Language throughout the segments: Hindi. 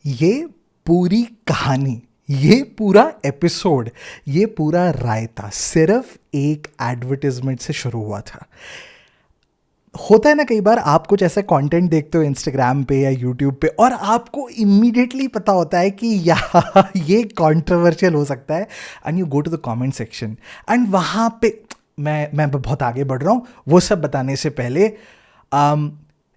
ये पूरी कहानी, ये पूरा एपिसोड, ये पूरा रायता सिर्फ एक एडवर्टाइजमेंट से शुरू हुआ था। होता है ना, कई बार आप कुछ ऐसा कंटेंट देखते हो इंस्टाग्राम पे या यूट्यूब पे और आपको इमीडिएटली पता होता है कि यार ये कंट्रोवर्शियल हो सकता है, and you go to the comment section and वहाँ पे मैं बहुत आगे बढ़ रहा हूँ। वो सब बताने से पहले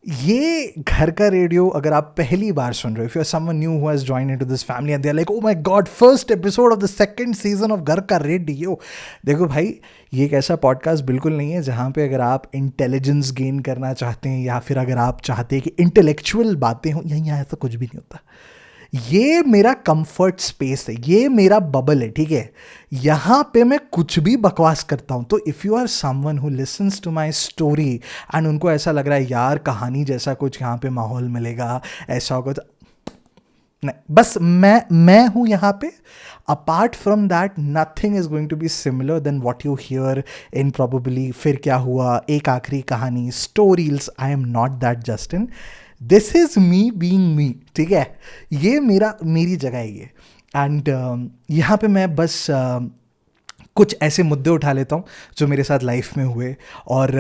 ये घर का रेडियो अगर आप पहली बार सुन रहे हो, if you are someone new who has joined into this family and they are like oh my god, first episode of the second season of घर का रेडियो। देखो भाई, ये एक ऐसा पॉडकास्ट बिल्कुल नहीं है जहाँ पे अगर आप इंटेलिजेंस गेन करना चाहते हैं या फिर अगर आप चाहते हैं कि इंटेलेक्चुअल बातें हों, यहाँ ऐसा कुछ भी नहीं होता। ये मेरा कंफर्ट स्पेस है, ये मेरा बबल है, ठीक है। यहाँ पे मैं कुछ भी बकवास करता हूँ। तो if you are someone who listens to my story and उनको ऐसा लग रहा है यार कहानी जैसा कुछ यहाँ पे माहौल मिलेगा, ऐसा होगा, तो नहीं, बस मैं हूँ यहाँ पे। Apart from that nothing is going to be similar then what you hear in probably फिर क्या हुआ, एक आखिरी कहानी, stories. I am not that Justin, this is me being me, ठीक है। ये मेरी जगह है ये। एंड यहाँ पे मैं बस कुछ ऐसे मुद्दे उठा लेता हूँ जो मेरे साथ लाइफ में हुए और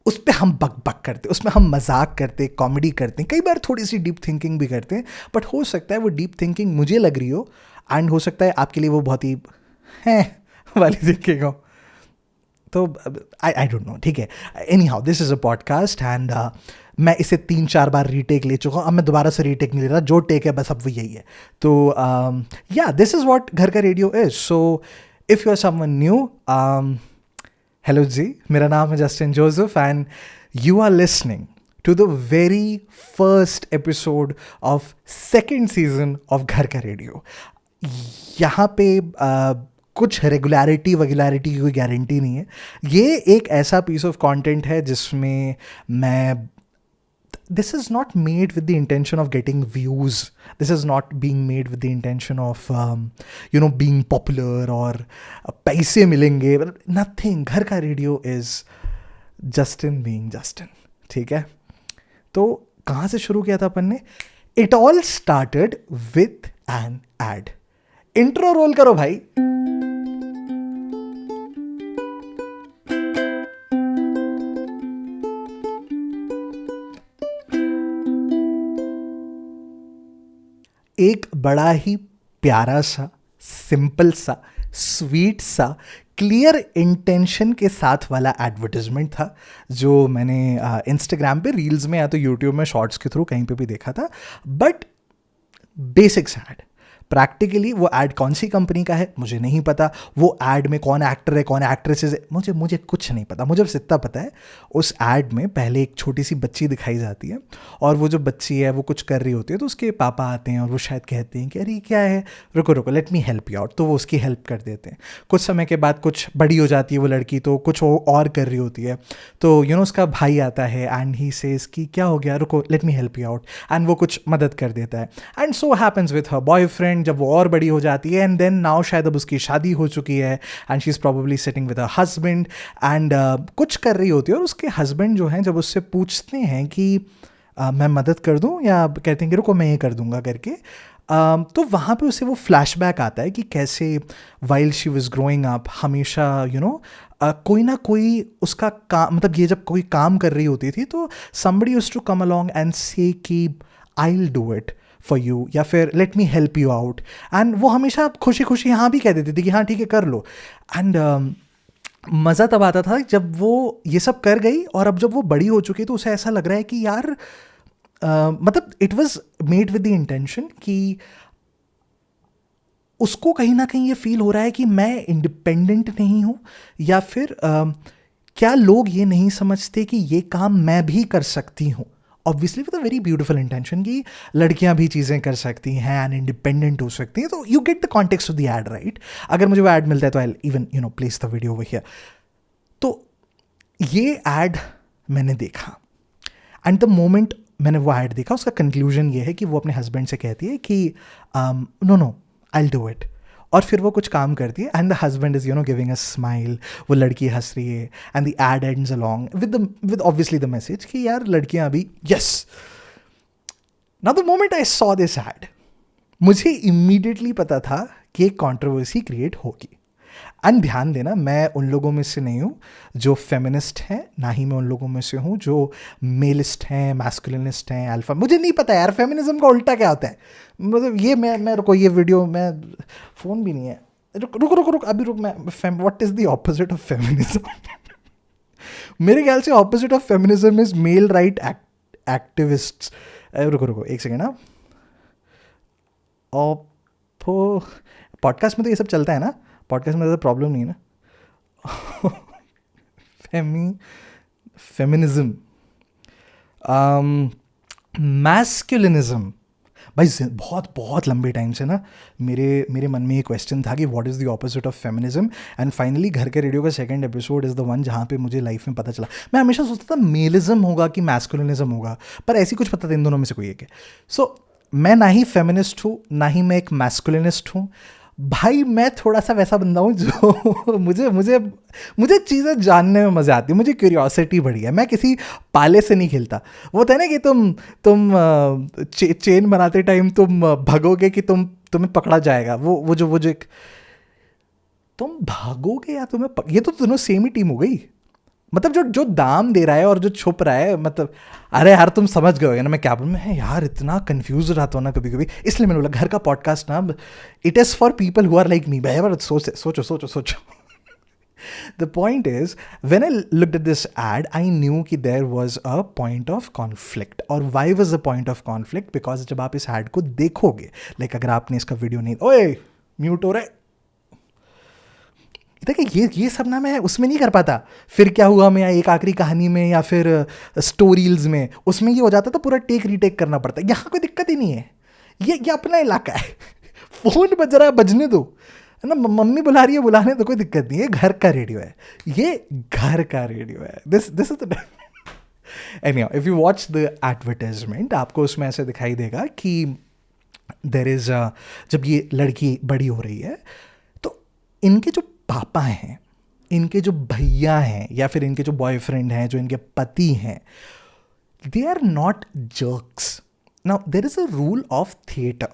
उस पर हम बक करते, उसमें हम मजाक करते, कॉमेडी करते हैं, कई बार थोड़ी सी डीप थिंकिंग भी करते हैं। बट हो सकता है वो डीप थिंकिंग मुझे लग रही हो एंड हो सकता है आपके लिए वो बहुत ही है वाली थिंकिंग हो। तो आई डोंट नो, ठीक है। Any how this is a podcast and मैं इसे 3-4 बार रीटेक ले चुका हूँ। अब मैं दोबारा से रीटेक नहीं ले रहा, जो टेक है बस अब वो यही है। तो या दिस इज़ वॉट घर का radio is. So if you are someone new, hello जी, मेरा नाम है Justin Joseph and you are listening to the very first episode of second season of घर का रेडियो। यहाँ पे कुछ रेगुलरिटी वगुलरिटी की कोई गारंटी नहीं है। ये एक ऐसा पीस ऑफ कंटेंट है जिसमें मैं, this is not made with the intention of getting views, this is not being made with the intention of being popular or पैसे मिलेंगे, nothing। घर का radio is Justin being Justin, ठीक है। तो कहाँ से शुरू किया था अपन ने? It all started with an ad। Intro roll करो भाई। एक बड़ा ही प्यारा सा, सिंपल सा, स्वीट सा, क्लियर इंटेंशन के साथ वाला एडवर्टाइजमेंट था जो मैंने इंस्टाग्राम पे रील्स में या तो यूट्यूब में शॉर्ट्स के थ्रू कहीं पे भी देखा था। बट बेसिक्स ऐड, प्रैक्टिकली वो ऐड कौन सी कंपनी का है मुझे नहीं पता, वो ऐड में कौन एक्टर है कौन एक्ट्रेसेस है मुझे कुछ नहीं पता। मुझे बस इतना पता है उस ऐड में पहले एक छोटी सी बच्ची दिखाई जाती है और वो जो बच्ची है वो कुछ कर रही होती है, तो उसके पापा आते हैं और वो शायद कहते हैं कि अरे क्या है, रुको let me help you out, तो वो उसकी हेल्प कर देते हैं। कुछ समय के बाद कुछ बड़ी हो जाती है वो लड़की, तो कुछ और कर रही होती है, तो उसका भाई आता है एंड ही सेज कि क्या हो गया, रुको let me help you out, and वो कुछ मदद कर देता है। And so happens with her boyfriend जब वो और बड़ी हो जाती है, एंड देन नाउ शायद अब उसकी शादी हो चुकी है and she is probably sitting with a husband and कुछ कर रही होती है, और उसके हस्बैंड जो हैं जब उससे पूछते हैं कि मैं मदद कर दूं, या कहते हैं कि रुको मैं ये कर दूंगा करके, तो वहाँ पे उसे वो फ्लैशबैक आता है कि कैसे while she was growing up हमेशा कोई ना कोई उसका काम, मतलब ये जब कोई काम कर रही होती थी तो somebody used to come along and say कि I'll do it for you या फिर let me help you out, and वो हमेशा खुशी खुशी हाँ भी कह देती थी कि हाँ ठीक है कर लो। एंड मज़ा तब आता था जब वो ये सब कर गई और अब जब वो बड़ी हो चुकी तो उसे ऐसा लग रहा है कि यार मतलब it was made with the intention कि उसको कहीं ना कहीं ये फील हो रहा है कि मैं इंडिपेंडेंट नहीं हूँ, या फिर क्या लोग ये नहीं समझते कि ये काम मैं भी कर सकती हूँ। Obviously with a very beautiful intention कि लड़कियां भी चीज़ें कर सकती हैं एंड इंडिपेंडेंट हो सकती हैं। तो you get the context of the ad, right. अगर मुझे वो एड मिलता है तो I even place the video over here. तो ये एड मैंने देखा एंड द मोमेंट मैंने वो ऐड देखा, उसका कंक्लूजन ये है कि वो अपने हस्बैंड से कहती है कि no I will do it, और फिर वो कुछ काम करती है and the husband is giving a smile, वो लड़की हंस रही है and the ad ends along with obviously the message कि यार लड़कियां अभी yes. Now the moment I saw this ad मुझे इमीडिएटली पता था कि एक कंट्रोवर्सी क्रिएट होगी। एंड ध्यान देना, मैं उन लोगों में से नहीं हूँ जो फेमिनिस्ट हैं, ना ही मैं उन लोगों में से हूँ जो मेलिस्ट हैं, मैस्कुलिनिस्ट हैं, अल्फा। मुझे नहीं पता यार फेमिनिज्म का उल्टा क्या होता है। मतलब ये मैं रुको, ये वीडियो मैं फ़ोन भी नहीं है, रुक अभी रुक। मैं what is the opposite of feminism? मेरे ख्याल से opposite of feminism is male right activists. रुको एक सेकेंड ना। पॉडकास्ट में तो ये सब चलता है ना, पॉडकास्ट में तो प्रॉब्लम नहीं है ना। फेमिनिज्म, मैस्कुलिनिज्म। भाई बहुत बहुत लंबे टाइम से ना मेरे मन में ये क्वेश्चन था कि what is the opposite of feminism. And finally घर के रेडियो का second episode is the one जहाँ पे मुझे लाइफ में पता चला। मैं हमेशा सोचता था मेलिज्म होगा कि मैस्कुलिनिज्म होगा, पर ऐसी कुछ पता था इन दोनों में से कोई एक है। सो मैं ना ही फेमिनिस्ट हूँ, ना ही मैं एक मैस्कुलिनिस्ट हूँ। भाई मैं थोड़ा सा वैसा बंदा हूँ जो मुझे चीज़ें जानने में मज़ा आती है, मुझे क्यूरियोसिटी बड़ी है। मैं किसी पाले से नहीं खेलता। वो होता है ना कि तुम चेन बनाते टाइम तुम भागोगे कि तुम्हें पकड़ा जाएगा। वो जो एक तुम भागोगे या ये तो दोनों सेम ही टीम हो गई। मतलब जो दाम दे रहा है और जो छुप रहा है, मतलब अरे यार तुम समझ गए हो ना मैं क्या बोलूँ। मैं यार इतना कंफ्यूज रहता हूँ ना कभी कभी, इसलिए मैंने बोला घर का पॉडकास्ट ना it is for people who are like me. भाई सोचो। The point is, when I looked at this ad, I knew कि there was a point of conflict. और why was the point of conflict? Because जब आप इस ad को देखोगे, like अगर आपने इसका वीडियो नहीं, ओए म्यूट हो रहा है, देखिए ये सब ना मैं उसमें नहीं कर पाता। फिर क्या हुआ, मैं एक आखिरी कहानी में या फिर स्टोरीज में, उसमें ये हो जाता था पूरा टेक रीटेक करना पड़ता है। यहाँ कोई दिक्कत ही नहीं है, ये अपना इलाका है। फ़ोन बज रहा है, बजने दो, है ना, मम्मी बुला रही है, बुलाने तो कोई दिक्कत नहीं है। घर का रेडियो है, ये घर का रेडियो है। This is the anyhow, if you watch the advertisement, आपको उसमें ऐसे दिखाई देगा कि देयर इज जब ये लड़की बड़ी हो रही है तो इनके जो पापा हैं, इनके जो भैया हैं, या फिर इनके जो बॉयफ्रेंड हैं, जो इनके पति हैं, they are not jerks. Now there is a rule of theatre.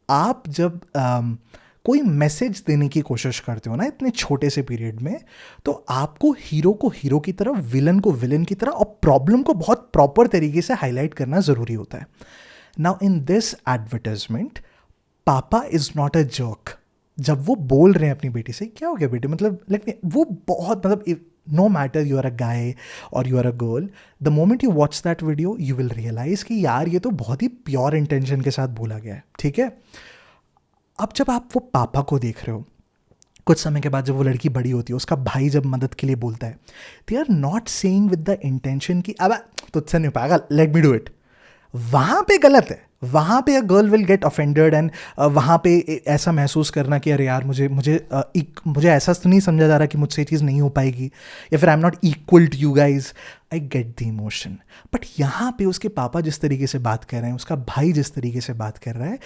आप जब कोई मैसेज देने की कोशिश करते हो ना इतने छोटे से पीरियड में, तो आपको हीरो को हीरो की तरह, विलन को विलन की तरह, और प्रॉब्लम को बहुत प्रॉपर तरीके से हाईलाइट करना ज़रूरी होता है। नाउ इन दिस एडवर्टाइजमेंट, पापा इज़ नॉट अ जर्क। जब वो बोल रहे हैं अपनी बेटी से, क्या हो गया बेटी, मतलब वो बहुत, मतलब no matter you are a guy और you are a girl, the moment you watch that video you will realise कि यार ये तो बहुत ही प्योर इंटेंशन के साथ बोला गया है। ठीक है, अब जब आप वो पापा को देख रहे हो, कुछ समय के बाद जब वो लड़की बड़ी होती है, उसका भाई जब मदद के लिए बोलता है, they are not saying with the intention कि अब तुझसे नहीं हो पाएगा, लेट मी डू इट। वहाँ पे गलत है, वहाँ पे a girl will get offended and वहाँ पे ऐसा महसूस करना कि अरे यार मुझे ऐसा तो नहीं समझा जा रहा कि मुझसे ये चीज़ नहीं हो पाएगी, या फिर I am not equal to you guys. I get the emotion, but यहाँ पे उसके पापा जिस तरीके से बात कर रहे हैं, उसका भाई जिस तरीके से बात कर रहा है,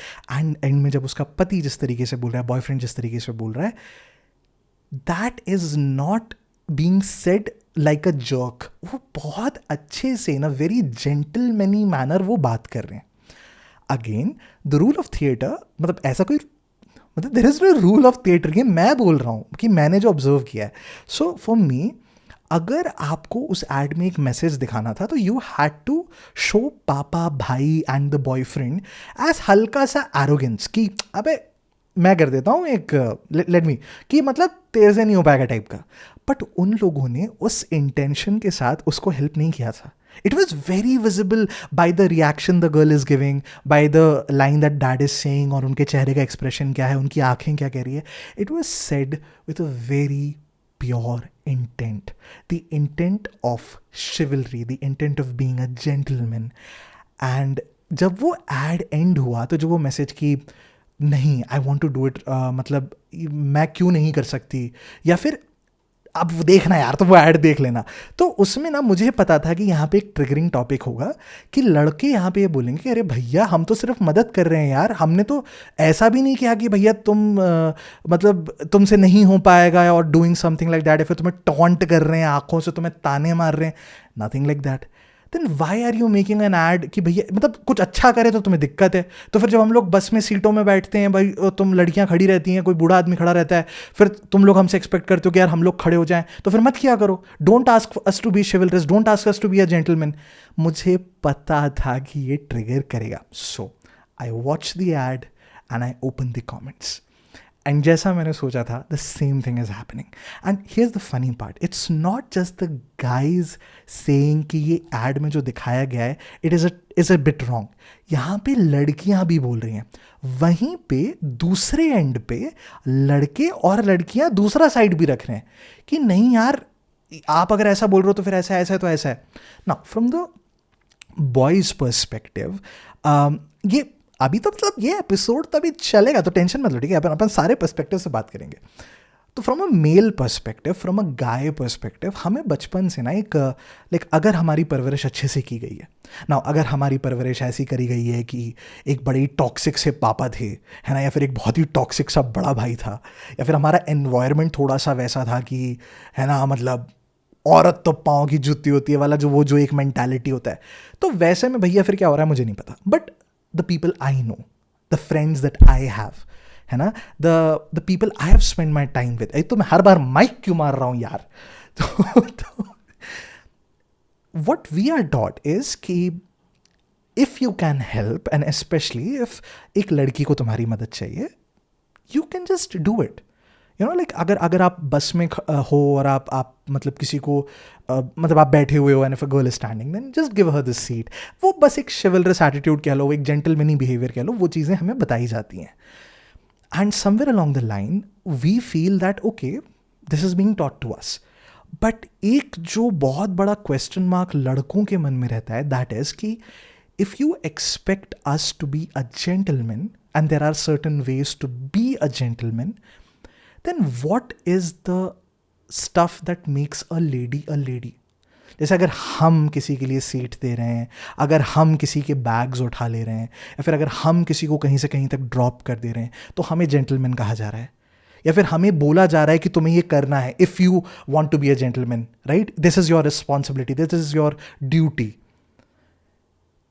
एंड में जब उसका पति जिस तरीके से बोल रहा है, बॉयफ्रेंड जिस तरीके से बोल रहा है, that is not being said like a jerk. वो बहुत अच्छे से, इन अ वेरी जेंटलमैनी मैनर वो बात कर रहे हैं। Again the rule of theatre, मतलब ऐसा कोई, मतलब there is no rule of theatre, ये मैं बोल रहा हूँ कि मैंने जो ऑब्जर्व किया है। सो फॉर मी, अगर आपको उस एड में एक मैसेज दिखाना था तो यू हैड टू शो पापा, भाई एंड द बॉयफ्रेंड एज हल्का सा एरोगेंस कि अबे मैं कर देता हूँ एक लेट मी, कि मतलब तेरे से नहीं हो पाएगा टाइप का। बट उन लोगों ने उस इंटेंशन के साथ उसको हेल्प नहीं किया था। It was very visible by the reaction the girl is giving, by the line that dad is saying, और उनके चेहरे का एक्सप्रेशन क्या है, उनकी आंखें क्या कह रही है। It was said with a very pure intent, the intent of chivalry, the intent of being a gentleman. And जब वो ad end हुआ तो जो वो मैसेज की नहीं, I want to do it, मतलब मैं क्यों नहीं कर सकती, या फिर अब वो देखना यार, तो वो ऐड देख लेना। तो उसमें ना मुझे पता था कि यहाँ पे एक ट्रिगरिंग टॉपिक होगा कि लड़के यहाँ पे ये बोलेंगे कि अरे भैया हम तो सिर्फ मदद कर रहे हैं यार, हमने तो ऐसा भी नहीं किया कि भैया तुम मतलब तुमसे नहीं हो पाएगा और डूइंग समथिंग लाइक दैट, या फिर तुम्हें टॉन्ट कर रहे हैं, आंखों से तुम्हें ताने मार रहे हैं, nothing like that. Then why are you making an ad कि भैया मतलब कुछ अच्छा करे तो तुम्हें दिक्कत है। तो फिर जब हम लोग बस में सीटों में बैठते हैं भाई, तुम लड़कियां खड़ी रहती हैं, कोई बूढ़ा आदमी खड़ा रहता है, फिर तुम लोग हमसे एक्सपेक्ट करते हो कि यार हम लोग खड़े हो जाएं, तो फिर मत किया करो। Don't ask us to be chivalrous, don't ask us to be a gentleman. मुझे पता था कि ये ट्रिगर करेगा, so I watch the ad and I open the comments. And जैसा मैंने सोचा था, the same thing is happening. And here's the funny part, it's not just the guys saying कि ये एड में जो दिखाया गया है it is a bit wrong, यहाँ पे लड़कियाँ भी बोल रही हैं। वहीं पे दूसरे एंड पे लड़के और लड़कियाँ दूसरा साइड भी रख रहे हैं कि नहीं यार, आप अगर ऐसा बोल रहे हो तो फिर ऐसा ऐसा है तो ऐसा है ना। फ्रॉम द बॉयज पर्सपेक्टिव ये अभी तो मतलब ये एपिसोड तभी चलेगा तो टेंशन मत लो, ठीक है, अपन सारे पर्सपेक्टिव से बात करेंगे। तो from a male perspective, from a guy perspective, हमें बचपन से ना एक लाइक अगर हमारी परवरिश अच्छे से की गई है ना, अगर हमारी परवरिश ऐसी करी गई है कि एक बड़े टॉक्सिक से पापा थे, है ना, या फिर एक बहुत ही टॉक्सिक सा बड़ा भाई था, या फिर हमारा एनवायरनमेंट थोड़ा सा वैसा था कि है ना, मतलब औरत तो पाँव की जूती होती है वाला जो एक मेंटालिटी होता है, तो वैसे में भैया फिर क्या हो रहा है मुझे नहीं पता। But the people I know, the friends that I have, है ना, the people I have spent my time with। तो मैं हर बार माइक क्यों मार रहा हूँ यार। तो what we are taught is कि if you can help and especially if एक लड़की को तुम्हारी मदद चाहिए, you can just do it। You know like अगर आप बस में हो और आप मतलब किसी को मतलब आप बैठे हुए हो and if a girl is standing then just give her this seat. वो बस एक शिवलरस एटीट्यूड कह लो, एक जेंटलमैनी बिहेवियर कह लो, वो चीज़ें हमें बताई जाती हैं। And somewhere along the line we feel that okay this is being taught to us. But एक जो बहुत बड़ा क्वेश्चन मार्क लड़कों के मन में रहता है, दैट इज कि if you expect us to be a gentleman and there are certain ways to be a gentleman, then what is the stuff that makes a lady a lady? जैसे अगर हम किसी के लिए सीट दे रहे हैं, अगर हम किसी के बैग्स उठा ले रहे हैं, या फिर अगर हम किसी को कहीं से कहीं तक ड्रॉप कर दे रहे हैं, तो हमें जेंटलमैन कहा जा रहा है, या फिर हमें बोला जा रहा है कि तुम्हें ये करना है if you want to be a gentleman, right, this is your responsibility, this is your duty.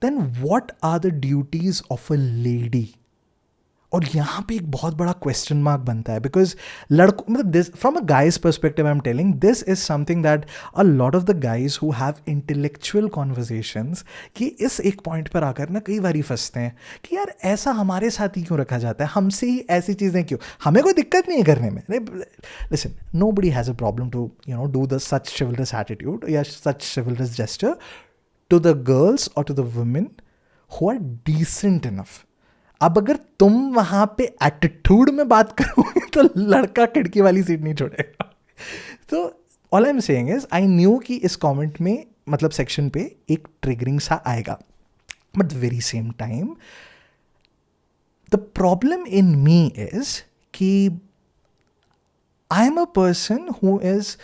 Then what are the duties of a lady? और यहाँ पे एक बहुत बड़ा क्वेश्चन मार्क बनता है, बिकॉज लड़कों मतलब this from a guys perspective I am telling this is something that a lot of the guys who have intellectual conversations कि इस एक पॉइंट पर आकर ना कई बार फंसते हैं कि यार ऐसा हमारे साथ ही क्यों रखा जाता है, हमसे ही ऐसी चीज़ें क्यों, हमें कोई दिक्कत नहीं है करने में। Listen, nobody has a problem to you know do the such chivalrous attitude या such chivalrous gesture to the girls और to the women who are decent enough. अब अगर तुम वहां पे एटीट्यूड में बात करोगे तो लड़का खिड़की वाली सीट नहीं छोड़ेगा। तो all I am saying is I knew कि इस कमेंट में मतलब सेक्शन पे एक ट्रिगरिंग सा आएगा, but very same time the problem in me is कि I am a person who is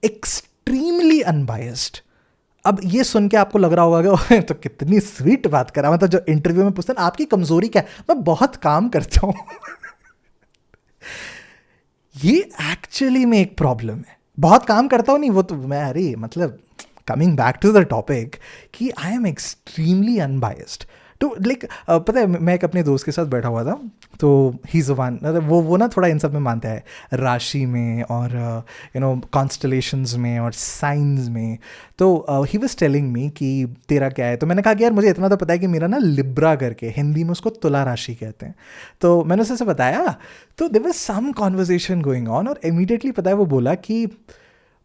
extremely unbiased. अब ये सुन के आपको लग रहा होगा कि तो कितनी स्वीट बात करा, मतलब जो इंटरव्यू में पूछते हैं आपकी कमजोरी क्या है, मैं बहुत काम करता हूं। ये एक्चुअली में एक प्रॉब्लम है, बहुत काम करता हूं नहीं वो तो मैं, अरे मतलब coming back to the topic कि आई एम एक्सट्रीमली अनबायस्ड। तो लाइक पता है मैं एक अपने दोस्त के साथ बैठा हुआ था, तो ही इज़ वन, वो ना थोड़ा इन सब में मानता है, राशि में और यू नो कॉन्स्टलेशंस में और साइंस में। तो ही वाज टेलिंग मी कि तेरा क्या है, तो मैंने कहा कि यार मुझे इतना तो पता है कि मेरा ना लिब्रा करके, हिंदी में उसको तुला राशि कहते हैं। तो मैंने उसे बताया, तो there was some conversation going on और इमीडिएटली पता है वो बोला कि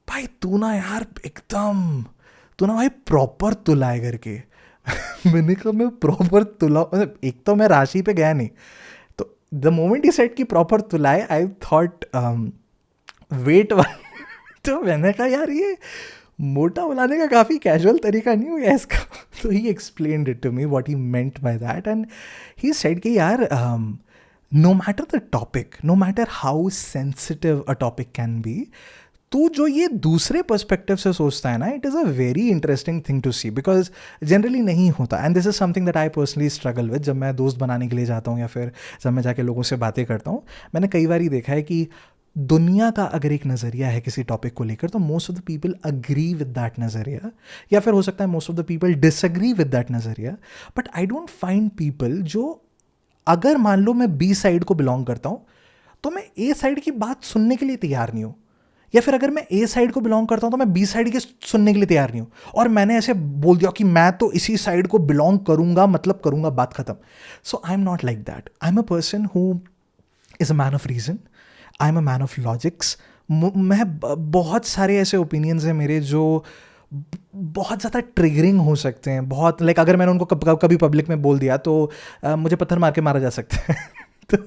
भाई तू ना यार एकदम, तू ना भाई प्रॉपर तुला है करके। मैंने कहा मैं प्रॉपर तुला, मतलब एक तो मैं राशि पे गया नहीं, तो द मोमेंट ही सेट कि प्रॉपर तुलाए आई थॉट वेट वन। तो मैंने कहा यार ये मोटा बुलाने का काफ़ी कैजुअल तरीका नहीं हो गया इसका। तो he explained it to me what he meant by that and he said कि यार no matter the topic, no matter how sensitive a topic can be, तो जो ये दूसरे पर्सपेक्टिव से सोचता है ना, it is a very interesting thing to see, because generally नहीं होता। And this is something that I personally struggle with. जब मैं दोस्त बनाने के लिए जाता हूँ या फिर जब मैं जाके लोगों से बातें करता हूँ, मैंने कई बार ही देखा है कि दुनिया का अगर एक नज़रिया है किसी टॉपिक को लेकर, तो most of the people agree with that नज़रिया, या फिर हो सकता है most of the people disagree with that नज़रिया. But I don't find people जो, अगर मान लो मैं बी साइड को बिलोंग करता हूँ, तो मैं ए साइड की बात सुनने के लिए तैयार नहीं हूँ. या फिर अगर मैं ए साइड को बिलोंग करता हूँ तो मैं बी साइड के सुनने के लिए तैयार नहीं हूँ, और मैंने ऐसे बोल दिया कि मैं तो इसी साइड को बिलोंग करूँगा, मतलब करूँगा, बात खत्म. So I am not like that. I am a person who is a man of reason. I am a man of logics. बहुत सारे ऐसे ओपिनियंस हैं मेरे जो बहुत ज़्यादा ट्रिगरिंग हो सकते हैं, बहुत लाइक अगर मैंने उनको कभी पब्लिक में बोल दिया तो मुझे पत्थर मार के मारा जा सकता है. तो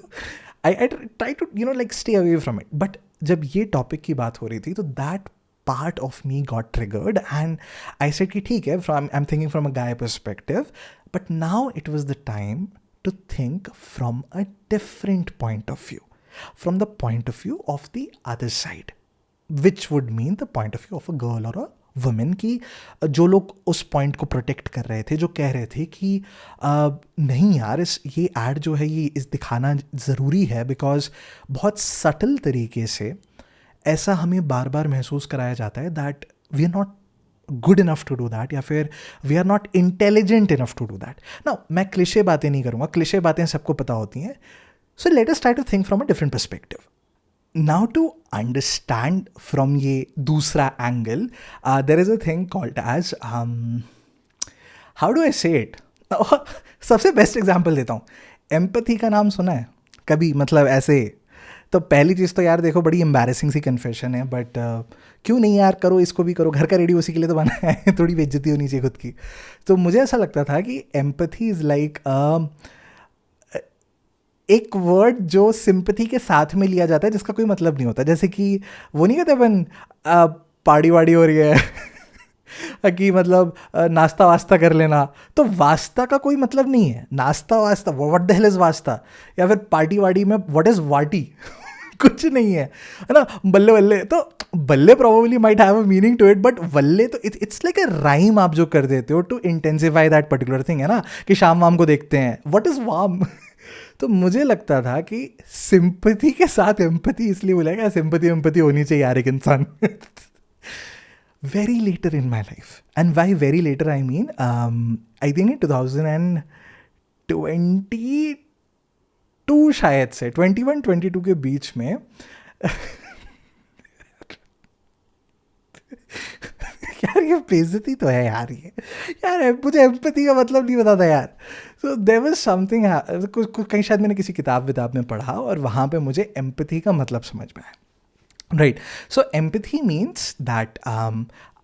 I try to like stay away from it. But जब ये टॉपिक की बात हो रही थी तो that part of me got triggered and I said कि ठीक है, I am thinking from a guy perspective, but now it was the time to think from a different point of view, from the point of view of the other side, which would mean the point of view of a girl or a woman. की जो लोग उस पॉइंट को प्रोटेक्ट कर रहे थे, जो कह रहे थे कि नहीं यार, ये ऐड जो है ये इस दिखाना ज़रूरी है, बिकॉज बहुत सटल तरीके से ऐसा हमें बार बार महसूस कराया जाता है that we are not good enough to do that, या फिर we are not intelligent enough to do that. ना मैं क्लिशे बातें नहीं करूँगा, क्लिशे बातें सबको पता होती हैं. So let us try to think from a different perspective. Now to understand from ये दूसरा angle, there is a thing called age, how do I say it. सबसे बेस्ट एग्जाम्पल देता हूँ. एम्पैथी का नाम सुना है कभी? मतलब ऐसे, तो पहली चीज़ तो यार देखो, बड़ी एम्बैरेसिंग सी कन्फेशन है, बट क्यों नहीं यार, करो, इसको भी करो, घर का रेडियो उसी के लिए तो बना है. थोड़ी बेइज्जती होनी चाहिए खुद की. तो मुझे ऐसा लगता था कि एम्पैथी इज़ लाइक एक वर्ड जो सिंपैथी के साथ में लिया जाता है, जिसका कोई मतलब नहीं होता. जैसे कि वो नहीं कहते अपन पार्टी वाड़ी हो रही है कि मतलब नाश्ता वास्ता कर लेना, तो वास्ता का कोई मतलब नहीं है. नाश्ता वास्ता, व्हाट द हेल इज वास्ता? या फिर पार्टी वाड़ी में व्हाट इज वाटी? कुछ नहीं है ना. बल्ले बल्ले, तो बल्ले probably might have a meaning to it, but वल्ले तो इट्स लाइक अ राइम आप जो कर देते हो to intensify that particular thing, है ना, कि शाम वाम को देखते हैं, व्हाट इज वाम. तो मुझे लगता था कि सिंपैथी के साथ एम्पैथी इसलिए बोला गया, सिंपैथी एम्पैथी होनी चाहिए यार एक इंसान. Very later in my life, and by very later I mean I think in 2022 शायद से 21-22 के बीच में यार ये बेइज्जती तो है यार, ये यार मुझे एम्पैथी का मतलब नहीं पता था यार. सो देयर वाज समथिंग, कहीं शायद मैंने किसी किताब में पढ़ा और वहाँ पे मुझे एम्पैथी का मतलब समझ में आया. Right. So empathy means that,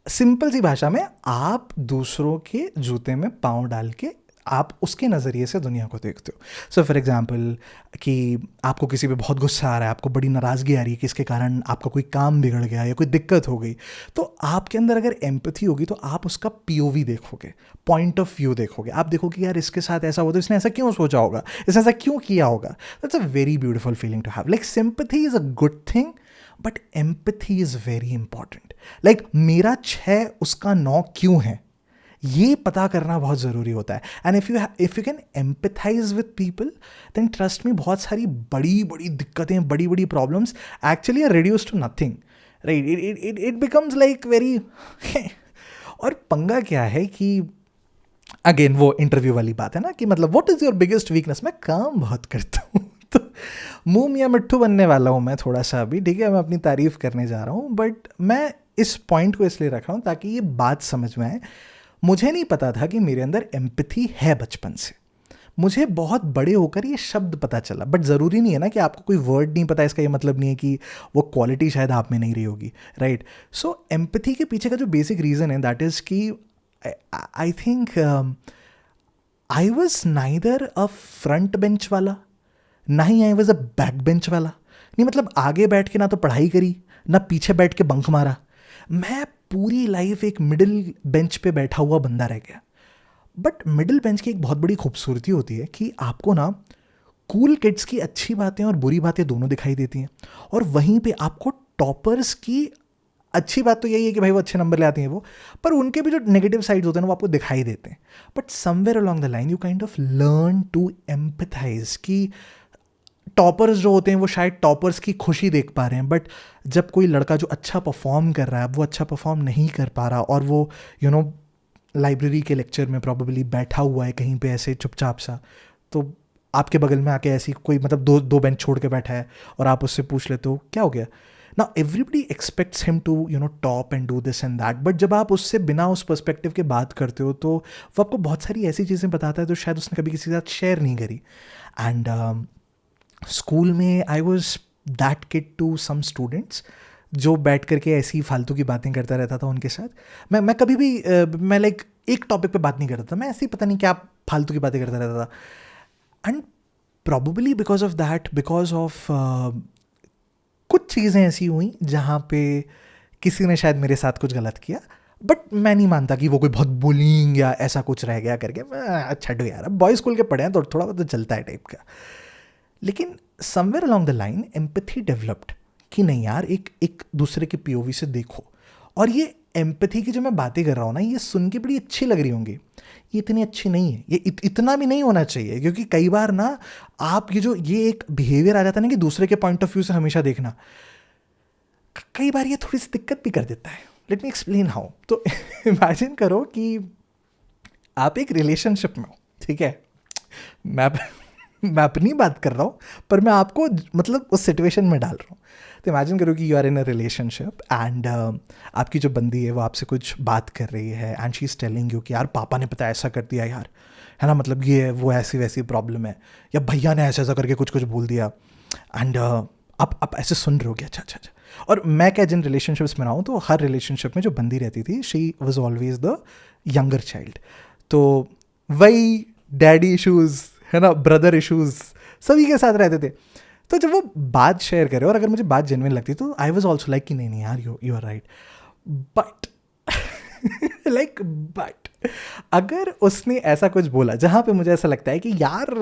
simple सी भाषा में, आप दूसरों के जूते में पाँव डाल के आप उसके नज़रिए से दुनिया को देखते हो. सो फॉर एग्जांपल कि आपको किसी पे बहुत गुस्सा आ रहा है, आपको बड़ी नाराज़गी आ रही है कि इसके कारण आपका कोई काम बिगड़ गया या कोई दिक्कत हो गई, तो आपके अंदर अगर एम्पैथी होगी तो आप उसका POV देखोगे, पॉइंट ऑफ व्यू देखोगे. आप देखोगे यार इसके साथ ऐसा हुआ तो इसने ऐसा क्यों सोचा होगा, इसने ऐसा क्यों किया होगा. That's a very beautiful feeling to have. Like sympathy is a good thing, but empathy is very important. Like मेरा 6 उसका 9 क्यों है, ये पता करना बहुत ज़रूरी होता है. And if you can empathise with people, then trust me, बहुत सारी बड़ी बड़ी दिक्कतें, बड़ी बड़ी problems actually are reduce to nothing. Right. It becomes like very और पंगा क्या है कि अगेन वो इंटरव्यू वाली बात है ना, कि मतलब what is your biggest weakness. मैं काम बहुत करता हूँ, तो मुंह मियाँ मिट्ठू बनने वाला हूँ मैं थोड़ा सा अभी, ठीक है, मैं अपनी तारीफ़ करने जा रहा हूँ, बट मैं इस पॉइंट को इसलिए रख रहा हूँ ताकि ये बात समझ में आए. मुझे नहीं पता था कि मेरे अंदर एम्पैथी है बचपन से, मुझे बहुत बड़े होकर ये शब्द पता चला. बट ज़रूरी नहीं है ना कि आपको कोई वर्ड नहीं पता, इसका ये मतलब नहीं है कि वो क्वालिटी शायद आप में नहीं रही होगी. राइट. सो एम्पैथी के पीछे का जो बेसिक रीज़न है दैट इज़ कि I think I was neither a front bench वाला, ना ही I was a back bench वाला. नहीं मतलब आगे बैठ के ना तो पढ़ाई करी, ना पीछे बैठ के बंक मारा. मैं पूरी लाइफ एक मिडिल बेंच पे बैठा हुआ बंदा रह गया. बट मिडिल बेंच की एक बहुत बड़ी खूबसूरती होती है कि आपको ना कूल किड्स की अच्छी बातें और बुरी बातें दोनों दिखाई देती हैं, और वहीं पे आपको टॉपर्स की अच्छी बात तो यही है कि भाई वो अच्छे नंबर ले आती हैं वो, पर उनके भी जो नेगेटिव साइड्स होते हैं ना वो आपको दिखाई देते हैं. But somewhere along the line you kind of learn to empathise कि टॉपर्स जो होते हैं वो शायद टॉपर्स की खुशी देख पा रहे हैं, बट जब कोई लड़का जो अच्छा परफॉर्म कर रहा है वो अच्छा परफॉर्म नहीं कर पा रहा और वो लाइब्रेरी के लेक्चर में प्रॉबेबली बैठा हुआ है कहीं पे ऐसे चुपचाप सा, तो आपके बगल में आके ऐसी कोई दो बेंच छोड़ के बैठा है और आप उससे पूछ लेते हो क्या हो गया ना, everybody expects him to top and do this and that, but जब आप उससे बिना उस पर्सपेक्टिव के बात करते हो तो वो आपको बहुत सारी ऐसी चीज़ें बताता है जो शायद उसने कभी किसी के साथ शेयर नहीं करी. एंड स्कूल में I was that kid to some students जो बैठ करके ऐसी फालतू की बातें करता रहता था उनके साथ. मैं कभी भी मैं लाइक एक टॉपिक पे बात नहीं करता था, मैं ऐसे ही पता नहीं क्या फालतू की बातें करता रहता था. And probably because of that, because of कुछ चीज़ें ऐसी हुई जहाँ पे किसी ने शायद मेरे साथ कुछ गलत किया, बट मैं नहीं मानता कि वो कोई बहुत बुलिंग या ऐसा कुछ रह गया करके. अच्छा छो यार, बॉयज़ स्कूल के पढ़े हैं तो थोड़ा बहुत तो चलता है टाइप का. लेकिन somewhere along the line empathy developed कि नहीं यार, एक दूसरे के पीओवी से देखो. और ये एम्पैथी की जो मैं बातें कर रहा हूँ ना, ये सुन के बड़ी अच्छी लग रही होंगी, ये इतनी अच्छी नहीं है, ये इतना भी नहीं होना चाहिए. क्योंकि कई बार ना आप ये एक बिहेवियर आ जाता है ना कि दूसरे के पॉइंट ऑफ व्यू से हमेशा देखना, कई बार ये थोड़ी सी दिक्कत भी कर देता है. Let me explain how. तो इमेजिन करो कि आप एक रिलेशनशिप में हो, ठीक है. मैं अपनी बात कर रहा हूँ पर मैं आपको उस सिचुएशन में डाल रहा हूँ. तो इमेजिन करो कि you are in a relationship and आपकी जो बंदी है वो आपसे कुछ बात कर रही है and she is telling you कि यार पापा ने पता ऐसा कर दिया यार, है ना, ये वो ऐसी वैसी प्रॉब्लम है, या भैया ने ऐसा ऐसा करके कुछ बोल दिया. एंड आप ऐसे सुन रहे हो कि अच्छा अच्छा अच्छा. और मैं क्या, जिन रिलेशनशिप्स में रहा हूँ तो हर रिलेशनशिप में जो बंदी रहती थी she was always the younger child. तो वही डैडी इशूज़, है ना, ब्रदर इशूज़ सभी के साथ रहते थे. तो जब वो बात शेयर करे और अगर मुझे बात जेन्युइन लगती तो आई वॉज ऑल्सो लाइक कि नहीं यार you are right. But but अगर उसने ऐसा कुछ बोला जहाँ पे मुझे ऐसा लगता है कि यार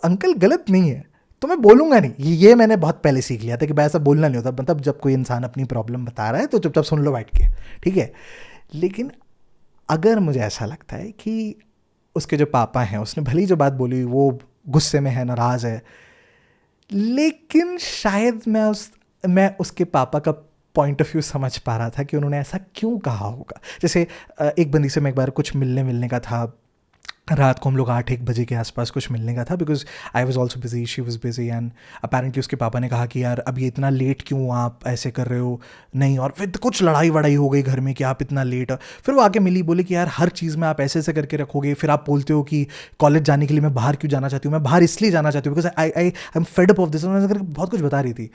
अंकल गलत नहीं है, तो मैं बोलूँगा नहीं. ये मैंने बहुत पहले सीख लिया था कि भाई ऐसा बोलना नहीं होता. जब कोई इंसान अपनी प्रॉब्लम बता रहा है तो चुपचाप सुन लो बैठ के, ठीक है. लेकिन अगर मुझे ऐसा लगता है कि उसके जो पापा हैं, उसने भले ही जो बात बोली वो गुस्से में है, नाराज़ है, लेकिन शायद मैं उसके पापा का पॉइंट ऑफ व्यू समझ पा रहा था कि उन्होंने ऐसा क्यों कहा होगा. जैसे एक बंदी से मैं एक बार कुछ मिलने का था, रात को हम लोग 8-1 बजे के आसपास कुछ मिलने का था, because I was also busy, she was busy. And apparently उसके पापा ने कहा कि यार अब ये इतना लेट क्यों आप ऐसे कर रहे हो, नहीं. और फिर कुछ लड़ाई वड़ाई हो गई घर में कि आप इतना लेट. फिर वो आके मिली, बोले कि यार हर चीज़ में आप ऐसे ऐसे करके रखोगे. फिर आप बोलते हो कि कॉलेज जाने के लिए मैं बाहर क्यों जाना चाहती हूँ, मैं बाहर इसलिए जाना चाहती हूँ because I am fed up of this. बहुत कुछ बता रही थी.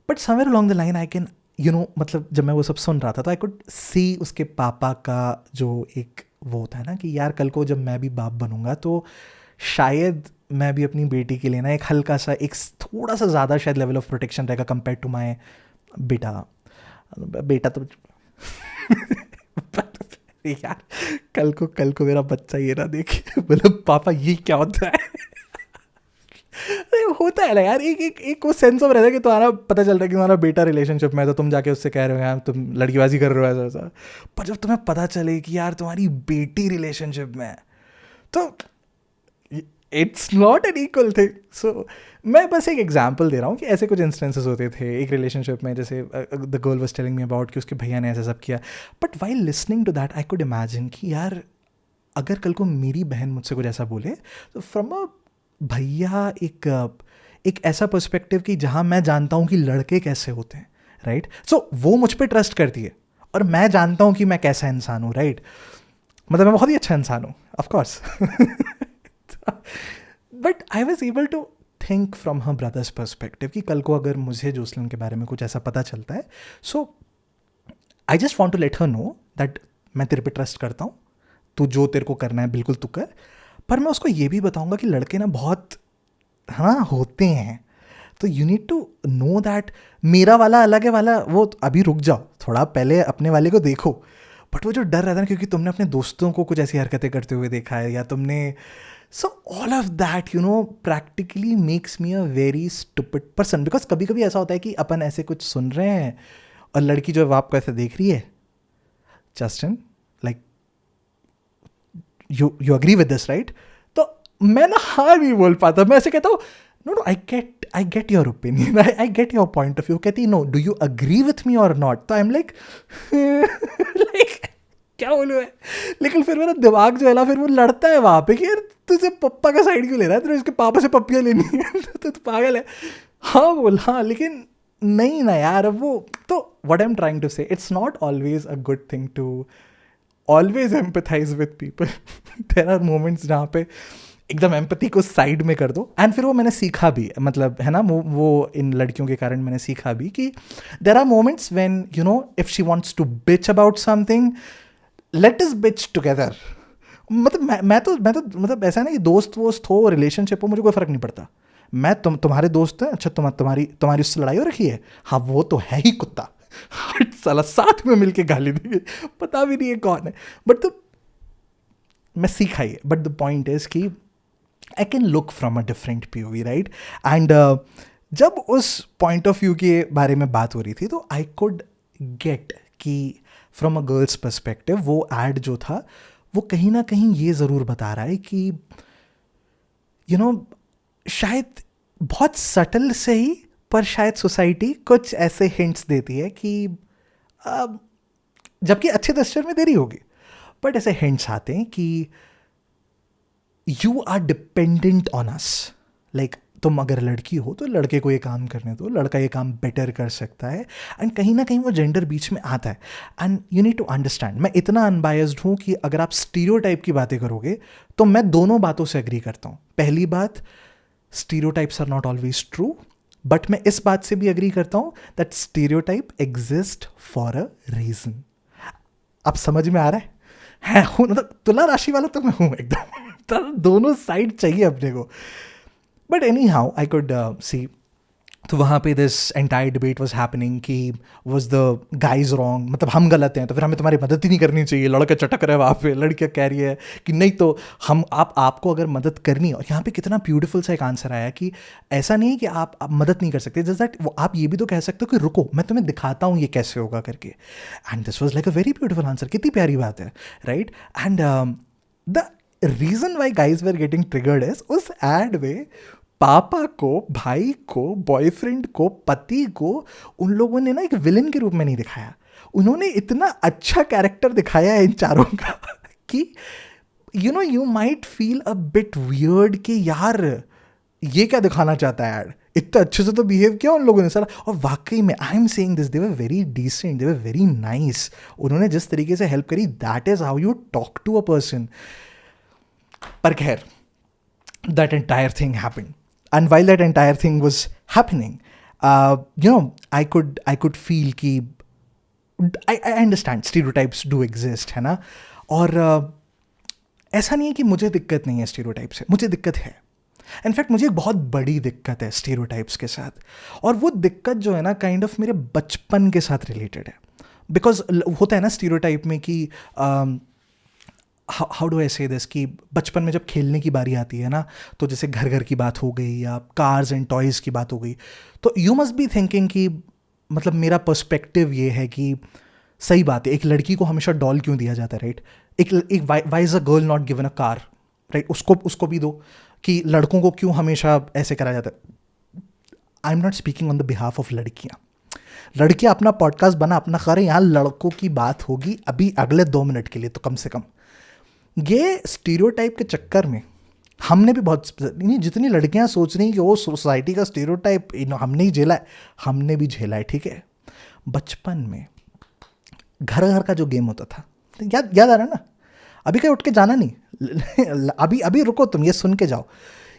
But somewhere along the line I can जब मैं वो सब सुन रहा था तो आई कुड सी उसके पापा का जो एक वो होता है ना कि यार कल को जब मैं भी बाप बनूंगा तो शायद मैं भी अपनी बेटी के लिए ना एक हल्का सा, एक थोड़ा सा ज़्यादा शायद लेवल ऑफ प्रोटेक्शन रहेगा कंपेयर टू माई बेटा तो यार कल को मेरा बच्चा ये ना देखे बोले पापा ये क्या होता है. होता है ना यार, एक वो सेंस ऑफ रहता है कि तुम्हारा पता चल रहा है कि तुम्हारा बेटा रिलेशनशिप में है तो तुम जाके उससे कह रहे हो यार तुम लड़कीबाजी कर रहे हो ऐसा ऐसा. पर जब तुम्हें पता चले कि यार तुम्हारी बेटी रिलेशनशिप में है तो it's not an equal thing. So मैं बस एक एग्जाम्पल दे रहा हूँ कि ऐसे कुछ इंस्टेंसेस होते थे एक रिलेशनशिप में. जैसे the girl was telling me about कि उसके भैया ने ऐसा सब किया. But while listening to that I could imagine कि यार अगर कल को मेरी बहन मुझसे कुछ ऐसा बोले तो फ्रॉम अ भैया एक ऐसा पर्सपेक्टिव कि जहाँ मैं जानता हूँ कि लड़के कैसे होते हैं, राइट. सो वो मुझ पर ट्रस्ट करती है और मैं जानता हूँ कि मैं कैसा इंसान हूँ, राइट. मैं बहुत ही अच्छा इंसान हूँ of course. But I was able to think from her brother's perspective कि कल को अगर मुझे जोसलिन के बारे में कुछ ऐसा पता चलता है so I just want to let her know that मैं तेरे पे ट्रस्ट करता हूँ, तू जो तेरे को करना है बिल्कुल तू कर. पर मैं उसको ये भी बताऊंगा कि लड़के ना बहुत हाँ होते हैं, तो you need to know that मेरा वाला अलग है वाला, वो अभी रुक जाओ थोड़ा, पहले अपने वाले को देखो. बट वो जो डर रहता है ना क्योंकि तुमने अपने दोस्तों को कुछ ऐसी हरकतें करते हुए देखा है या तुमने, so all of that practically makes me a very stupid person. Because कभी कभी ऐसा होता है कि अपन ऐसे कुछ सुन रहे हैं और लड़की जो है वो आपको ऐसे देख रही है, Justin like you agree with this right. तो मैं ना हाँ नहीं बोल पाता, मैं ऐसे कहता हूँ no no I get your opinion, I get your point of view. कहती no do you agree with me और नॉट. तो आई एम लाइक लाइक क्या बोलूँ है. लेकिन फिर मेरा दिमाग जो है ना, फिर वो लड़ता है वहाँ पे कि यार तुझे पप्पा का साइड क्यों ले रहा है, तुझे इसके पापा से पप्पियाँ लेनी है तो तू पागल है. हाँ बोल हाँ, लेकिन नहीं ना यार. अब वो तो what I am trying to say, it's not always a good thing to always empathise with people. There are moments जहाँ पे एकदम एम्पैथी को साइड में कर दो. एंड फिर वो मैंने सीखा भी, मतलब है ना, वो इन लड़कियों के कारण मैंने सीखा भी कि there are moments when you know if she wants to bitch about something, let us bitch together. मतलब मैं तो मतलब ऐसा नहीं कि दोस्त वोस्त हो, रिलेशनशिप हो, मुझे कोई फ़र्क नहीं पड़ता. मैं तुम्हारे दोस्त हैं, अच्छा तुम्हारी उससे लड़ाई हो रखी है, हाँ वो तो है ही कुत्ता. साला साथ में मिलके गाली देंगे, पता भी नहीं है कौन है. बट तो मैं सीखा ही है. बट द पॉइंट इज कि I can look from a different POV, right. And जब उस पॉइंट ऑफ व्यू के बारे में बात हो रही थी तो आई कुड गेट कि फ्रॉम अ गर्ल्स पर्सपेक्टिव वो एड जो था वो कहीं ना कहीं ये ज़रूर बता रहा है कि यू नो शायद बहुत सटल से ही, पर शायद सोसाइटी कुछ ऐसे हिंट्स देती है कि जबकि अच्छे दस्तर में देरी होगी, बट ऐसे हिंट्स आते हैं कि you are dependent on us. Like तुम अगर लड़की हो तो लड़के को ये काम करने दो, लड़का ये काम बेटर कर सकता है. एंड कहीं ना कहीं वो जेंडर बीच में आता है. And you need to understand, मैं इतना अनबायस्ड हूँ कि अगर आप स्टीरियोटाइप की बातें करोगे तो मैं दोनों बातों से एग्री करता हूँ. पहली बात, stereotypes are not always true, but मैं इस बात से भी एग्री करता हूँ that stereotype exist for a reason. अब समझ में आ रहा है मतलब तुला राशि वाला तो मैं हूँ एकदम. तो दोनों साइड चाहिए अपने को. But any how I could see, तो वहाँ पे this entire debate was happening कि वॉज द गाइज रॉन्ग, मतलब हम गलत हैं तो फिर हमें तुम्हारी मदद ही नहीं करनी चाहिए. लड़का चटक रहा है वहाँ पे, लड़कियाँ कह रही है कि नहीं तो हम आपको अगर मदद करनी. और यहाँ पे कितना ब्यूटीफुल सा एक आंसर आया कि ऐसा नहीं है कि आप मदद नहीं कर सकते, जस्ट दैट वो आप ये भी तो कह सकते हो कि रुको मैं तुम्हें दिखाता हूँ ये कैसे होगा करके. And this was like a very beautiful answer. कितनी प्यारी बात है, right. And the reason why guys were getting triggered is उस एड में पापा को, भाई को, बॉयफ्रेंड को, पति को उन लोगों ने ना एक विलन के रूप में नहीं दिखाया. उन्होंने इतना अच्छा कैरेक्टर दिखाया है इन चारों का कि you know you might feel a bit weird कि यार ये क्या दिखाना चाहता है यार. इतना अच्छे से तो बिहेव किया उन लोगों ने सारा. और वाकई में I am saying this, they were very decent, they were very nice. उन्होंने जिस तरीके से हेल्प करी, that is how you talk to a person. पर खैर, that entire thing happened, and while that entire thing was happening, you know, I could feel कि I understand stereotypes do exist, है ना. और ऐसा नहीं है कि मुझे दिक्कत नहीं है स्टीरियोटाइप से, मुझे दिक्कत है. इनफैक्ट मुझे एक बहुत बड़ी दिक्कत है स्टीरियोटाइप्स के साथ. और वो दिक्कत जो है ना काइंड ऑफ मेरे बचपन के साथ रिलेटेड है. बिकॉज होता है ना स्टीरियोटाइप में कि हाउ डू आई से दिस, कि बचपन में जब खेलने की बारी आती है ना, तो जैसे घर घर की बात हो गई या कार्स एंड टॉयज़ की बात हो गई, तो यू मस्ट बी थिंकिंग कि मतलब मेरा पर्सपेक्टिव ये है कि सही बात है, एक लड़की को हमेशा डॉल क्यों दिया जाता है, राइट. एक why is a girl not given a car, right. उसको भी दो. कि लड़कों को क्यों हमेशा ऐसे करा जाता है. I am not speaking on the behalf of लड़कियाँ. लड़कियाँ अपना पॉडकास्ट बना, अपना करें, यहाँ लड़कों की बात होगी अभी अगले 2 मिनट के लिए तो कम से कम. ये स्टीरियोटाइप के चक्कर में हमने भी बहुत, नहीं जितनी लड़कियां सोच रही हैं कि वो सोसाइटी का स्टीरियोटाइप हमने ही झेला है, हमने भी झेला है, ठीक है. बचपन में घर घर का जो गेम होता था, याद आ रहा है ना. अभी कहीं उठ के जाना नहीं अभी रुको, तुम ये सुन के जाओ.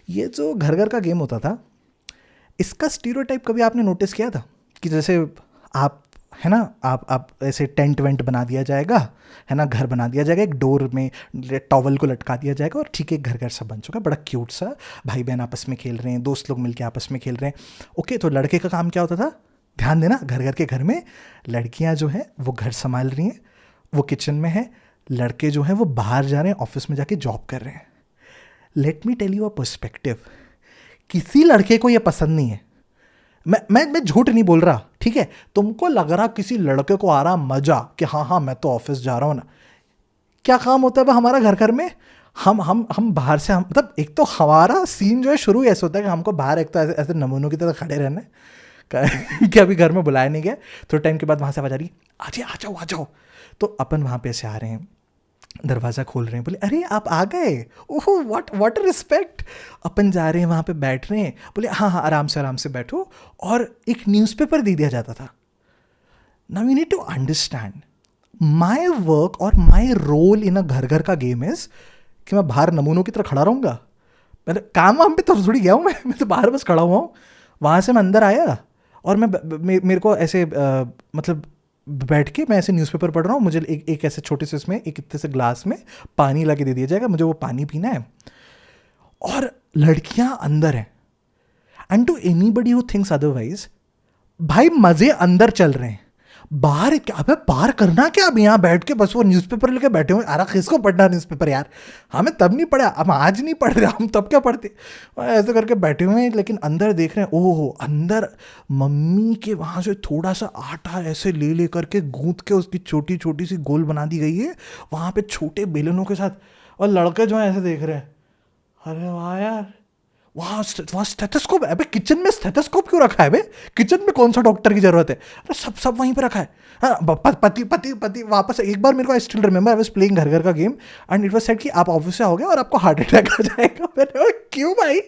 ये जो घर घर का गेम होता था, इसका स्टीरियोटाइप कभी आपने नोटिस किया था कि जैसे आप है ना, आप ऐसे टेंट वेंट बना दिया जाएगा, है ना, घर बना दिया जाएगा, एक डोर में टॉवल को लटका दिया जाएगा और ठीक है घर घर सब बन चुका, बड़ा क्यूट सा, भाई बहन आपस में खेल रहे हैं, दोस्त लोग मिलके आपस में खेल रहे हैं. ओके, तो लड़के का काम क्या होता था, ध्यान देना, घर घर के घर में लड़कियां जो हैं वो घर संभाल रही हैं, वो किचन में है, लड़के जो हैं वो बाहर जा रहे हैं, ऑफिस में जाके जॉब कर रहे हैं. Let me tell you a perspective, किसी लड़के को ये पसंद नहीं है. मैं झूठ नहीं बोल रहा, ठीक है. तुमको लग रहा किसी लड़के को आ रहा मजा कि हाँ मैं तो ऑफिस जा रहा हूँ ना. क्या काम होता है हमारा घर घर में, हम बाहर से, हम मतलब एक तो हमारा सीन जो है शुरू ही ऐसे होता है कि हमको बाहर एक तो ऐसे ऐसे नमूनों की तरह खड़े रहना है कि अभी घर में बुलाया नहीं गया, थोड़े टाइम के बाद वहाँ से आवाज आ रही, आजे आ जाओ आ जाओ। तो अपन वहाँ पे ऐसे आ रहे हैं, दरवाज़ा खोल रहे हैं, बोले अरे आप आ गए, ओह व्हाट रिस्पेक्ट। अपन जा रहे हैं वहाँ पे बैठ रहे हैं, बोले हाँ हाँ आराम से बैठो। और एक न्यूज़पेपर दे दिया जाता था। Now you need to understand my work और माई रोल इन अ घर घर का गेम इज कि मैं बाहर नमूनों की तरह खड़ा रहूँगा। मैंने काम वाम पे तो थोड़ी गया हूँ मैं तो बाहर बस खड़ा हुआ हूँ। वहाँ से मैं अंदर आया और मेरे को ऐसे मतलब बैठ के मैं ऐसे न्यूज़पेपर पढ़ रहा हूँ, मुझे एक ऐसे छोटे से इसमें एक इतने से ग्लास में पानी ला के दे दिया जाएगा, मुझे वो पानी पीना है। और लड़कियाँ अंदर हैं, and to anybody who thinks otherwise, भाई मज़े अंदर चल रहे हैं, बाहर क्या, अबे बाहर करना क्या, अब यहाँ बैठ के बस वो न्यूज़पेपर लेके बैठे हुए। अरे किसको पढ़ना न्यूज़पेपर यार, हमें तब नहीं पढ़ा, हम आज नहीं पढ़ रहे, हम तब क्या पढ़ते। ऐसे करके बैठे हुए हैं, लेकिन अंदर देख रहे हैं, ओह अंदर मम्मी के वहाँ से थोड़ा सा आटा ऐसे ले करके गूंथ के उसकी छोटी छोटी सी गोल बना दी गई है वहाँ पे छोटे बेलनों के साथ। और लड़के जो है ऐसे देख रहे हैं, अरे वाह यार, वहाँ स्टेथोस्कोप, अबे किचन में स्टेथोस्कोप क्यों रखा है बे, किचन में कौन सा डॉक्टर की जरूरत है, अरे सब वहीं पे रखा है। हाँ पति वापस एक बार मेरे को I still remember I was playing घर घर का game and it was said कि आप ऑफिस से आओगे और आपको हार्ट अटैक आ जाएगा। मैंने क्यों भाई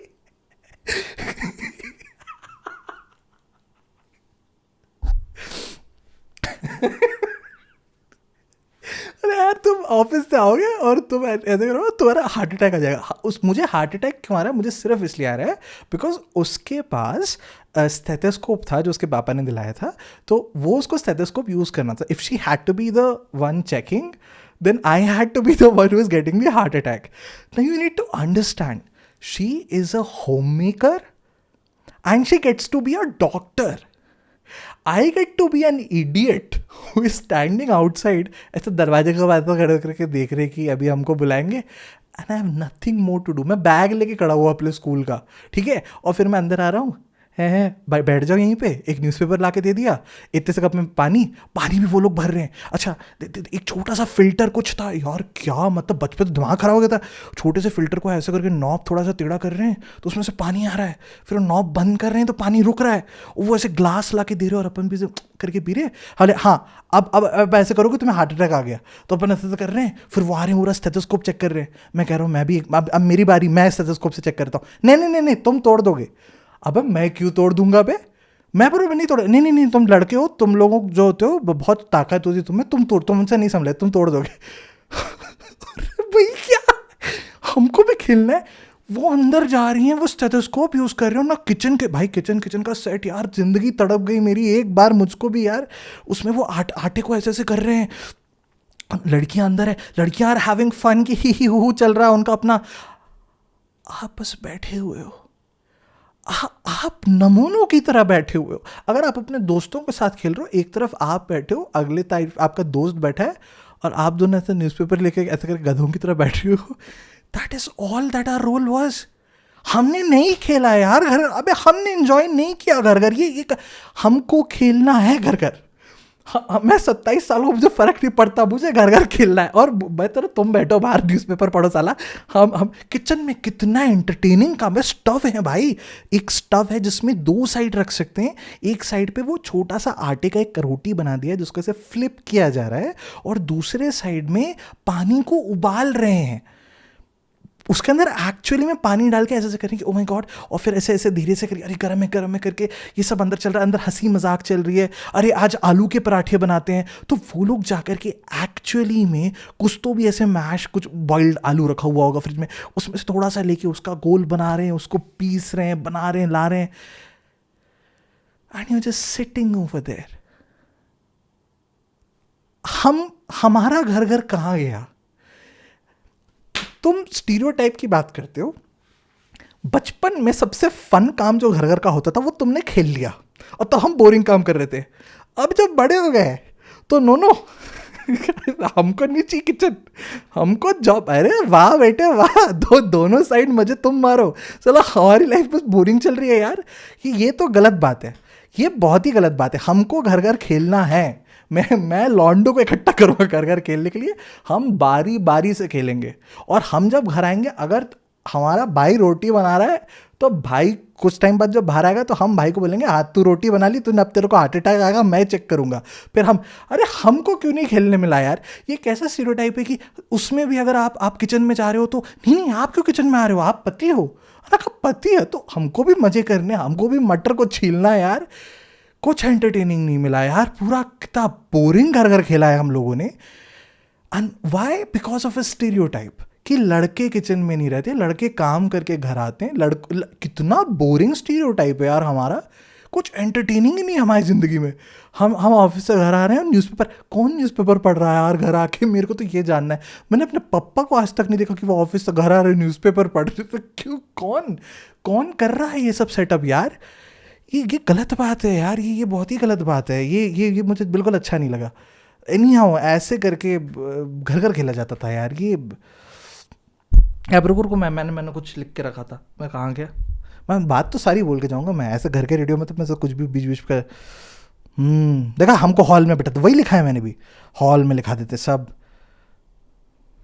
अरे यार तुम ऑफिस से आओगे और तुम ऐसे करो तुम्हारा हार्ट अटैक आ जाएगा। उस मुझे हार्ट अटैक क्यों आ रहा है, मुझे सिर्फ इसलिए आ रहा है बिकॉज उसके पास स्टेथोस्कोप था जो उसके पापा ने दिलाया था, तो वो उसको स्टेथोस्कोप यूज़ करना था। If she had to be the one checking then I had to be the one who was getting the heart attack. Now you need to understand, she is a homemaker and she gets to be a doctor. I get to be an idiot who is standing outside, ऐसे दरवाजे के बाहर खड़े करके देख रहे कि अभी हमको बुलाएंगे, and I have nothing more to do. मैं बैग लेके खड़ा हुआ अपने स्कूल का, ठीक है, और फिर मैं अंदर आ रहा हूँ, है भाई बैठ जाओ यहीं पे, एक न्यूज़पेपर ला के दे दिया, इतने से कप में पानी भी वो लोग भर रहे हैं। अच्छा एक छोटा सा फिल्टर कुछ था यार, क्या मतलब बचपन तो दिमाग खराब हो गया था, छोटे से फिल्टर को ऐसे करके नॉब थोड़ा सा टेढ़ा कर रहे हैं तो उसमें से पानी आ रहा है, फिर वो नॉब बंद कर रहे हैं तो पानी रुक रहा है, वो ऐसे ग्लास ला के दे रहे और अपन भी से करके पी रहे। हाले हाँ अब ऐसे करोगे तुम्हें हार्ट अटैक आ गया, तो अपन ऐसे कर रहे हैं, फिर वो आ रहे हैं पूरा स्टेथोस्कोप चेक कर रहे हैं। मैं कह रहा हूँ मैं भी अब मेरी बारी, मैं स्टेथोस्कोप से चेक करता हूँ। नहीं तुम तोड़ दोगे। अब मैं क्यों तोड़ दूंगा बे, मैं नहीं तोड़, नहीं तुम लड़के हो, तुम लोगों जो होते हो बहुत ताकत होती तुम्हें, तुमसे नहीं संभले, तुम तोड़ दोगे। भाई क्या हमको भी खेलना है। वो अंदर जा रही हैं, वो स्टेथोस्कोप यूज़ कर रहे हो ना, किचन के भाई किचन का सेट यार, जिंदगी तड़प गई मेरी। एक बार मुझको भी यार उसमें वो आटे को ऐसे ऐसे कर रहे हैं, लड़कियां अंदर है, लड़कियां आर हैविंग फन की ही हु चल रहा है उनका अपना, आप बस बैठे हुए हो, आप नमूनों की तरह बैठे हुए हो। अगर आप अपने दोस्तों के साथ खेल रहे हो, एक तरफ आप बैठे हो, अगले तरफ आपका दोस्त बैठा है और आप दोनों ऐसे न्यूज़पेपर लेके ऐसे करके गधों की तरह बैठे हो। That is all that our role was. हमने नहीं खेला यार घर, अबे हमने एंजॉय नहीं किया घर घर, ये हमको खेलना है घर घर। मैं 27 साल को, मुझे फर्क नहीं पड़ता, मुझे घर घर खेलना है। और बेहतर तुम बैठो बाहर न्यूज़पेपर पढ़ो साला। हम किचन में कितना एंटरटेनिंग काम है, स्टव है भाई, एक स्टव है जिसमें 2 साइड रख सकते हैं। एक साइड पे वो छोटा सा आटे का एक रोटी बना दिया है जिसको ऐसे फ्लिप किया जा रहा है, और दूसरे साइड में पानी को उबाल रहे हैं। उसके अंदर एक्चुअली में पानी डाल के ऐसे ऐसे करेंगे, ओ माय गॉड, और फिर ऐसे ऐसे धीरे से करिए, अरे गरम है करके ये सब अंदर चल रहा है, अंदर हंसी मजाक चल रही है, अरे आज आलू के पराठे बनाते हैं। तो वो लोग जाकर के एक्चुअली में कुछ तो भी ऐसे मैश, कुछ बॉइल्ड आलू रखा हुआ होगा फ्रिज में, उसमें से थोड़ा सा लेके उसका गोल बना रहे हैं, उसको पीस रहे हैं, बना रहे हैं, ला रहे हैं, and you just sitting over there. हमारा घर घर कहाँ गया। तुम स्टीरियोटाइप की बात करते हो, बचपन में सबसे फन काम जो घर घर का होता था वो तुमने खेल लिया, और तो हम बोरिंग काम कर रहे थे। अब जब बड़े हो गए तो नो हमको नहीं चाहिए किचन, हमको जॉब। अरे वाह बेटे वाह, दोनों साइड मजे तुम मारो, चलो हमारी लाइफ बस बोरिंग चल रही है यार। ये तो गलत बात है, ये बहुत ही गलत बात है। हमको घर घर खेलना है, मैं लॉन्डो को इकट्ठा करूँगा घर घर खेलने के लिए, हम बारी बारी से खेलेंगे। और हम जब घर आएंगे, अगर हमारा भाई रोटी बना रहा है तो भाई कुछ टाइम बाद जब बाहर आएगा तो हम भाई को बोलेंगे आज तू रोटी बना ली, तूने, अब तेरे को हार्ट अटैक आएगा, मैं चेक करूंगा। फिर हम, अरे हमको क्यों नहीं खेलने मिला यार? ये कैसा स्टीरियोटाइप है कि उसमें भी अगर आप किचन में जा रहे हो तो नहीं नहीं आप क्यों किचन में आ रहे हो, आप पति हो। अरे पति है तो हमको भी मजे करने, हमको भी मटर को छीलना है यार। कुछ एंटरटेनिंग नहीं मिला यार, पूरा कितना बोरिंग घर घर खेला है हम लोगों ने। And why? Because of a stereotype कि लड़के किचन में नहीं रहते, लड़के काम करके घर आते हैं। कितना बोरिंग स्टीरियोटाइप है यार हमारा, कुछ एंटरटेनिंग ही नहीं हमारी ज़िंदगी में। हम ऑफिस से घर आ रहे हैं, न्यूज़पेपर, कौन न्यूज़पेपर पढ़ रहा है यार घर आके? मेरे को तो ये जानना है। मैंने अपने पापा को आज तक नहीं देखा कि वो ऑफिस से घर आ रहे न्यूज़पेपर पढ़ रहे। तो क्यों, कौन कौन कर रहा है ये सब सेटअप यार? ये गलत बात है यार, ये बहुत ही गलत बात है। ये मुझे बिल्कुल अच्छा नहीं लगा। एनी हाउ ऐसे करके घर घर खेला जाता था यार। ये अब रुको मैंने कुछ लिख के रखा था, मैं कहाँ गया? मैं बात तो सारी बोल के जाऊँगा मैं, ऐसे घर के रेडियो में तो मैं कुछ भी बीच बीच का। देखा, हमको हॉल में बैठा था, वही लिखा है मैंने भी, हॉल में लिखा देते सब।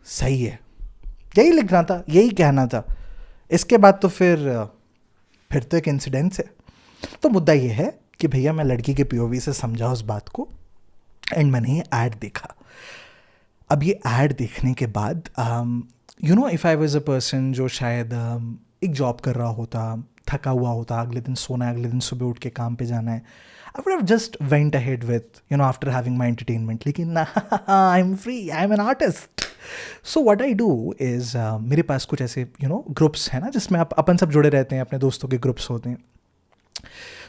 सही है, यही लिखना था, यही कहना था। इसके बाद तो फिर तो एक इंसिडेंस है। तो मुद्दा ये है कि भैया मैं लड़की के पीओवी से समझा उस बात को, एंड मैंने ये ऐड देखा। अब ये ऐड देखने के बाद you know, if I was a person जो शायद एक जॉब कर रहा होता, थका हुआ होता, अगले दिन सोना है, अगले दिन सुबह उठ के काम पे जाना है, I would have just went ahead with you know after having my entertainment. लेकिन I am free, I am an artist. So what I do is, मेरे पास कुछ ऐसे यू नो ग्रुप्स हैं ना, जिसमें अपन सब जुड़े रहते हैं, अपने दोस्तों के ग्रुप्स होते हैं।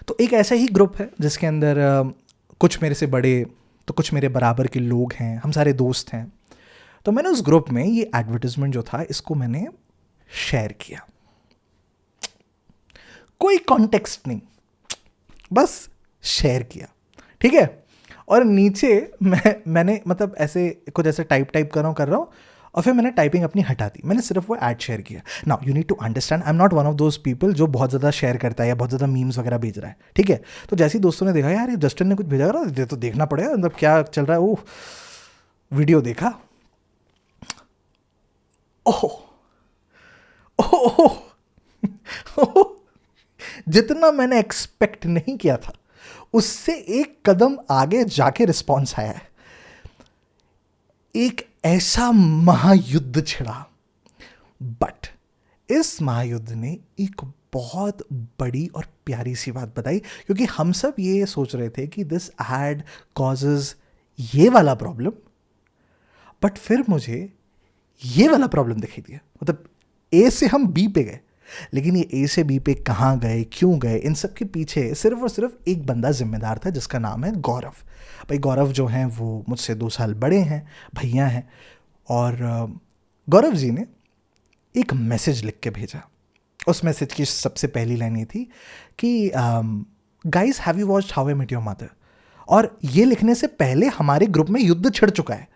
तो एक ऐसा ही ग्रुप है जिसके अंदर कुछ मेरे से बड़े तो कुछ मेरे बराबर के लोग हैं, हम सारे दोस्त हैं। तो मैंने उस ग्रुप में ये एडवर्टिजमेंट जो था, इसको मैंने शेयर किया। कोई कॉन्टेक्स्ट नहीं, बस शेयर किया, ठीक है। और नीचे मैंने मतलब ऐसे कुछ ऐसे टाइप कर रहा हूँ, और फिर मैंने टाइपिंग अपनी हटा दी, मैंने सिर्फ वो ऐड शेयर किया। Now you need to understand, I am not one of those people जो बहुत ज़्यादा शेयर करता है या बहुत ज़्यादा मीम्स वगैरह भेज रहा है, ठीक है। तो जैसे ही दोस्तों ने देखा यार ये जस्टिन ने कुछ भेजा रहा, तो देखना पड़ेगा मतलब क्या चल रहा है। वो वीडियो देखा, ओह ओह ओह, जितना मैंने एक्सपेक्ट नहीं किया था उससे एक कदम आगे जाके रिस्पॉन्स आया है। एक ऐसा महायुद्ध छिड़ा, बट इस महायुद्ध ने एक बहुत बड़ी और प्यारी सी बात बताई, क्योंकि हम सब ये सोच रहे थे कि दिस एड कॉजेज ये वाला प्रॉब्लम, बट फिर मुझे ये वाला प्रॉब्लम दिखाई दिया। मतलब ए से हम बी पे गए, लेकिन ये ए से बी पे कहाँ गए, क्यों गए, इन सब के पीछे सिर्फ और सिर्फ एक बंदा जिम्मेदार था, जिसका नाम है गौरव। भाई गौरव जो हैं वो मुझसे 2 साल बड़े हैं, भैया हैं। और गौरव जी ने एक मैसेज लिख के भेजा। उस मैसेज की सबसे पहली लाइन ये थी कि guys have you watched how I met your mother. और ये लिखने से पहले हमारे ग्रुप में युद्ध छिड़ चुका है।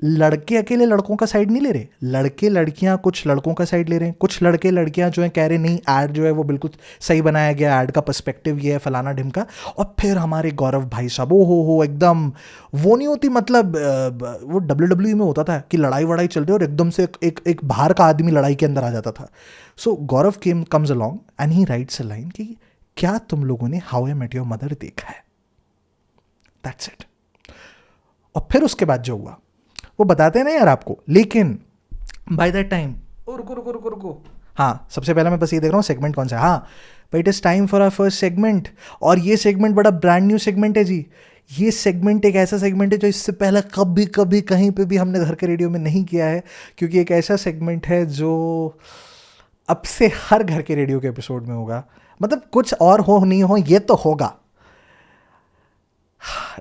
लड़के अकेले लड़कों का साइड नहीं ले रहे, लड़के लड़कियां कुछ लड़कों का साइड ले रहे हैं, कुछ लड़के लड़कियां जो हैं कह रहे नहीं ऐड जो है वो बिल्कुल सही बनाया गया, ऐड का पर्सपेक्टिव ये है, फलाना ढिमका। और फिर हमारे गौरव भाई साहब, ओ हो एकदम वो नहीं होती, मतलब वो WWE में होता था कि लड़ाई वड़ाई चल रही है और एकदम से एक बाहर का आदमी लड़ाई के अंदर आ जाता था। So Gaurav comes along and he writes a line कि क्या तुम लोगों ने how I met your mother देखा है? That's it. और फिर उसके बाद जो हुआ वो बताते हैं ना यार आपको, लेकिन बाय दैट टाइम रुको, हाँ सबसे पहले मैं बस ये देख रहा हूँ सेगमेंट कौन सा है। हाँ भाई, it is time for our first segment, और ये सेगमेंट बड़ा ब्रांड न्यू सेगमेंट है जी। ये सेगमेंट एक ऐसा सेगमेंट है जो इससे पहले कभी कहीं पे भी हमने घर के रेडियो में नहीं किया है, क्योंकि एक ऐसा सेगमेंट है जो अब से हर घर के रेडियो के एपिसोड में होगा। मतलब कुछ और हो नहीं हो, ये तो होगा।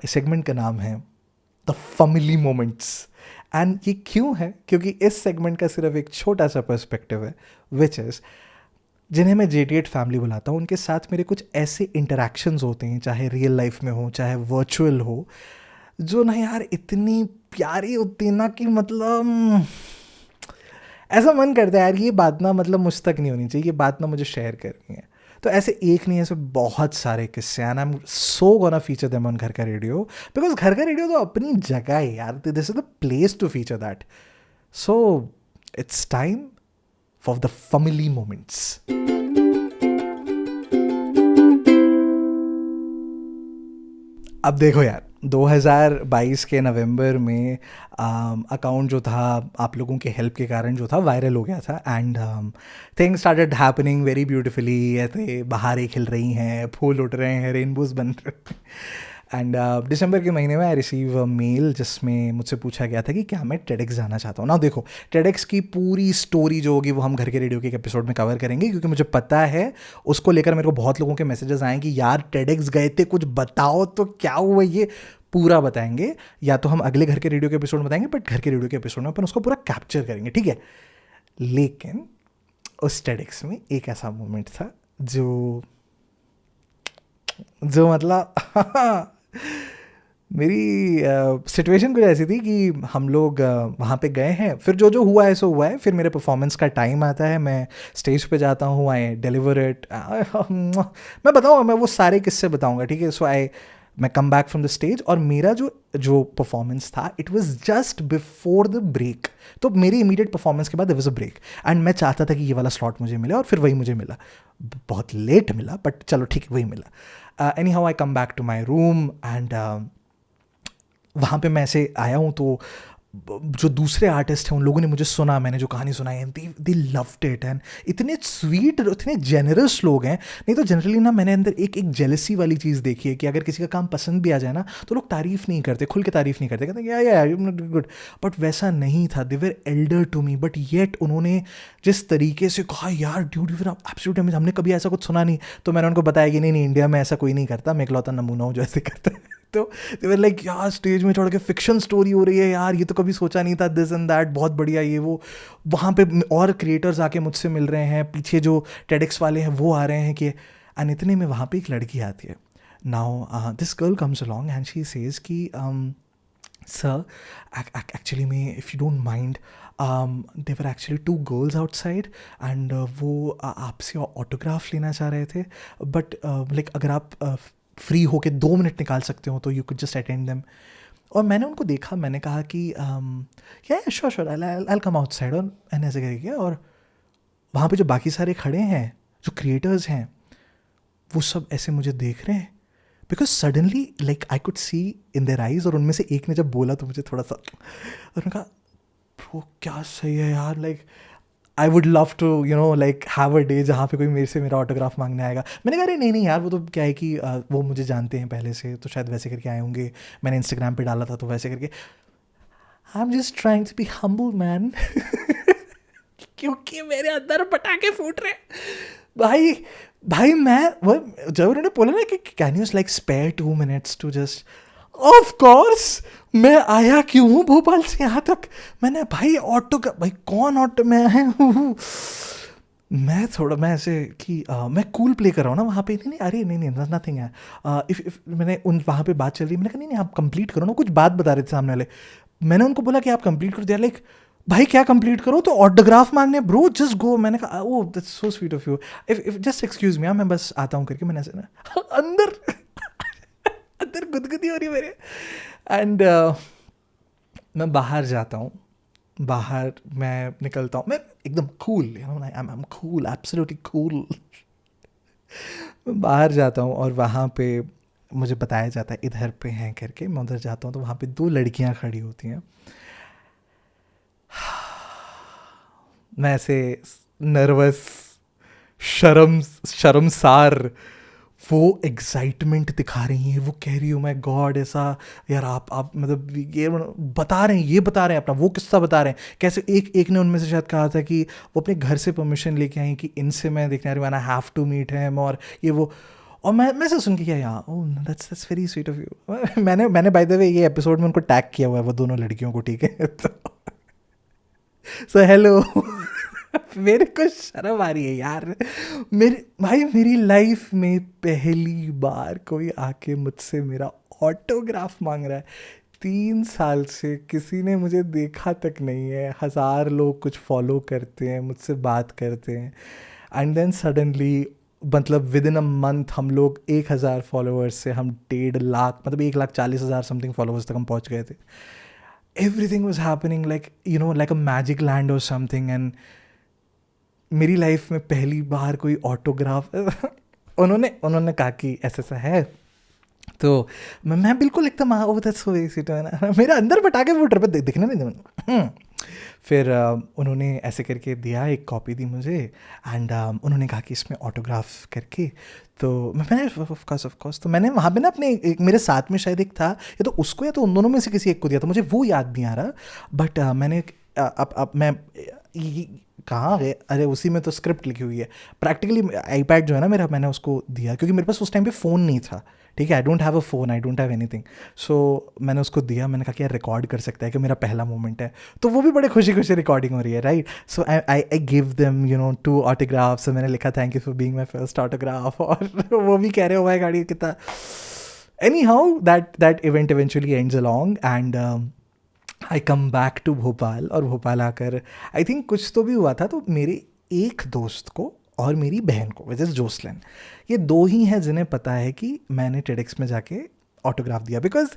इस सेगमेंट का नाम है द फैमिली मोमेंट्स। एंड ये क्यों है? क्योंकि इस सेगमेंट का सिर्फ एक छोटा सा पर्सपेक्टिव है, विच इज़ जिन्हें मैं JT8 फैमिली बुलाता हूँ, उनके साथ मेरे कुछ ऐसे इंटरेक्शंस होते हैं, चाहे रियल लाइफ में हो चाहे वर्चुअल हो, जो ना यार इतनी प्यारी होती है ना कि मतलब ऐसा मन करता है यार ये बात ना मतलब मुझ तक नहीं होनी चाहिए, ये बात ना मुझे शेयर करनी है। तो ऐसे एक नहीं, ऐसे बहुत सारे किस्से, and I am so gonna feature them on घर का रेडियो, बिकॉज घर का रेडियो तो अपनी जगह है यार, this is the place to feature that. So it's time for the family moments. अब देखो यार, 2022 के नवंबर में अकाउंट जो था आप लोगों के हेल्प के कारण जो था वायरल हो गया था, and things started happening very beautifully. ऐसे बहारें खिल रही हैं, फूल उठ रहे हैं, रेनबोज बन रहे हैं. एंड दिसंबर के महीने में आई रिसीव अ मेल जिसमें मुझसे पूछा गया था कि क्या मैं टेडेक्स जाना चाहता हूँ. ना देखो, टेडेक्स की पूरी स्टोरी जो होगी वो हम घर के रेडियो के एक एपिसोड में कवर करेंगे, क्योंकि मुझे पता है उसको लेकर मेरे को बहुत लोगों के मैसेजेस आए कि यार टेडेक्स गए थे, कुछ बताओ तो क्या हुआ. ये पूरा बताएंगे, या तो हम अगले घर के रेडियो के एपिसोड में बताएंगे, बट घर के रेडियो के एपिसोड में अपन उसको पूरा कैप्चर करेंगे, ठीक है. लेकिन उस टेडेक्स में एक ऐसा मोमेंट था जो मतलब मेरी सिचुएशन कुछ ऐसी थी कि हम लोग वहाँ पे गए हैं, फिर जो जो हुआ है सो हुआ है. फिर मेरे परफॉर्मेंस का टाइम आता है, मैं स्टेज पे जाता हूँ, आई डिलीवर इट. मैं बताऊँगा, मैं वो सारे किस्से बताऊँगा, ठीक है. सो मैं come back from the stage, और मेरा जो परफॉर्मेंस था it was just before the break. तो मेरी इमीडिएट परफॉर्मेंस के बाद there was a break, and मैं चाहता था कि ये वाला स्लॉट मुझे मिले, और फिर वही मुझे मिला. बहुत लेट मिला, बट चलो ठीक है, वही मिला. Anyhow I come back to my room, and वहाँ पे मैं ऐसे आया हूँ, तो जो दूसरे आर्टिस्ट हैं उन लोगों ने मुझे सुना, मैंने जो कहानी सुनाई है, दे लव्ड इट. एंड इतने स्वीट, इतने जेनरस लोग हैं. नहीं तो जनरली ना मैंने अंदर एक जेलसी वाली चीज़ देखी है कि अगर किसी का काम पसंद भी आ जाए ना तो लोग तारीफ़ नहीं करते, खुल के तारीफ़ नहीं करते, कहते या गुड. बट वैसा नहीं था. They were elder to me, but yet उन्होंने जिस तरीके से कहा, यार dude you are absolute amazing, हमने कभी ऐसा कुछ सुना नहीं. तो मैंने उनको बताया कि नहीं, इंडिया में ऐसा कोई नहीं करता, मैं इकलौता नमूना हूँ जो ऐसे करता है. तो दे वर लाइक, यार स्टेज में चढ़ के फिक्शन स्टोरी हो रही है यार, ये तो कभी सोचा नहीं था, दिस एंड दैट, बहुत बढ़िया ये वो. वहाँ पे और क्रिएटर्स आके मुझसे मिल रहे हैं, पीछे जो टेडेक्स वाले हैं वो आ रहे हैं कि, एंड इतने में वहाँ पे एक लड़की आती है. Now this girl comes along and she says कि सर एक्चुअली में if you don't mind, there are actually 2 girls outside, and वो आपसे ऑटोग्राफ लेना चाह रहे थे, बट लाइक अगर आप फ्री होके 2 मिनट निकाल सकते हो तो you could just attend them. और मैंने उनको देखा, मैंने कहा कि या श्योर आई कम आउटसाइड, और मैंने ऐसे करके, और वहाँ पे जो बाकी सारे खड़े हैं, जो क्रिएटर्स हैं, वो सब ऐसे मुझे देख रहे हैं, because suddenly like I could see in their eyes. और उनमें से एक ने जब बोला तो मुझे थोड़ा सा, और मैंने कहा ब्रो क्या सही है यार, like I would love to like have a day जहाँ पे कोई मेरे से मेरा ऑटोग्राफ मांगने आएगा. मैंने कहा अरे नहीं यार, वो तो क्या है कि वो मुझे जानते हैं पहले से, तो शायद वैसे करके आए होंगे, मैंने इंस्टाग्राम पे डाला था तो वैसे करके. I am just trying to be humble man, क्योंकि मेरे अंदर पटाखे फूट रहे भाई. मैं वो जब उन्होंने बोला ना कि can you like spare 2 minutes to just, of course मैं आया क्यों हूँ भोपाल से यहाँ तक. मैंने भाई ऑटो का, भाई कौन ऑटो में है, मैं ऐसे कि मैं कूल प्ले कर रहा हूँ ना वहाँ पे. नहीं अरे नहीं नथिंग है. इफ मैंने उन वहाँ पे बात चल रही, मैंने कहा नहीं आप कंप्लीट करो ना, कुछ बात बता रहे थे सामने वाले. मैंने उनको बोला कि आप कंप्लीट करो, दिया लाइक भाई क्या कंप्लीट करो, तो ऑटोग्राफ मांगने ब्रो जस्ट गो. मैंने कहा ओ that's so sweet of you, if just excuse me, मैं बस आता हूँ करके. मैंने ऐसे ना अंदर गुदगुदी हो रही मेरे. एंड मैं बाहर जाता हूँ, बाहर मैं निकलता हूँ, मैं एकदम cool, I am cool, absolutely cool. मैं बाहर जाता हूँ और वहाँ पे मुझे बताया जाता है इधर पे हैं करके. मैं उधर जाता हूँ तो वहाँ पे 2 लड़कियाँ खड़ी होती हैं. मैं ऐसे नर्वस, शर्मसार, वो एक्साइटमेंट दिखा रही हैं, वो कह रही हो माय गॉड ऐसा यार, आप मतलब ये बता रहे हैं, ये बता रहे हैं अपना वो किस्सा बता रहे हैं कैसे. एक ने उनमें से शायद कहा था कि वो अपने घर से परमिशन लेके आई कि इनसे मैं देखने आ रही हूँ, I have to meet him, और ये वो. और मैं से सुन के क्या यार, oh that's very sweet of you. मैंने बाय द वे ये एपिसोड में उनको टैग किया हुआ है, वो दोनों लड़कियों को, ठीक है. तो सो हेलो. मेरे को शर्म आ रही है यार. मेरी लाइफ में पहली बार कोई आके मुझसे मेरा ऑटोग्राफ मांग रहा है. 3 साल से किसी ने मुझे देखा तक नहीं है. 1000 लोग कुछ फॉलो करते हैं, मुझसे बात करते हैं, एंड देन सडनली मतलब विद इन अ मंथ हम लोग 1,000 फॉलोअर्स से हम 1.5 लाख, मतलब 1,40,000 समथिंग फॉलोअर्स तक हम पहुंच गए थे. Everything was happening like you know like a magic land और समथिंग. एंड मेरी लाइफ में पहली बार कोई ऑटोग्राफ उन्होंने उन्होंने कहा कि ऐसा ऐसा है. तो मैं बिल्कुल एकदम वो दैट्स सो सीट है ना, मेरे अंदर पटाखे फूट रहे पे दिखने नहीं दे. फिर उन्होंने ऐसे करके दिया, एक कॉपी दी मुझे. एंड उन्होंने कहा कि इसमें ऑटोग्राफ करके. तो मैंने ऑफ कोर्स तो मैंने वहाँ पे ना अपने मेरे साथ में शायद एक था, या तो उसको या तो उन दोनों में से किसी एक को दिया था, मुझे वो याद नहीं आ रहा. बट मैंने अब मैं कहाँ गए, अरे उसी में तो स्क्रिप्ट लिखी हुई है. प्रैक्टिकली आईपैड जो है ना मेरा, मैंने उसको दिया क्योंकि मेरे पास उस टाइम पे फ़ोन नहीं था. ठीक है, I don't have a phone, I don't have anything. So मैंने उसको दिया, मैंने कहा कि यार रिकॉर्ड कर सकता है कि मेरा पहला मोमेंट है. तो वो भी बड़े खुशी खुशी रिकॉर्डिंग हो रही है, right. So I give them you know 2 autographs. मैंने लिखा thank you for being my first autograph. और वो भी कह रहे हो भाई गाड़ी कितना. Anyhow that event eventually ends along. And I come back to Bhopal. और भोपाल आकर आई थिंक कुछ तो भी हुआ था. तो मेरे एक दोस्त को और मेरी बहन को, विच इज़ जोसलिन, ये 2 ही हैं जिन्हें पता है कि मैंने टेडेक्स में जाके ऑटोग्राफ दिया. बिकॉज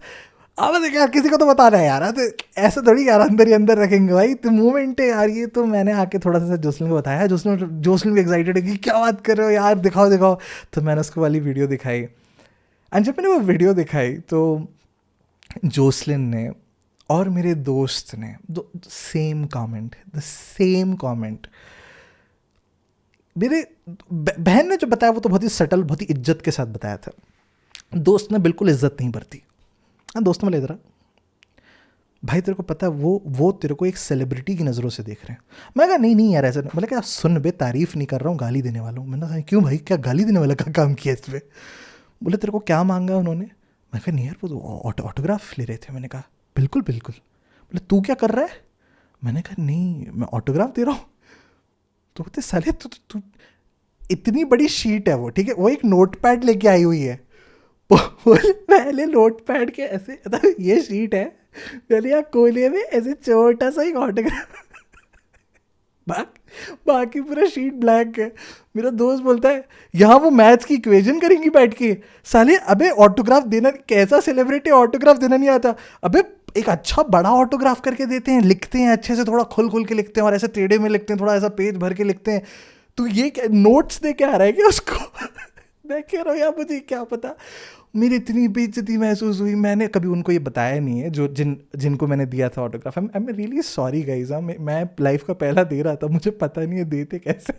अब यार किसी को तो बताना है यार, तो ऐसा थोड़ी यार अंदर ही अंदर रखेंगे भाई, तो मूवमेंट है यार ये. तो मैंने आके थोड़ा सा जोसलिन को बताया. जोसलिन भी एक्साइटेड है कि क्या बात कर रहे हो यार, दिखाओ दिखाओ. तो मैंने उसको वाली वीडियो दिखाई. एंड जब मैंने वो वीडियो दिखाई तो जोसलिन ने और मेरे दोस्त ने same comment, the same comment. मेरे बहन ने जो बताया वो तो बहुत ही सटल, बहुत ही इज्जत के साथ बताया था. दोस्त ने बिल्कुल इज्जत नहीं बरती. हाँ दोस्त में ले रहा भाई तेरे को पता है वो तेरे को एक सेलिब्रिटी की नज़रों से देख रहे हैं. मैं कहा नहीं नहीं यार ऐसा नहीं. बोले क्या सुन बे, तारीफ नहीं कर रहा हूँ, गाली देने वाला हूँ. मैंने कहा क्यों भाई, क्या गाली देने वाला का काम किया इस पर. बोले तेरे को क्या मांगा उन्होंने. मैं कहा नहीं यार वो तो ऑटोग्राफ ले रहे थे. मैंने कहा बिल्कुल बिल्कुल. बोले तू क्या कर रहा है. मैंने कहा नहीं मैं ऑटोग्राफ दे रहा हूँ. तो बोलते साले तू इतनी बड़ी शीट है वो, ठीक है, वो एक नोट पैड लेके आई हुई है. पहले नोट पैड के ऐसे ये शीट है, पहले यहाँ कोने में ऐसे छोटा सा एक ऑटोग्राफ, बाकी पूरा शीट ब्लैक है. मेरा दोस्त बोलता है यहाँ वो मैथ्स की इक्वेशन करेंगी बैठ के. साले अबे ऑटोग्राफ देना, कैसा सेलिब्रिटी ऑटोग्राफ देना नहीं आता. अबे एक अच्छा बड़ा ऑटोग्राफ करके देते हैं, लिखते हैं अच्छे से, थोड़ा खुल खुल के लिखते हैं और ऐसे टेढ़े में लिखते हैं, थोड़ा ऐसा पेज भर के लिखते हैं. तो ये नोट्स दे के आ रहा है क्या उसको. मैं कह रहा हूँ यार मुझे क्या पता. मेरी इतनी बेइज्जती महसूस हुई. मैंने कभी उनको ये बताया नहीं है जो जिनको मैंने दिया था autograph. I am really sorry guys. मैं लाइफ का पहला दे रहा था, मुझे पता नहीं है देते कैसे.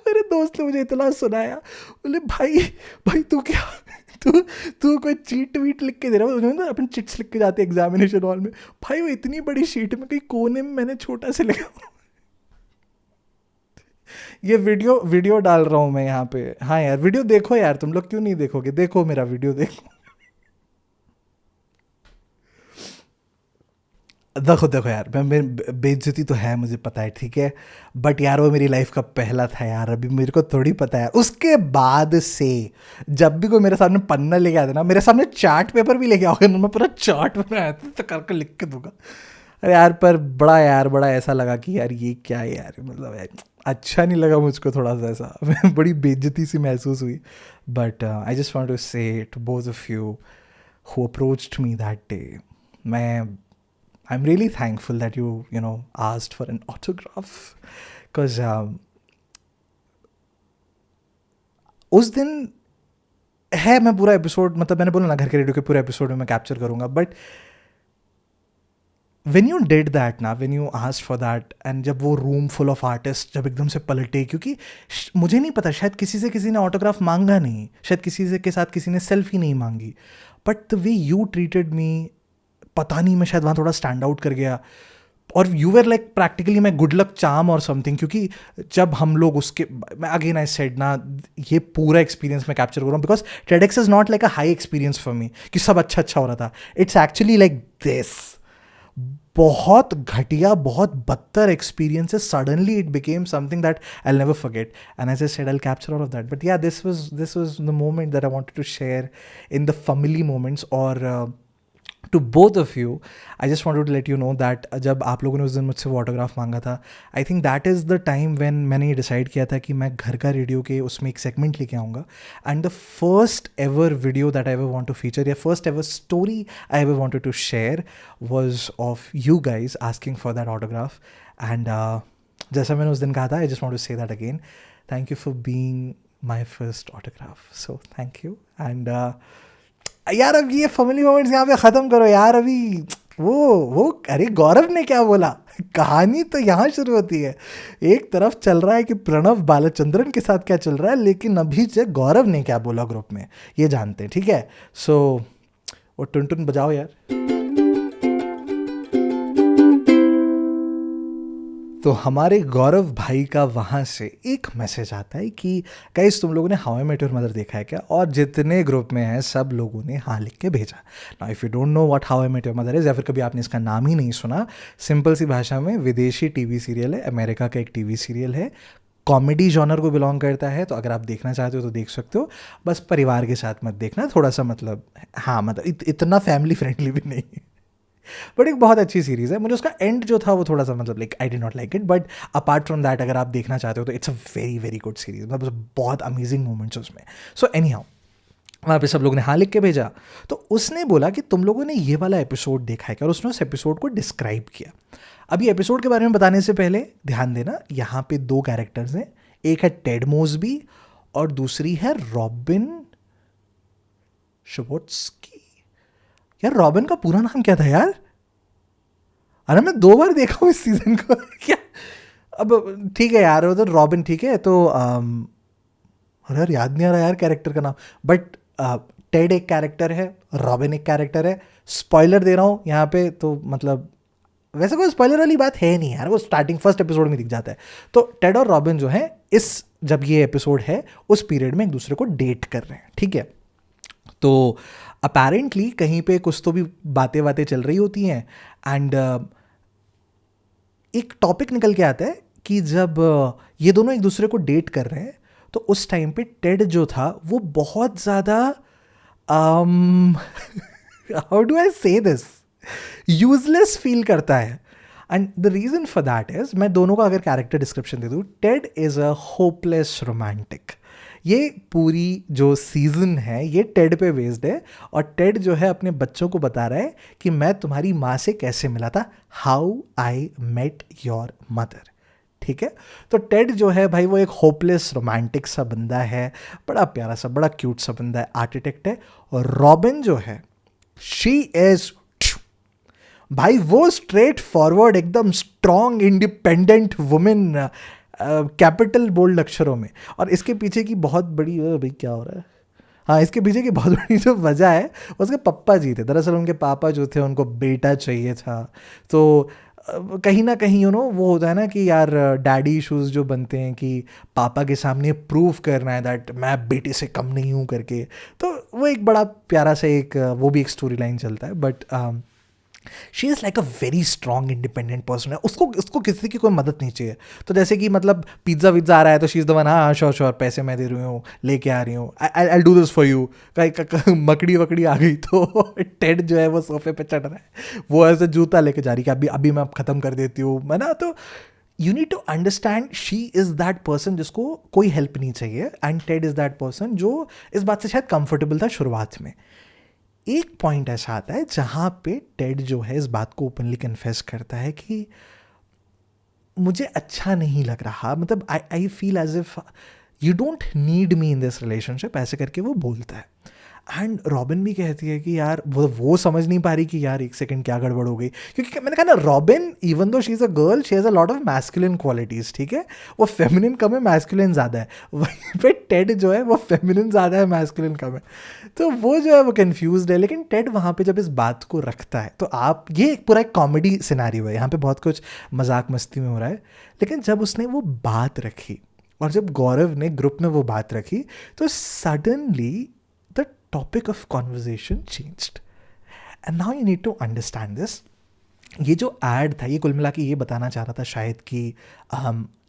मेरे दोस्त ने मुझे इतना सुनाया. बोले भाई तू क्या तू कोई चीट वीट लिख के दे रहा है ना. अपन चिट्स लिख के जाते हैं एग्जामिनेशन हॉल में. भाई वो इतनी बड़ी शीट में कहीं कोने में मैंने छोटा से लिखा. ये वीडियो डाल रहा हूँ मैं यहाँ पे. हाँ यार वीडियो देखो यार, तुम लोग क्यों नहीं देखोगे, देखो मेरा वीडियो देखो. देखो यार मैं बेइज्जती तो है मुझे पता है, ठीक है, बट यार वो मेरी लाइफ का पहला था यार. अभी मेरे को थोड़ी पता है. उसके बाद से जब भी कोई मेरे सामने पन्ना लेके आता ना, मेरे सामने चार्ट पेपर भी लेके आओगे ना, मैं पूरा चार्ट बनाया तो करके लिख के दूंगा. अरे यार पर बड़ा ऐसा लगा कि यार ये क्या है यार, मतलब यार अच्छा नहीं लगा मुझको थोड़ा सा ऐसा. बड़ी बेइज्जती सी महसूस हुई. But I just want to say to both of you who approached me that day, I'm really thankful that you know asked for an autograph, because उस दिन है, मैं पूरा एपिसोड, मतलब मैंने बोला ना घर के रेडियो के पूरे एपिसोड में मैं कैप्चर करूँगा, but when you did that ना, when you asked for that, and जब वो रूम फुल ऑफ आर्टिस्ट जब एकदम से पलटे, क्योंकि मुझे नहीं पता शायद किसी ने ऑटोग्राफ मांगा नहीं, शायद के साथ किसी ने सेल्फी नहीं मांगी, but the way you treated me, पता नहीं मैं शायद वहाँ थोड़ा स्टैंड आउट कर गया. और यू वेर लाइक प्रैक्टिकली मैं गुड लक चार्म और समथिंग, क्योंकि जब हम लोग उसके, मैं अगेन आई सेड ना, ये पूरा एक्सपीरियंस मैं कैप्चर कर रहा हूँ because TEDx is not like a high experience for me कि सब अच्छा हो रहा था. इट्स एक्चुअली लाइक दिस, बहुत घटिया, बहुत बदतर एक्सपीरियंस है. Suddenly it became something that I never forget, and as I said I capture all of that. But yeah this was the moment that I wanted to share in the family moments. और to both of you, I just wanted to let you know that जब आप लोगों ने उस दिन मुझसे वो ऑटोग्राफ मांगा था, आई think that is the time when मैंने ये डिसाइड किया था कि मैं घर का रेडियो के उसमें एक सेगमेंट लेके आऊँगा, and the first ever video that I ever want to feature या first ever story I ever wanted to share was of you guys asking for that autograph. And जैसा मैंने उस दिन कहा था, I just want to say that again, thank you for being my first autograph. So thank you. एंड यार अब ये फैमिली मोमेंट्स यहाँ पे ख़त्म करो यार. अभी वो अरे गौरव ने क्या बोला, कहानी तो यहाँ शुरू होती है. एक तरफ चल रहा है कि प्रणव बालचंद्रन के साथ क्या चल रहा है, लेकिन अभी से गौरव ने क्या बोला ग्रुप में ये जानते हैं, ठीक है. सो वो टुन टुन बजाओ यार. तो हमारे गौरव भाई का वहाँ से एक मैसेज आता है कि गाइस तुम लोगों ने how I met your mother देखा है क्या, और जितने ग्रुप में हैं सब लोगों ने हाँ लिख के भेजा. Now if you don't know what how I met your mother is, या फिर कभी आपने इसका नाम ही नहीं सुना, सिंपल सी भाषा में विदेशी टीवी सीरियल है, अमेरिका का एक टीवी सीरियल है, कॉमेडी जॉनर को बिलोंग करता है. तो अगर आप देखना चाहते हो तो देख सकते हो, बस परिवार के साथ मत देखना, थोड़ा सा मतलब हाँ मतलब इतना फैमिली फ्रेंडली भी नहीं, बट एक बहुत अच्छी सीरीज़ है. मुझे उसका एंड जो था वो थोड़ा सा मतलब like I did not like it, but apart from that अगर आप देखना चाहते हो तो it's a very very good series. मतलब बहुत अमेजिंग मोमेंट्स उसमें. सो एनी हाउ वहाँ पे सब लोगों ने हाँ लिख के भेजा. तो उसने बोला कि तुम लोगों ने ये वाला एपिसोड देखा है क्या, और उसने उस एपिसोड को डिस्क्राइब किया. अभी एपिसोड के बारे में बताने से पहले ध्यान देना, यहाँ पे 2 कैरेक्टर्स हैं, एक है टेड मोसबी और दूसरी है रॉबिन शबोट्स्की. यार रॉबिन का पूरा नाम क्या था यार, अरे मैं 2 बार देखा हूँ इस सीजन को क्या. अब ठीक है यार, वो तो रॉबिन ठीक है. तो अरे यार याद नहीं आ रहा यार कैरेक्टर का नाम, बट टेड एक कैरेक्टर है, रॉबिन एक कैरेक्टर है. स्पॉइलर दे रहा हूँ यहाँ पे, तो मतलब वैसे कोई स्पॉइलर वाली बात है नहीं यार, वो स्टार्टिंग फर्स्ट एपिसोड में दिख जाता है. तो टेड और रॉबिन जो है इस जब ये एपिसोड है उस पीरियड में एक दूसरे को डेट कर रहे हैं, ठीक है. तो अपेरेंटली कहीं पे कुछ तो भी बातें चल रही होती हैं, एंड एक टॉपिक निकल के आता है कि जब ये दोनों एक दूसरे को डेट कर रहे हैं तो उस टाइम पे टेड जो था वो बहुत ज़्यादा हाउ डू आई से दिस, यूजलेस फील करता है. And the reason for that is, मैं दोनों का अगर कैरेक्टर डिस्क्रिप्शन दे दूँ, Ted is a hopeless romantic. ये पूरी जो सीज़न है ये टेड पे बेस्ड है, और टेड जो है अपने बच्चों को बता रहा है कि मैं तुम्हारी माँ से कैसे मिला था, how I met your mother, ठीक है. तो टेड जो है भाई वो एक होपलेस रोमांटिक सा बंदा है, बड़ा प्यारा सा बड़ा क्यूट सा बंदा है, आर्किटेक्ट है. और रॉबिन जो है शी इज़ भाई वो स्ट्रेट फॉरवर्ड एकदम strong independent women, capital bold अक्षरों में. और इसके पीछे की बहुत बड़ी भाई क्या हो रहा है, हाँ इसके पीछे की बहुत बड़ी जो वजह है उसके पापा जी थे. दरअसल उनके पापा जो थे उनको बेटा चाहिए था. तो कहीं ना कहीं वो होता है ना कि यार डैडी इशूज़ जो बनते हैं कि पापा के सामने प्रूव करना है दैट मैं बेटे से कम नहीं हूँ करके. तो वो एक बड़ा प्यारा सा एक वो भी एक स्टोरी लाइन चलता है. But she is like a very strong independent person है. उसको किसी की कोई मदद नहीं चाहिए. तो जैसे कि मतलब पिज़्ज़ा विज़्ज़ा आ रहा है तो शी इज़ द वन, हाँ श्योर पैसे मैं दे रही हूँ, लेके आ रही हूँ, I do this for you. मकड़ी वकड़ी आ गई तो टेड जो है वो सोफे पे चढ़ रहा है, वो ऐसे जूता लेके जा रही कि अभी मैं ख़त्म कर देती हूँ मैं ना. तो you need to understand she is that person जिसको कोई हेल्प नहीं चाहिए, and Ted is that person जो इस बात से शायद कंफर्टेबल था शुरुआत में. एक पॉइंट ऐसा आता है जहाँ पे टेड जो है इस बात को ओपनली कन्फेस करता है कि मुझे अच्छा नहीं लग रहा, मतलब I feel as if you don't need me in this relationship, ऐसे करके वो बोलता है. एंड रॉबिन भी कहती है कि यार वो समझ नहीं पा रही कि यार एक सेकंड क्या गड़बड़ हो गई, क्योंकि मैंने कहा ना robin even though she is a girl she has a lot of masculine qualities, ठीक है. वो फेमिनिन कम है, मैस्कुलिन ज़्यादा है. वहीं पे टेड जो है वो फेमिनिन ज़्यादा है, मैस्कुलिन कम है. तो वो जो है वो कन्फ्यूज्ड है. लेकिन टेड वहाँ पे जब इस बात को रखता है तो आप ये एक पूरा एक कॉमेडी सिनेरियो है, यहाँ पे बहुत कुछ मजाक मस्ती में हो रहा है. लेकिन जब उसने वो बात रखी और जब गौरव ने ग्रुप में वो बात रखी तो suddenly topic of conversation changed. And now you need to understand this. ये जो ऐड था ये कुल मिला के ये बताना चाह रहा था शायद कि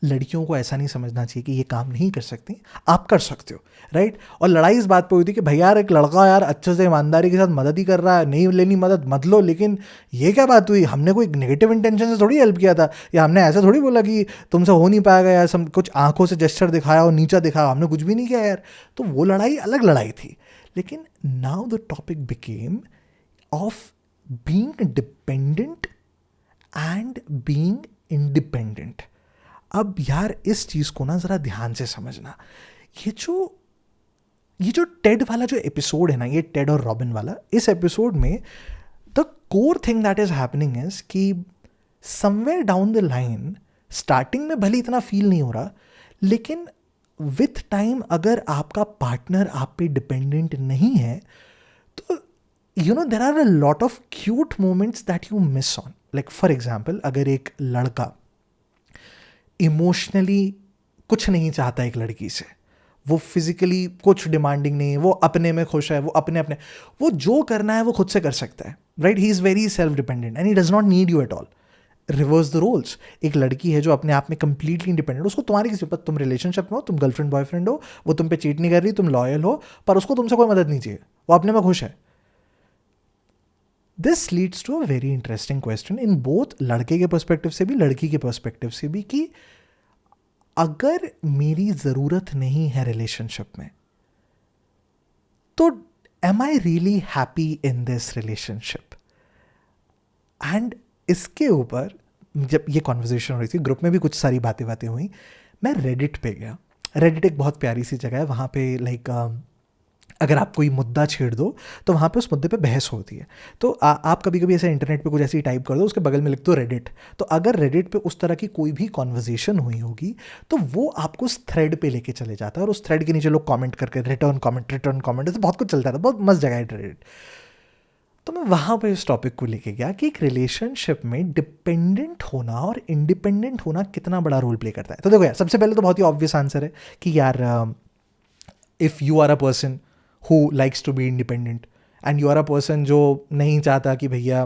लड़कियों को ऐसा नहीं समझना चाहिए कि ये काम नहीं कर सकती, आप कर सकते हो, राइट। और लड़ाई इस बात पे हुई थी कि भैया यार एक लड़का यार अच्छे से ईमानदारी के साथ मदद ही कर रहा है, नहीं लेनी मदद मत लो, लेकिन ये क्या बात हुई, हमने कोई नेगेटिव इंटेंशन से थोड़ी हेल्प किया था, या हमने ऐसा थोड़ी बोला कि तुमसे हो नहीं पाएगा, या सब कुछ आंखों से जेस्चर दिखाया और नीचा दिखाया, हमने कुछ भी नहीं किया यार। तो वो लड़ाई अलग लड़ाई थी। लेकिन now the topic became of being dependent and being independent. अब यार इस चीज को ना जरा ध्यान से समझना। ये जो टेड वाला जो एपिसोड है ना, ये टेड और रॉबिन वाला, इस एपिसोड में the core thing that is happening is कि somewhere down the line, starting में भले इतना फील नहीं हो रहा, लेकिन विथ टाइम अगर आपका पार्टनर आप पे डिपेंडेंट नहीं है तो you know there are a lot of cute moments that you miss on. Like for example, अगर एक लड़का इमोशनली कुछ नहीं चाहता एक लड़की से, वो फिजिकली कुछ डिमांडिंग नहीं है, वो अपने में खुश है, वो अपने वो जो करना है वो खुद से कर सकता है, right. He is very self dependent and he does not need you at all. Reverse the roles, एक लड़की है जो अपने आप में कंप्लीटली इंडिपेंडेंट, उसको तुम्हारी किसी पर, तुम रिलेशनशिप में हो, तुम गर्लफ्रेंड बॉयफ्रेंड हो, वो तुम पे चीट नहीं कर रही, तुम लॉयल हो, पर उसको तुमसे कोई मदद नहीं चाहिए, वो अपने में खुश है। This leads to a very interesting question in both, लड़के के पर्सपेक्टिव से भी लड़की के पर्सपेक्टिव से भी, कि अगर मेरी ज़रूरत नहीं है रिलेशनशिप में तो am I really happy in this relationship. And इसके ऊपर जब ये कॉन्वर्जेशन हो रही थी, ग्रुप में भी कुछ सारी बातें हुई, मैं रेडिट पे गया। रेडिट एक बहुत प्यारी सी जगह है, वहाँ पे लाइक अगर आप कोई मुद्दा छेड़ दो तो वहाँ पे उस मुद्दे पे बहस होती है। तो आप कभी कभी ऐसे इंटरनेट पे कुछ ऐसी टाइप कर दो, उसके बगल में लिख दो रेडिट, तो अगर रेडिट पे उस तरह की कोई भी कॉन्वर्जेशन हुई होगी तो वो आपको उस थ्रेड पे लेके चले जाता है, और उस थ्रेड के नीचे लोग कमेंट करके रिटर्न कमेंट, ऐसे बहुत कुछ चलता था, बहुत मस्त जगह है रेडिट। तो मैं वहाँ पे इस टॉपिक को लेके गया कि एक रिलेशनशिप में डिपेंडेंट होना और इंडिपेंडेंट होना कितना बड़ा रोल प्ले करता है। तो देखो यार, सबसे पहले तो बहुत ही ऑब्वियस आंसर है कि यार if you are a person who likes to be independent and you are a person जो नहीं चाहता कि भैया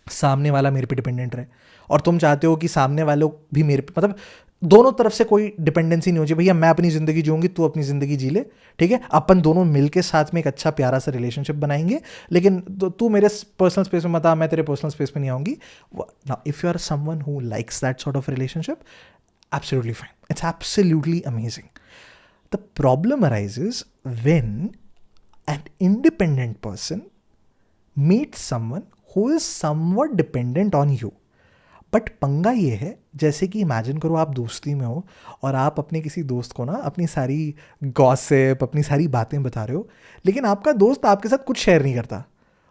सामने वाला मेरे पे डिपेंडेंट रहे, और तुम चाहते हो कि सामने वालों भी मेरे पे, मतलब दोनों तरफ से कोई डिपेंडेंसी नहीं हो चाहिए, भैया मैं अपनी ज़िंदगी जीऊँगी, तू अपनी ज़िंदगी जी ले, ठीक है, अपन दोनों मिलके साथ में एक अच्छा प्यारा सा रिलेशनशिप बनाएंगे, लेकिन तू मेरे पर्सनल स्पेस में मत आ, मैं तेरे पर्सनल स्पेस में नहीं आऊँगी। Now if you are someone who likes that sort of relationship, absolutely fine, it's absolutely amazing. The problem arises when an independent person meets someone who is somewhat dependent on you। But पंगा ये है, जैसे कि इमेजिन करो आप दोस्ती में हो और आप अपने किसी दोस्त को ना अपनी सारी गॉसिप, अपनी सारी बातें बता रहे हो, लेकिन आपका दोस्त आपके साथ कुछ शेयर नहीं करता,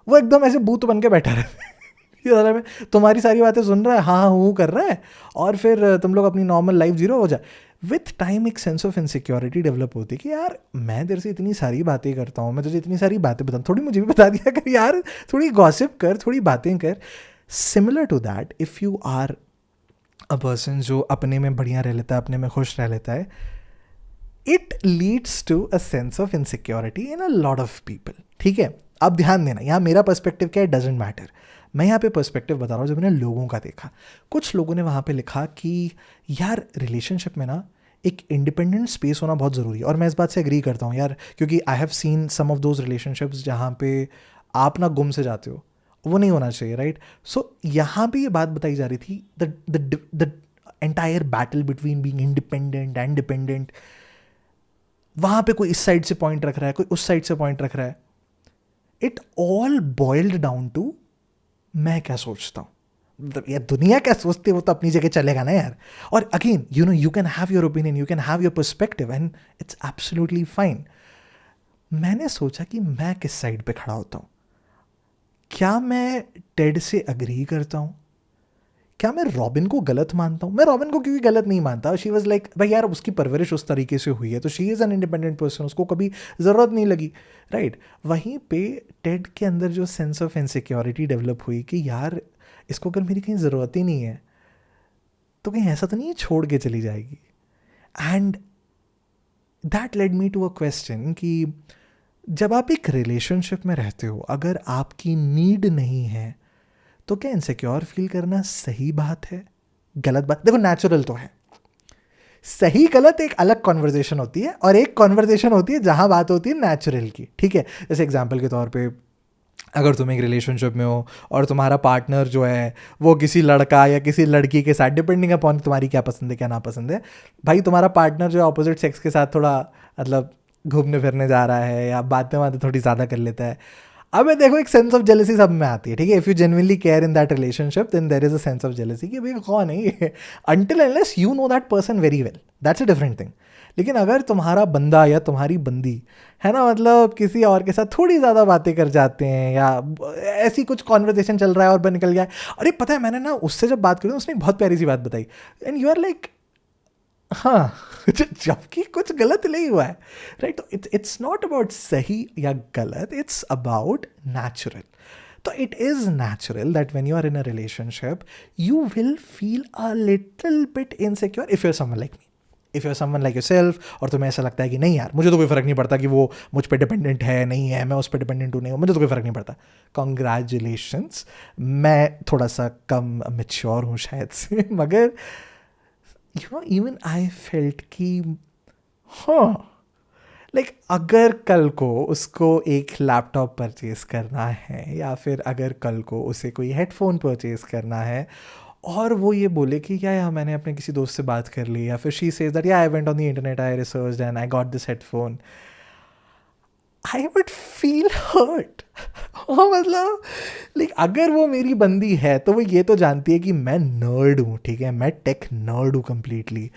वो एकदम ऐसे बूत बन के बैठा रहता है, तुम्हारी सारी बातें सुन रहा है, हाँ हाँ हूँ कर रहा है, और फिर तुम लोग अपनी नॉर्मल लाइफ जीरो हो जाए। विथ टाइम एक सेंस ऑफ इनसिक्योरिटी डेवलप होती है कि यार मैं तेरे से इतनी सारी बातें करता हूँ, मैं तुझे इतनी सारी बातें बताऊँ, थोड़ी मुझे भी बता दिया कर यार, थोड़ी गॉसिप कर, थोड़ी बातें कर। Similar to that, if you are a person जो अपने में बढ़िया रह लेता है, अपने में खुश रह लेता है, it leads to a sense of insecurity in a lot of people. ठीक है, अब ध्यान देना, यहाँ मेरा पर्सपेक्टिव क्या है, डजेंट मैटर, मैं यहाँ पे पर्सपेक्टिव बता रहा हूँ जो मैंने लोगों का देखा। कुछ लोगों ने वहाँ पे लिखा कि यार रिलेशनशिप में ना एक इंडिपेंडेंट स्पेस होना बहुत ज़रूरी है, और मैं इस बात से एग्री करता हूँ यार, क्योंकि I have seen some of those relationships जहाँ पे आप ना गुम से जाते हो, वो नहीं होना चाहिए, राइट। सो यहाँ पे ये बात बताई जा रही थी, the entire battle between being independent and dependent, वहाँ पे कोई इस साइड से पॉइंट रख रहा है, कोई उस साइड से पॉइंट रख रहा है। It all boiled down to मैं क्या सोचता हूँ, मतलब यार दुनिया क्या सोचती है वो तो अपनी जगह चलेगा ना यार। और again you know you can have your opinion, you can have your perspective and it's absolutely fine. मैंने सोचा कि मैं किस साइड पे खड़ा होता हूँ, क्या मैं टेड से अग्री करता हूँ, क्या मैं रॉबिन को गलत मानता हूँ। मैं रॉबिन को क्योंकि गलत नहीं मानता, शी वॉज लाइक भाई यार उसकी परवरिश उस तरीके से हुई है तो she is an independent person, उसको कभी ज़रूरत नहीं लगी, राइट। वहीं पे टेड के अंदर जो सेंस ऑफ इनसिक्योरिटी डेवलप हुई कि यार इसको अगर मेरी कहीं ज़रूरत ही नहीं है तो कहीं ऐसा तो नहीं है छोड़ के चली जाएगी। And that led me to a question कि जब आप एक रिलेशनशिप में रहते हो, अगर आपकी नीड नहीं है तो क्या इनसिक्योर फील करना सही बात है, गलत बात? देखो नेचुरल तो है, सही गलत एक अलग कॉन्वर्जेशन होती है, और एक कॉन्वर्जेशन होती है जहाँ बात होती है नेचुरल की, ठीक है? जैसे एग्जांपल के तौर पे अगर तुम एक रिलेशनशिप में हो और तुम्हारा पार्टनर जो है वो किसी लड़का या किसी लड़की के साथ, डिपेंडिंग अपॉन तुम्हारी क्या पसंद है क्या ना पसंद है, भाई तुम्हारा पार्टनर जो है अपोजिट सेक्स के साथ थोड़ा मतलब घूमने फिरने जा रहा है या बातें बातें थोड़ी ज़्यादा कर लेता है, अब देखो एक सेंस ऑफ जेलसी सब में आती है, ठीक है? If you genuinely care in that relationship then there is a sense of jealousy कि भाई कौन है ये, until unless you know that person very well, that's a different thing. लेकिन अगर तुम्हारा बंदा या तुम्हारी बंदी है ना, मतलब किसी और के साथ थोड़ी ज़्यादा बातें कर जाते हैं या ऐसी कुछ कॉन्वर्जेशन चल रहा है और बन निकल गया है, अरे पता है मैंने ना उससे जब बात करी उसने एक बहुत प्यारी सी बात बताई, एंड यू आर लाइक हाँ जबकि कुछ गलत नहीं हुआ है, राइट? तो इट्स नॉट अबाउट सही या गलत, इट्स अबाउट नेचुरल। तो it is natural that when you are in a relationship you will feel a little bit insecure if you are someone like me, if you are someone like yourself, और तुम्हें ऐसा लगता है कि नहीं यार मुझे तो कोई फ़र्क नहीं पड़ता कि वो मुझ पर डिपेंडेंट है नहीं है, मैं उस पर डिपेंडेंट हूँ नहीं हूँ, मुझे तो कोई फ़र्क नहीं पड़ता। कॉन्ग्रेचुलेशंस, मैं थोड़ा सा कम मेच्योर हूँ शायद से, मगर you know even I felt कि हाँ, लाइक अगर कल को उसको एक लैपटॉप परचेज़ करना है या फिर अगर कल को उसे कोई हेडफोन परचेज़ करना है और वो ये बोले कि या मैंने अपने किसी दोस्त से बात कर ली, या फिर she says that yeah I went on the internet, I researched and I got this headphone, I would feel hurt. मतलब लाइक अगर वो मेरी बंदी है तो वो ये तो जानती है कि मैं नर्ड हूँ, ठीक है, मैं टेक नर्ड हूँ कम्प्लीटली,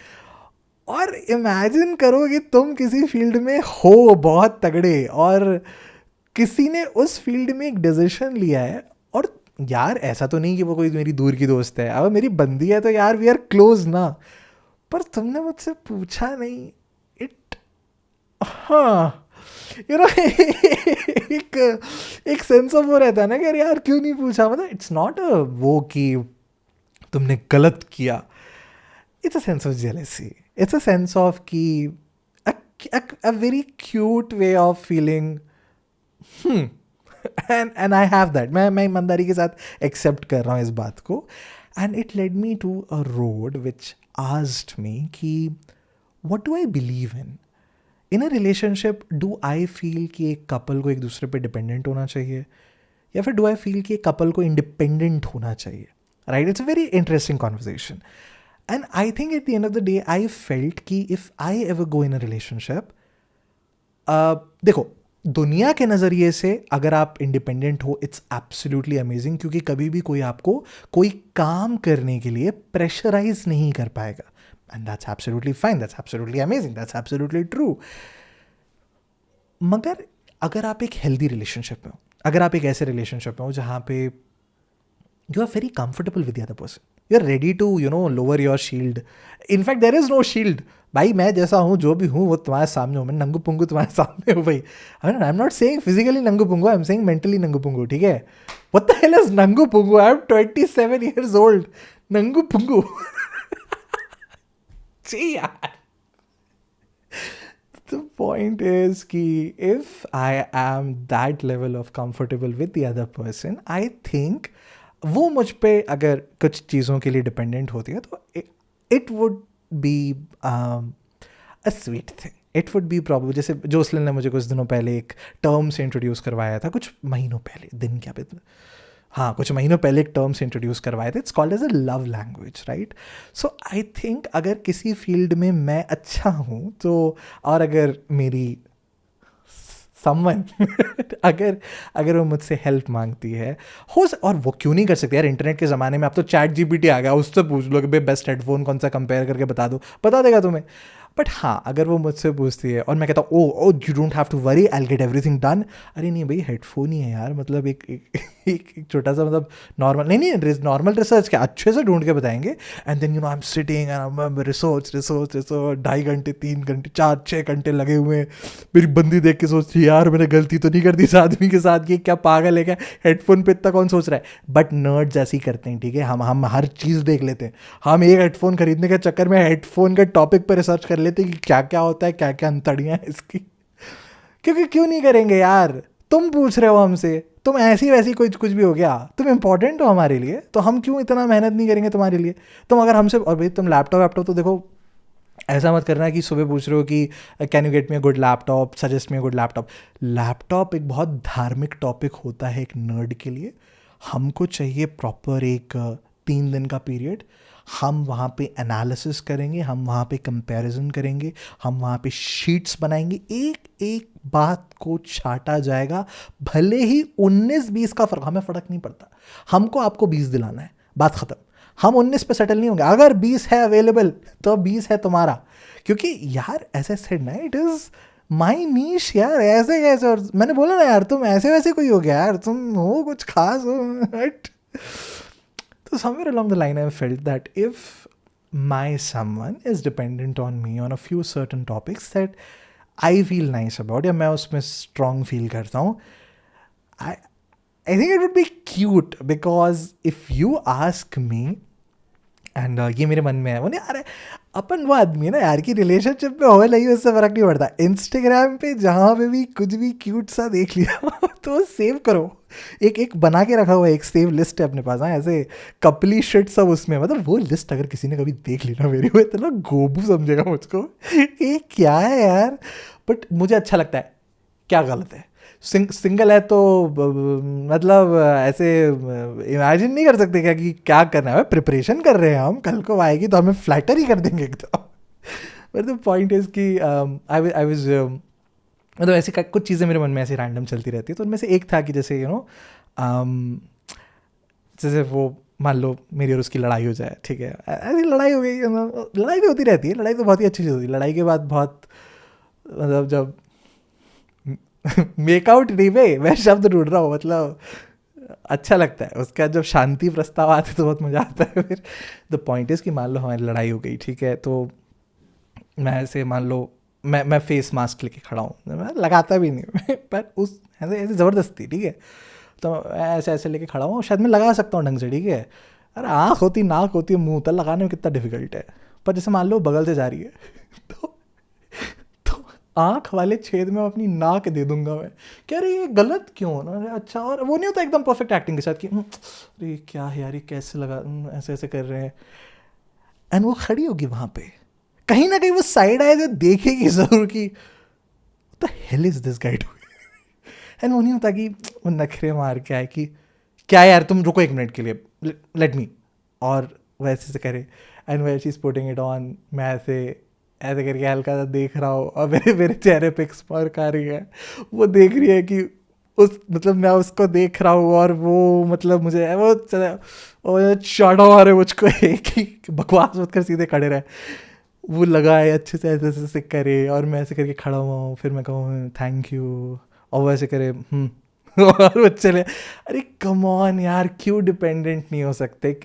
और इमेजिन करो कि तुम किसी फील्ड में हो बहुत तगड़े और किसी ने उस फील्ड में एक डिसीजन लिया है, और यार ऐसा तो नहीं कि वो कोई मेरी दूर की दोस्त है, अब मेरी बंदी है तो यार वी आर क्लोज ना, पर तुमने मुझसे पूछा नहीं। इट हाँ यू नो एक एक सेंस ऑफ वो रहता है ना कि अरे यार क्यों नहीं पूछा, मतलब इट्स नॉट अ वो कि तुमने गलत किया, it's a sense of jealousy. It's a sense of कि a very cute way of feeling and I have that. मैं ईमानदारी के साथ accept कर रहा हूँ इस बात को, and it led me to a road which asked me कि what do I believe in? In a relationship, do I feel कि एक couple को एक दूसरे पे dependent होना चाहिए, या फिर do I feel कि एक couple को independent होना चाहिए? Right? It's a very interesting conversation. And I think at the end of the day, I felt कि if I ever go in a relationship, देखो दुनिया के नज़रिए से अगर आप इंडिपेंडेंट हो इट्स एब्सोल्युटली अमेजिंग, क्योंकि कभी भी कोई आपको कोई काम करने के लिए प्रेशराइज नहीं कर पाएगा, and that's absolutely fine, that's absolutely amazing, that's absolutely true. मगर अगर आप एक हेल्दी रिलेशनशिप में हो, अगर आप एक ऐसे रिलेशनशिप में हो जहाँ पे you are very comfortable with the other person, you are ready to lower your shield, in fact there is no shield, भाई मैं जैसा हूँ जो भी हूँ वो तुम्हारे सामने हूँ, मैं नंगू पुंगू तुम्हारे सामने हूँ भाई, I am not saying physically नंगू पुंगू, आई एम सेइंग मेंटली नंगू पुंगू, ठीक है? व्हाट द हेल इज नंगू पुंगू? आई एम 27 years old, नंगू पुंगू जी यार। The point is कि if I am that level of comfortable with the other person, I think वो मुझ पे अगर कुछ चीज़ों के लिए डिपेंडेंट होती है तो it would be a sweet thing, it would be problem. जैसे जोसलिन ने मुझे कुछ दिनों पहले एक टर्म से इंट्रोड्यूस करवाया था, कुछ महीनों पहले, दिन क्या पे, हाँ कुछ महीनों पहले एक टर्म से इंट्रोड्यूस करवाए थे, it's called as a love language, right? So I think अगर किसी फील्ड में मैं अच्छा हूँ तो, और अगर मेरी समवन अगर अगर वो मुझसे हेल्प मांगती है और वो क्यों नहीं कर सकती यार, इंटरनेट के ज़माने में अब तो चैट जीपीटी आ गया, उससे पूछ लो कि भाई बेस्ट हेडफोन कौन सा कंपेयर करके बता दो, बता देगा तुम्हें। बट हाँ अगर वो मुझसे पूछती है और मैं कहता हूँ oh you don't have to worry, I will get everything done, अरे नहीं भाई हेडफोन ही है यार, मतलब एक छोटा सा मतलब नॉर्मल नहीं नॉर्मल रिसर्च क्या अच्छे से ढूंढ के बताएंगे, and then I am sitting and research 2.5 घंटे 3 घंटे 4-6 घंटे लगे हुए हैं, मेरी बंदी देख के सोचती है यार मैंने गलती तो नहीं कर दी इस आदमी के साथ, ये क्या पागल है क्या, हेडफोन पे इतना कौन सोच रहा है। बट नर्ड्स ऐसे ही करते हैं, ठीक है, हम हर चीज़ देख लेते हैं, हम एक हेडफोन खरीदने के चक्कर में हेडफोन के टॉपिक पर रिसर्च कर लेते हैं कि क्या क्या होता है, क्या क्या अंतड़ियाँ हैं इसकी, क्योंकि क्यों नहीं करेंगे यार, तुम पूछ रहे हो हमसे, तुम ऐसी वैसी कुछ कुछ भी हो गया, तुम इंपॉर्टेंट हो हमारे लिए, तो हम क्यों इतना मेहनत नहीं करेंगे तुम्हारे लिए? तुम अगर हमसे, और भाई तुम लैपटॉप तो देखो, ऐसा मत करना कि सुबह पूछ रहे हो कि can you get me a good laptop, suggest me a good laptop. Laptop एक बहुत धार्मिक टॉपिक होता है एक नर्ड के लिए। हमको चाहिए प्रॉपर एक 3 दिन का पीरियड। हम वहाँ पे एनालिसिस करेंगे, हम वहाँ पे कंपैरिजन करेंगे, हम वहाँ पे शीट्स बनाएंगे, एक एक बात को छाटा जाएगा। भले ही 19-20 का फ़र्क, हमें फ़र्क नहीं पड़ता, हमको आपको 20 दिलाना है, बात ख़त्म। हम 19 पे सेटल नहीं होंगे। अगर 20 है अवेलेबल तो 20 है तुम्हारा, क्योंकि यार ऐसे सेड ना, इट इज़ माई नीश यार, ऐसे कैसे? और मैंने बोला ना यार, तुम ऐसे वैसे कोई हो गया यार, तुम हो कुछ खास हो, right? So somewhere along the line, I felt that if my someone is dependent on me on a few certain topics that I feel nice about, या मैं उसमें strong feel करता हूँ, I I think it would be cute, because if you ask me, and ये मेरे मन में है, वो नहीं, अरे अपन वो आदमी है ना यार कि रिलेशनशिप में हो नहीं, उससे फ़र्क नहीं पड़ता। इंस्टाग्राम पे जहाँ पे भी कुछ भी क्यूट सा देख लिया तो सेव करो। एक बना के रखा हुआ है, एक सेव लिस्ट है अपने पास। हाँ, ऐसे कपली शिट सब उसमें, मतलब वो लिस्ट अगर किसी ने कभी देख ली ना मेरी, वो इतना गोबू समझेगा मुझको ये क्या है यार, बट मुझे अच्छा लगता है। क्या गलत है? सिंगल है तो मतलब ऐसे इमेजिन नहीं कर सकते क्या कि क्या करना है? प्रिपरेशन कर रहे हैं हम, कल को आएगी तो हमें फ्लैटर ही कर देंगे एकदम। बट द पॉइंट इज़ कि आई वाज, मतलब ऐसी कुछ चीज़ें मेरे मन में ऐसे रैंडम चलती रहती है। तो उनमें से एक था कि जैसे जैसे वो मान लो मेरी और उसकी लड़ाई हो जाए, ठीक है, ऐसी लड़ाई हो गई, लड़ाई भी होती रहती है, लड़ाई तो बहुत ही अच्छी चीज़ होती है। लड़ाई के बाद बहुत, मतलब जब मेकआउट नहीं, मैं शब्द ढूंढ रहा हूँ, मतलब अच्छा लगता है उसका जब शांति प्रस्ताव आते तो बहुत मज़ा आता है। फिर द पॉइंट इज़ कि मान लो हमारी लड़ाई हो गई, ठीक है, तो मैं ऐसे मान लो मैं फेस मास्क लेके खड़ा हूँ, मैं लगाता भी नहीं पर उस ऐसे ऐसे ज़बरदस्ती, ठीक है, तो ऐसे ऐसे लेके खड़ा हूँ, शायद मैं लगा सकता हूँ ढंग से, ठीक है। अरे आँख होती, नाक होती है, मुँह तक लगाने में कितना डिफिकल्ट है। पर जैसे मान लो बगल से जा रही है तो आँख वाले छेद में अपनी नाक दे दूंगा मैं, कह रही ये गलत क्यों ना? अरे अच्छा, और वो नहीं होता एकदम परफेक्ट एक्टिंग के साथ कि अरे क्या है यार, ये कैसे लगा, ऐसे ऐसे कर रहे हैं। एंड वो खड़ी होगी वहाँ पे, कहीं ना कहीं वो साइड आए तो देखेगी ज़रूर कि the hell is this guide. And वो नहीं होता कि वो नखरे मार के आए कि क्या यार तुम रुको 1 मिनट के लिए, लेट मी, और वैसे से करे। एंड वैसे इज पुटिंग इट ऑन, मैं ऐसे ऐसे करके हल्का सा देख रहा हूँ, और मेरे मेरे चेहरे पे एक स्पर्क आ रही है, वो देख रही है कि उस, मतलब मैं उसको देख रहा हूँ, और वो मतलब मुझे वो शॉट मारे मुझको कि बकवास मत कर, सीधे खड़े रहे। वो लगा है अच्छे से, ऐसे ऐसे करे, और मैं ऐसे करके खड़ा हुआ हूँ, फिर मैं कहूँ थैंक यू, और वो ऐसे करे और वो चले। अरे कम ऑन यार, क्यों डिपेंडेंट नहीं हो सकते?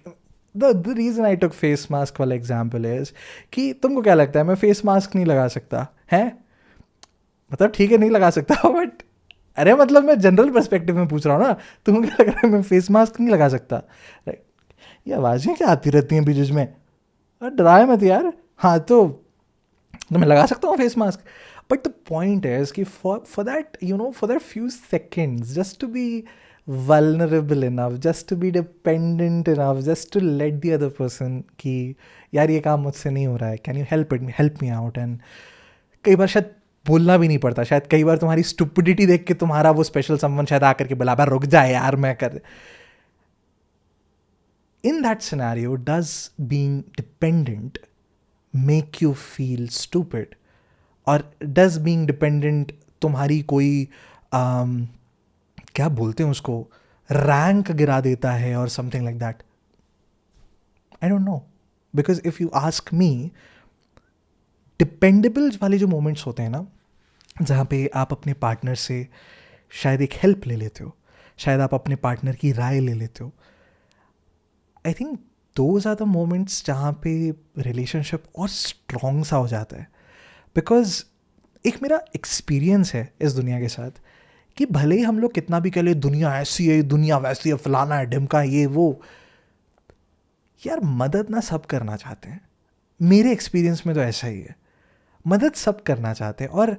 The reason I took face mask वाला एग्जाम्पल इज कि तुमको क्या लगता है मैं फेस मास्क नहीं लगा सकता है? मतलब ठीक है नहीं लगा सकता, बट अरे मतलब मैं जनरल पर्सपेक्टिव में पूछ रहा हूँ ना, तुमको क्या लग रहा है मैं फेस मास्क नहीं लगा सकता? राइट? ये आवाज़ें क्या आती रहती हैं बीच में, डराए मत यार। हाँ तो मैं लगा सकता हूँ face mask, but the point है कि for that for that few seconds, just to be vulnerable enough, just to be dependent enough, just to let the other person कि यार ये काम मुझसे नहीं हो रहा है, can you help me out? And कई बार शायद बोलना भी नहीं पड़ता, शायद कई बार तुम्हारी stupidity देख के तुम्हारा वो स्पेशल समवन शायद आकर के बुला, रुक जाए यार मैं कर। In that scenario, does being dependent make you feel stupid? और does being dependent तुम्हारी कोई क्या बोलते हैं उसको, रैंक गिरा देता है और something like that? I don't no, because if you ask me, dependable वाले जो मोमेंट्स होते हैं ना, जहाँ पे आप अपने पार्टनर से शायद एक हेल्प ले लेते हो, शायद आप अपने पार्टनर की राय ले लेते हो, I think those are the moments जहाँ पे रिलेशनशिप और स्ट्रॉन्ग सा हो जाता है। बिकॉज एक मेरा एक्सपीरियंस है इस दुनिया के साथ कि भले ही हम लोग कितना भी कह ले दुनिया ऐसी है, दुनिया वैसी है, फलाना है, ढिमका ये वो, यार मदद ना सब करना चाहते हैं। मेरे एक्सपीरियंस में तो ऐसा ही है, मदद सब करना चाहते हैं। और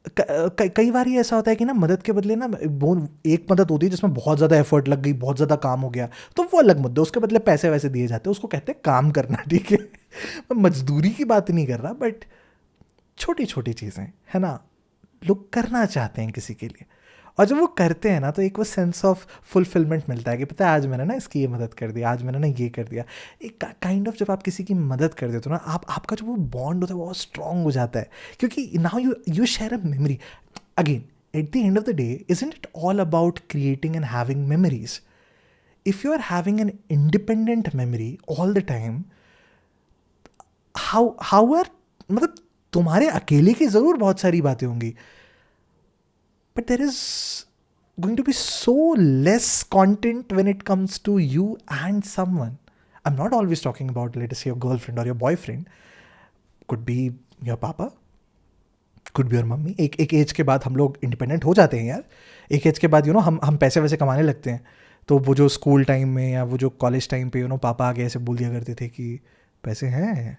कई बार ये ऐसा होता है कि ना मदद के बदले ना वो एक मदद होती है जिसमें बहुत ज़्यादा एफर्ट लग गई, बहुत ज़्यादा काम हो गया, तो वो अलग मुद्दा, उसके बदले पैसे वैसे दिए जाते हैं, उसको कहते हैं काम करना, ठीक है। मैं मजदूरी की बात नहीं कर रहा, बट छोटी छोटी चीज़ें है ना, लोग करना चाहते हैं किसी के लिए, और जब वो करते हैं ना तो एक वो सेंस ऑफ फुलफिलमेंट मिलता है कि पता है आज मैंने ना इसकी ये मदद कर दी, आज मैंने ना ये कर दिया। एक काइंड ऑफ जब आप किसी की मदद कर देते हो ना, आप आपका जो वो बॉन्ड होता है वो बहुत स्ट्रांग हो जाता है, क्योंकि now you share a memory. Again, at the end of the day, isn't it all about creating and having memories? If you are having an independent memory all the time, how are, मतलब तुम्हारे अकेले की ज़रूर बहुत सारी बातें होंगी, but there is going to be so less content when it comes to you and someone. I'm not always talking about, let us say, your girlfriend or your boyfriend. Could be your papa, could be your mummy. एक एज के बाद हम लोग इंडिपेंडेंट हो जाते हैं यार, एक एज के बाद हम पैसे वैसे कमाने लगते हैं, तो वो जो स्कूल टाइम में या वो जो कॉलेज टाइम पे पापा आगे ऐसे बोल दिया करते थे कि पैसे हैं,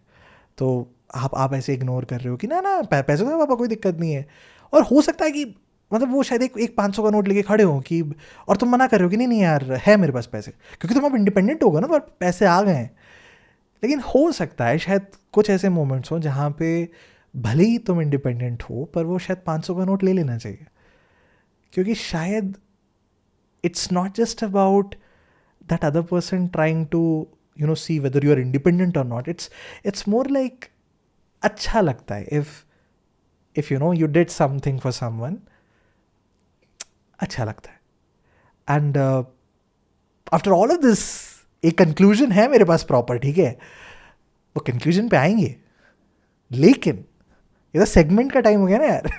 तो आप ऐसे इग्नोर कर रहे हो कि ना ना पैसे तो पापा कोई दिक्कत नहीं है, और हो सकता है कि मतलब वो शायद एक 500 का नोट लेके खड़े हो कि, और तुम मना कर रहे हो कि नहीं नहीं यार है मेरे पास पैसे, क्योंकि तुम अब इंडिपेंडेंट हो गए ना, तो पैसे आ गए हैं। लेकिन हो सकता है शायद कुछ ऐसे मोमेंट्स हों जहाँ पे भले ही तुम इंडिपेंडेंट हो, पर वो शायद 500 का नोट ले लेना चाहिए, क्योंकि शायद it's not just about that other person trying to see whether you are independent or not, it's more like अच्छा लगता है if you did something for someone, अच्छा लगता है। And after all of this एक कंक्लूजन है मेरे पास प्रॉपर, ठीक है, वो कंक्लूजन पे आएंगे, लेकिन ये तो सेगमेंट का टाइम हो गया ना यार।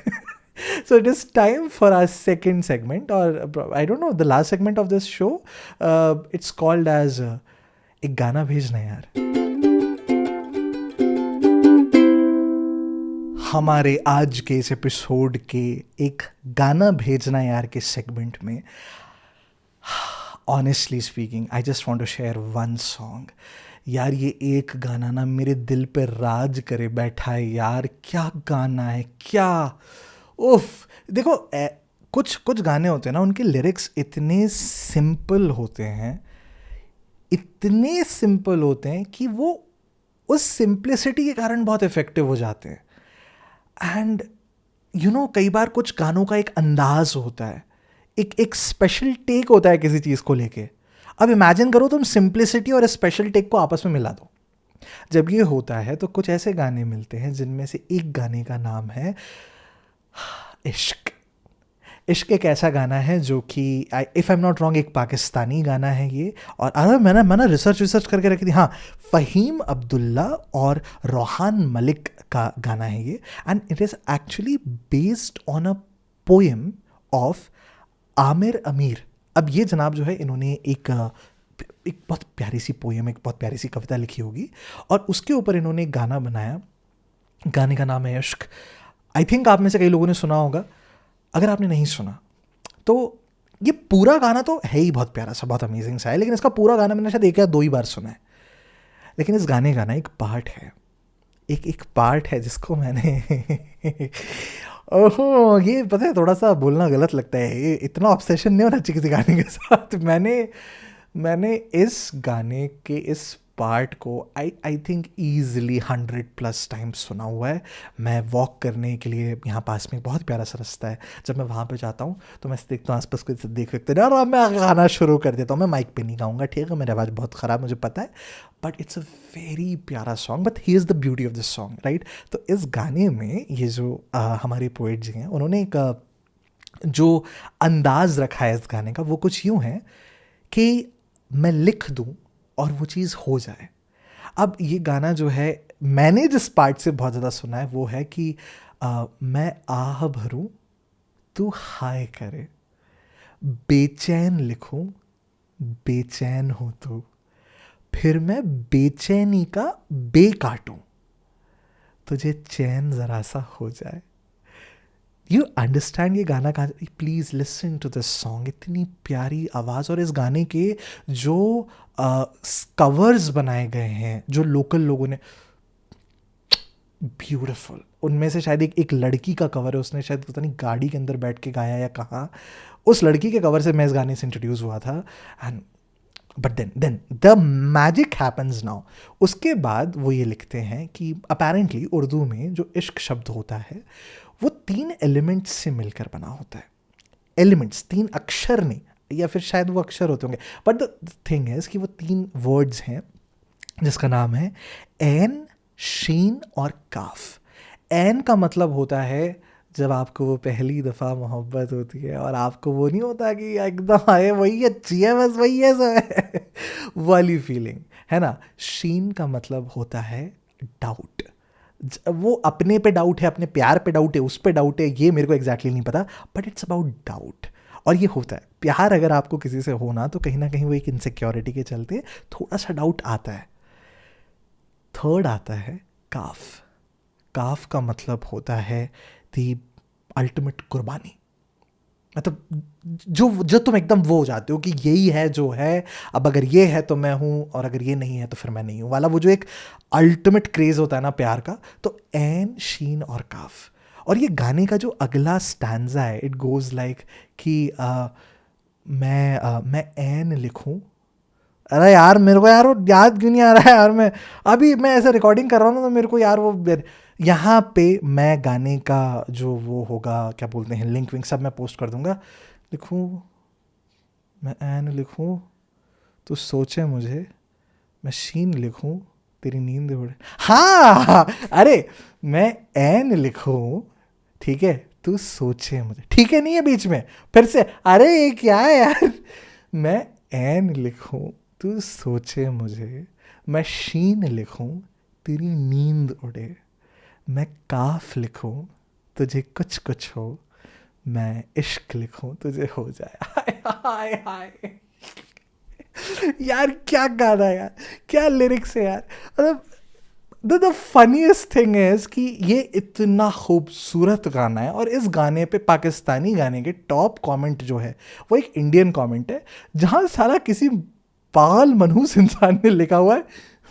So it is time for our second segment, और I don't know the last segment of this show, it's called as एक गाना भेजना यार। हमारे आज के इस एपिसोड के एक गाना भेजना यार के सेगमेंट में, honestly speaking, I just want to share one song यार। ये एक गाना ना मेरे दिल पे राज करे बैठा है यार, क्या गाना है क्या, उफ। देखो कुछ कुछ गाने होते हैं ना, उनके लिरिक्स इतने सिंपल होते हैं, इतने सिंपल होते हैं कि वो उस सिंप्लिसिटी के कारण बहुत इफेक्टिव हो जाते हैं। एंड कई बार कुछ गानों का एक अंदाज होता है, एक स्पेशल टेक होता है किसी चीज़ को लेके। अब इमेजिन करो तुम सिंप्लिसिटी और स्पेशल टेक को आपस में मिला दो। जब ये होता है तो कुछ ऐसे गाने मिलते हैं जिनमें से एक गाने का नाम है इश्क। इश्क एक ऐसा गाना है जो कि if I am not wrong एक पाकिस्तानी गाना है ये, और अरे मैंने रिसर्च करके रखी थी, हाँ, फ़हीम अब्दुल्ला और रोहान मलिक का गाना है ये, and it is actually based on a poem of Aamir अमीर। अब ये जनाब जो है, इन्होंने एक बहुत प्यारी सी पोएम, एक बहुत प्यारी सी कविता लिखी होगी, और उसके ऊपर इन्होंने एक गाना बनाया। गाने का नाम है इश्क। आई थिंक आप में से कई लोगों ने सुना होगा, अगर आपने नहीं सुना तो ये पूरा गाना तो है ही बहुत प्यारा सा, बहुत अमेजिंग सा है, लेकिन इसका पूरा गाना मैंने शायद एक या दो ही बार सुना है। लेकिन इस गाने का ना एक पार्ट है, एक पार्ट है जिसको मैंने ओहो, ये पता है थोड़ा सा बोलना गलत लगता है, ये इतना ऑब्सेशन नहीं होना चाहिए किसी गाने के साथ। मैंने इस गाने के इस पार्ट को आई थिंक ईज़िली 100+ टाइम्स सुना हुआ है। मैं वॉक करने के लिए, यहाँ पास में बहुत प्यारा सा रास्ता है, जब मैं वहाँ पे जाता हूँ तो मैं देखता हूँ आसपास को देख सकते हैं, और मैं गाना शुरू कर देता हूँ। मैं माइक पे नहीं गाऊंगा, ठीक है, मेरी आवाज़ बहुत ख़राब, मुझे पता है, बट इट्स अ वेरी प्यारा song. But he is the beauty of this song, right. तो इस गाने में ये जो हमारे पोएट जी हैं, उन्होंने एक जो अंदाज़ रखा है इस गाने का, वो कुछ यूँ है कि मैं लिख दूँ और वो चीज़ हो जाए। अब ये गाना जो है, मैंने जिस पार्ट से बहुत ज़्यादा सुना है वो है कि मैं आह भरूं तू हाय करे, बेचैन लिखूं बेचैन हो तू, फिर मैं बेचैनी का बे काटूं, तुझे चैन ज़रा सा हो जाए। यू अंडरस्टैंड ये गाना कहाँ, please listen to this song. इतनी प्यारी आवाज़, और इस गाने के जो कवर्स बनाए गए हैं जो लोकल लोगों ने, ब्यूटिफुल। उनमें से शायद एक लड़की का कवर है, उसने शायद पता नहीं गाड़ी के अंदर बैठ के गाया या कहाँ, उस लड़की के कवर से मैं इस गाने से इंट्रोड्यूस हुआ था। And but then the magic happens now. उसके बाद वो ये लिखते हैं कि अपेरेंटली उर्दू में जो इश्क शब्द होता है वो 3 एलिमेंट्स से मिलकर बना होता है। एलिमेंट्स, 3 अक्षर नहीं, या फिर शायद वो अक्षर होते होंगे, बट द थिंग इज कि वो 3 वर्ड्स हैं जिसका नाम है ऐन, शीन और काफ। ऐन का मतलब होता है जब आपको वो पहली दफ़ा मोहब्बत होती है और आपको वो नहीं होता कि एकदम आए वही अच्छी है, बस वही है सब है वाली फीलिंग, है ना। शीन का मतलब होता है डाउट, वो अपने पे डाउट है, अपने प्यार पे डाउट है, उस पे डाउट है, ये मेरे को एग्जैक्टली नहीं पता, बट इट्स अबाउट डाउट। और ये होता है प्यार अगर आपको किसी से होना तो कहीं ना कहीं वो एक इनसिक्योरिटी के चलते थोड़ा सा डाउट आता है। थर्ड आता है काफ। काफ का मतलब होता है दी अल्टीमेट कुर्बानी, मतलब जो जो तुम एकदम वो हो जाते हो कि यही है जो है, अब अगर ये है तो मैं हूँ और अगर ये नहीं है तो फिर मैं नहीं हूँ वाला, वो जो एक अल्टीमेट क्रेज होता है ना प्यार का। तो ऐन, शीन और काफ। और ये गाने का जो अगला स्टैंजा है, इट गोज लाइक कि मैं ऐन लिखूं। अरे यार मेरे को यार वो याद क्यों नहीं आ रहा है यार, मैं ऐसे रिकॉर्डिंग कर रहा हूँ ना तो मेरे को यार वो यहाँ पे मैं गाने का जो वो होगा क्या बोलते हैं लिंक विंक सब मैं पोस्ट कर दूंगा। लिखूं मैं ऐन लिखूं तो सोचे मुझे, मैं शीन लिखूं तेरी नींद उड़े। हाँ अरे मैं ऐन लिखूं, ठीक है, तू सोचे मुझे, ठीक है नहीं है बीच में फिर से, अरे ये क्या है यार। मैं ऐन लिखूं तू सोचे मुझे, मैं शीन लिखूं तेरी नींद उड़े, मैं काफ लिखूं तुझे कुछ कुछ हो, मैं इश्क लिखूं तुझे हो जाए। हाय हाय हाय यार क्या गाना है यार, क्या लिरिक्स है यार। मतलब द फनीएस्ट थिंग इज कि ये इतना खूबसूरत गाना है और इस गाने पे पाकिस्तानी गाने के टॉप कमेंट जो है वो एक इंडियन कमेंट है जहाँ सारा किसी पागल मनहूस इंसान ने लिखा हुआ है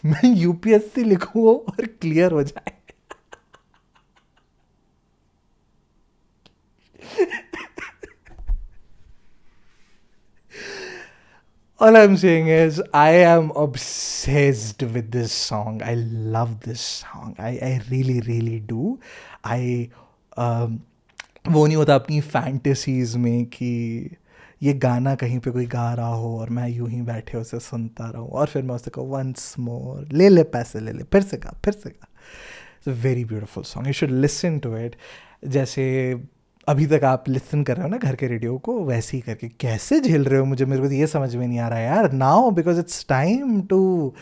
मैं यूपीएससी लिखूँ और क्लियर हो जाए। All I'm saying is, I am obsessed with this song. I love this song. I really, really do. I वो नहीं होता अपनी फैंटेसीज में कि ये गाना कहीं पे कोई गा रहा हो और मैं यूं ही बैठे उसे सुनता रहूं और फिर मैं उससे कहूँ वंस मोर, ले ले पैसे ले ले, फिर से गा फिर से गा। It's a very beautiful song, you should listen to it. जैसे अभी तक आप लिसन कर रहे हो ना घर के रेडियो को, वैसे ही करके कैसे झेल रहे हो मुझे, मेरे को तो ये समझ में नहीं आ रहा है यार। Now because it's time to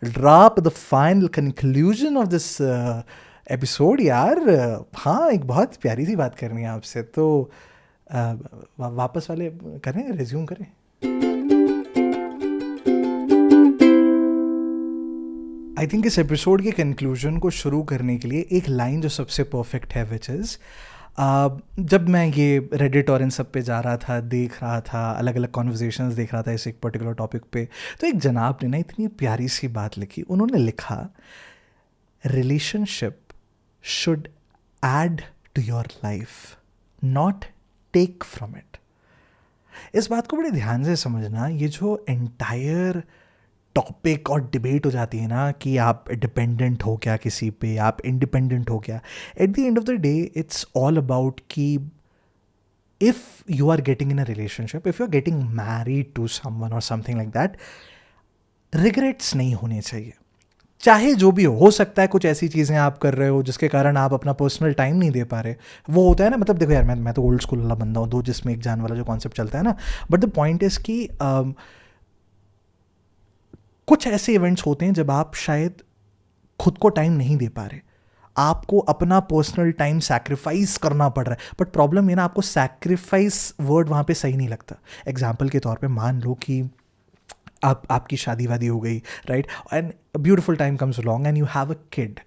drop the final conclusion of this episode यार। हाँ एक बहुत प्यारी सी बात करनी है आपसे, तो वापस वाले करें, रिज्यूम करें। आई थिंक इस एपिसोड के कंक्लूजन को शुरू करने के लिए एक लाइन जो सबसे परफेक्ट है विच इज़, जब मैं ये रेडिट और इन सब पे जा रहा था, देख रहा था, अलग अलग कॉन्वर्जेशंस देख रहा था इस एक पर्टिकुलर टॉपिक पे, तो एक जनाब ने ना इतनी प्यारी सी बात लिखी। उन्होंने लिखा relationship should add to your life not take from it. इस बात को बड़े ध्यान से समझना। ये जो एंटायर टॉपिक और डिबेट हो जाती है ना कि आप डिपेंडेंट हो क्या किसी पे, आप इंडिपेंडेंट हो क्या, at the end of the day it's all about कि if you are getting in a relationship, if you are getting married to someone और समथिंग लाइक दैट, रिग्रेट्स नहीं होने चाहिए। चाहे जो भी हो सकता है कुछ ऐसी चीज़ें आप कर रहे हो जिसके कारण आप अपना पर्सनल टाइम नहीं दे पा रहे, वो होता है ना। मतलब देखो यार मैं तो ओल्ड स्कूल वाला बंदा हूँ, 2 जिसमें एक जान वाला जो कॉन्सेप्ट चलता है ना, बट द पॉइंट इज़ कि कुछ ऐसे इवेंट्स होते हैं जब आप शायद खुद को टाइम नहीं दे पा रहे, आपको अपना पर्सनल टाइम सैक्रिफाइस करना पड़ रहा है, बट प्रॉब्लम ये ना आपको सैक्रिफाइस वर्ड वहाँ पे सही नहीं लगता। एग्जाम्पल के तौर पे मान लो कि आपकी शादी वादी हो गई, right, and beautiful time comes along and you have a kid.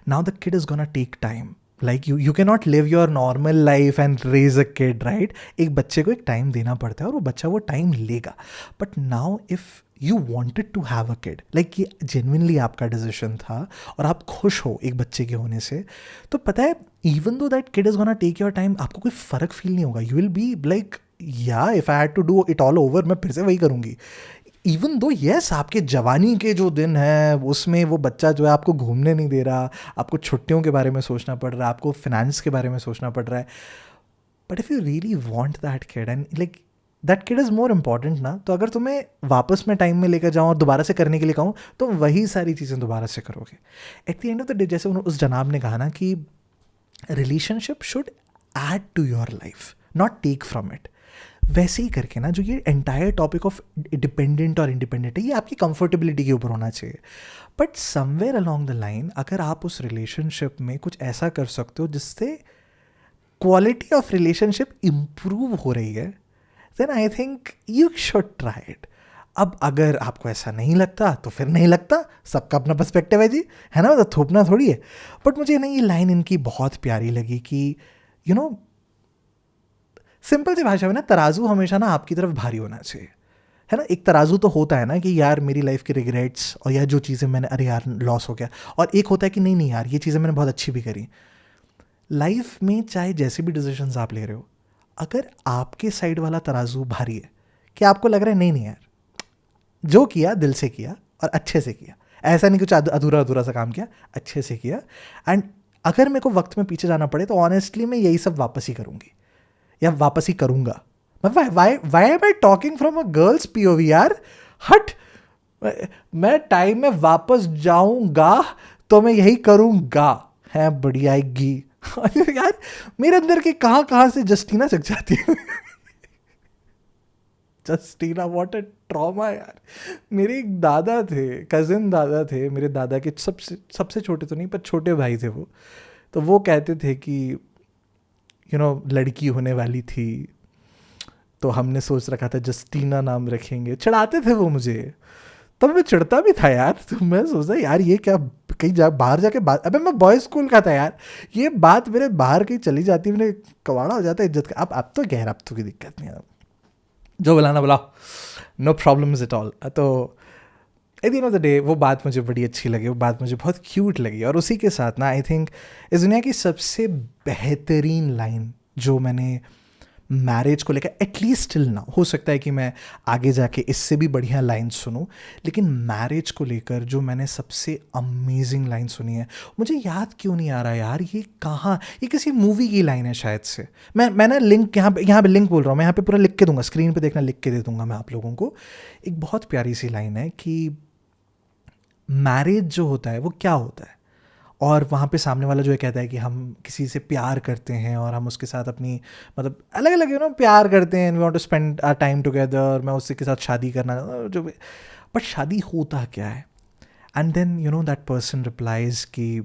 Now the kid is gonna take time, like you can not live your normal life and raise a kid, right? एक बच्चे को एक टाइम देना पड़ता है और वो बच्चा वो टाइम लेगा. But now if you wanted to have a kid, like ये जेन्युइनली आपका डिसीजन था और आप खुश हो एक बच्चे के होने से, तो पता है even though that kid is gonna take your time, आपको कोई फ़र्क फील नहीं होगा. You will be like, yeah if I had to do it all over, मैं फिर से वही करूँगी. इवन दो यस, आपके जवानी के जो दिन हैं उसमें वो बच्चा जो है आपको घूमने नहीं दे रहा, आपको छुट्टियों के बारे में सोचना पड़ रहा है, आपको फिनेंस के बारे में सोचना पड़ रहा है. But if you really want that kid and like that kid is more important ना, तो अगर तुम्हें वापस में टाइम में लेकर जाऊँ और दोबारा से करने के लिए कहूँ तो वही सारी चीज़ें दोबारा से करोगे. At the end of the day, जैसे उस जनाब ने कहा ना कि relationship should add to your life, not take from it. वैसे ही करके ना, जो ये एंटायर टॉपिक ऑफ डिपेंडेंट और इंडिपेंडेंट है, ये आपकी कंफर्टेबिलिटी के ऊपर होना चाहिए. But somewhere along the line अगर आप उस रिलेशनशिप में कुछ ऐसा कर सकते हो जिससे क्वालिटी ऑफ रिलेशनशिप इम्प्रूव हो रही है, then I think you should try it. अब अगर आपको ऐसा नहीं लगता तो फिर नहीं लगता, सबका अपना पर्सपेक्टिव है जी, है ना, मतलब थोपना थोड़ी है. बट मुझे ना ये लाइन इनकी बहुत प्यारी लगी कि यू नो, सिंपल सी भाषा में ना, तराजू हमेशा ना आपकी तरफ भारी होना चाहिए, है ना. एक तराजू तो होता है ना कि यार मेरी लाइफ के रिग्रेट्स और यार जो चीज़ें मैंने, अरे यार लॉस हो गया, और एक होता है कि नहीं नहीं यार ये चीज़ें मैंने बहुत अच्छी भी करी. लाइफ में चाहे जैसे भी डिसीजंस आप ले रहे हो, अगर आपके साइड वाला तराजू भारी है कि आपको लग रहा है नहीं नहीं यार जो किया दिल से किया और अच्छे से किया, ऐसा नहीं कुछ अधूरा अधूरा सा काम किया, अच्छे से किया, एंड अगर मेरे को वक्त में पीछे जाना पड़े तो ऑनेस्टली मैं यही सब वापस ही करूँगी या वापस ही करूँगा. Why am I talking from a girl's POV यार, हट. मैं टाइम में वापस जाऊँगा तो मैं यही करूँगा, है बढ़िया आएगी. यार मेरे अंदर के कहाँ से जस्टीना जग जाती है. जस्टीना, व्हाट अ ट्रॉमा यार. मेरे एक दादा थे, कज़न दादा थे, मेरे दादा के सबसे छोटे तो नहीं पर छोटे भाई थे वो. तो वो कहते थे कि यू नो लड़की होने वाली थी तो हमने सोच रखा था जस्टीना नाम रखेंगे. चिढ़ाते थे वो मुझे, तब मैं चिढ़ता भी था यार. तो मैं सोचता यार ये क्या, कहीं बाहर जाके बात, अबे मैं बॉयज़ स्कूल का था यार, ये बात मेरे बाहर कहीं चली जाती, मेरे कवाड़ा हो जाता है इज्जत का. अब तो गैर, अब तो कोई दिक्कत नहीं है, जो बुलाना बुलाओ, नो प्रॉब्लम्स एट ऑल. तो eight the end of the day वो बात मुझे बड़ी अच्छी लगी, वो बात मुझे बहुत क्यूट लगी. और उसी के साथ ना आई थिंक इस दुनिया की सबसे बेहतरीन लाइन जो मैंने मैरिज को लेकर, एटलीस्ट टिल ना, हो सकता है कि मैं आगे जाके इससे भी बढ़िया लाइन सुनूं, लेकिन मैरिज को लेकर जो मैंने सबसे अमेजिंग लाइन सुनी है, मुझे याद क्यों नहीं आ रहा यार, ये कहाँ, ये किसी मूवी की लाइन है शायद से. मैं ना लिंक यहाँ पे लिंक बोल रहा हूँ, मैं यहाँ पे पूरा लिख के दूंगा, स्क्रीन पे देखना, लिख के दे दूंगा मैं आप लोगों को. एक बहुत प्यारी सी लाइन है कि मैरिज जो होता है वो क्या होता है, और वहाँ पे सामने वाला जो है कहता है कि हम किसी से प्यार करते हैं और हम उसके साथ अपनी, मतलब अलग अलग प्यार करते हैं, we want to spend our time together, मैं उसके साथ शादी करना जो भी. बट शादी होता क्या है? And then that person replies कि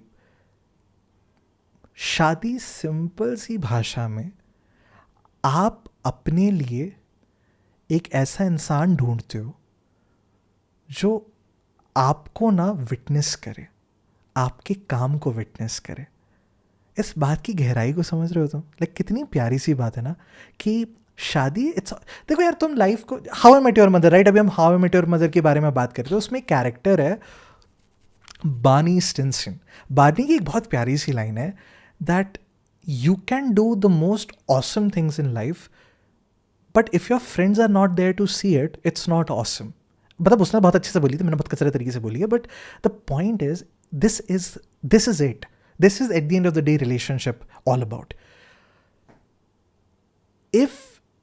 शादी सिंपल सी भाषा में आप अपने लिए एक ऐसा इंसान ढूंढते हो जो आपको ना विटनेस करे, आपके काम को विटनेस करे. इस बात की गहराई को समझ रहे हो तुम? लाइक कितनी प्यारी सी बात है ना कि शादी, इट्स, देखो यार तुम लाइफ को, how I met your mother, right, अभी हम how I met your mother के बारे में बात कर रहे थे, उसमें एक कैरेक्टर है बार्नी स्टिनसन. बार्नी की एक बहुत प्यारी सी लाइन है that you can do the most awesome things in life, but if your friends are not there to see it, it's not awesome. मतलब उसने बहुत अच्छे से बोली थी, मैंने बहुत कचरे तरीके से बोली है, but the point is this is it. This is at the end of the day relationship all about. If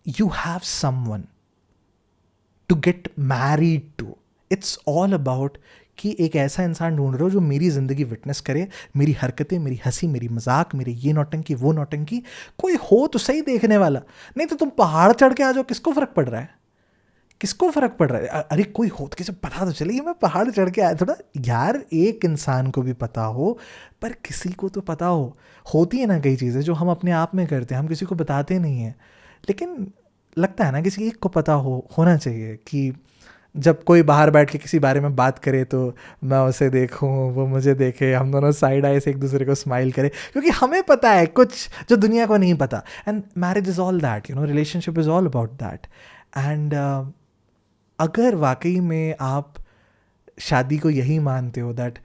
you have someone to get married to, it's all about कि एक ऐसा इंसान ढूंढ रहे हो जो मेरी ज़िंदगी विटनेस करे, मेरी हरकतें, मेरी हंसी, मेरी मजाक, मेरे ये नौटंकी वो नौटंकी, कोई हो तो सही देखने वाला. नहीं तो तुम पहाड़ चढ़ के आ जाओ, किसको फ़र्क पड़ रहा है? किसको फ़र्क पड़ रहा है? अरे कोई हो तो किसी पता तो चले, मैं पहाड़ चढ़ के आया थोड़ा यार. एक इंसान को भी पता हो, पर किसी को तो पता हो. होती है ना कई चीज़ें जो हम अपने आप में करते हैं, हम किसी को बताते नहीं हैं, लेकिन लगता है ना किसी एक को पता होना चाहिए कि जब कोई बाहर बैठ के किसी बारे में बात करे तो मैं उसे देखूं, वो मुझे देखे, हम दोनों साइड आए से एक दूसरे को स्माइल करें, क्योंकि हमें पता है कुछ जो दुनिया को नहीं पता. And marriage is all that, you know, relationship is all about that. And अगर वाकई में आप शादी को यही मानते हो that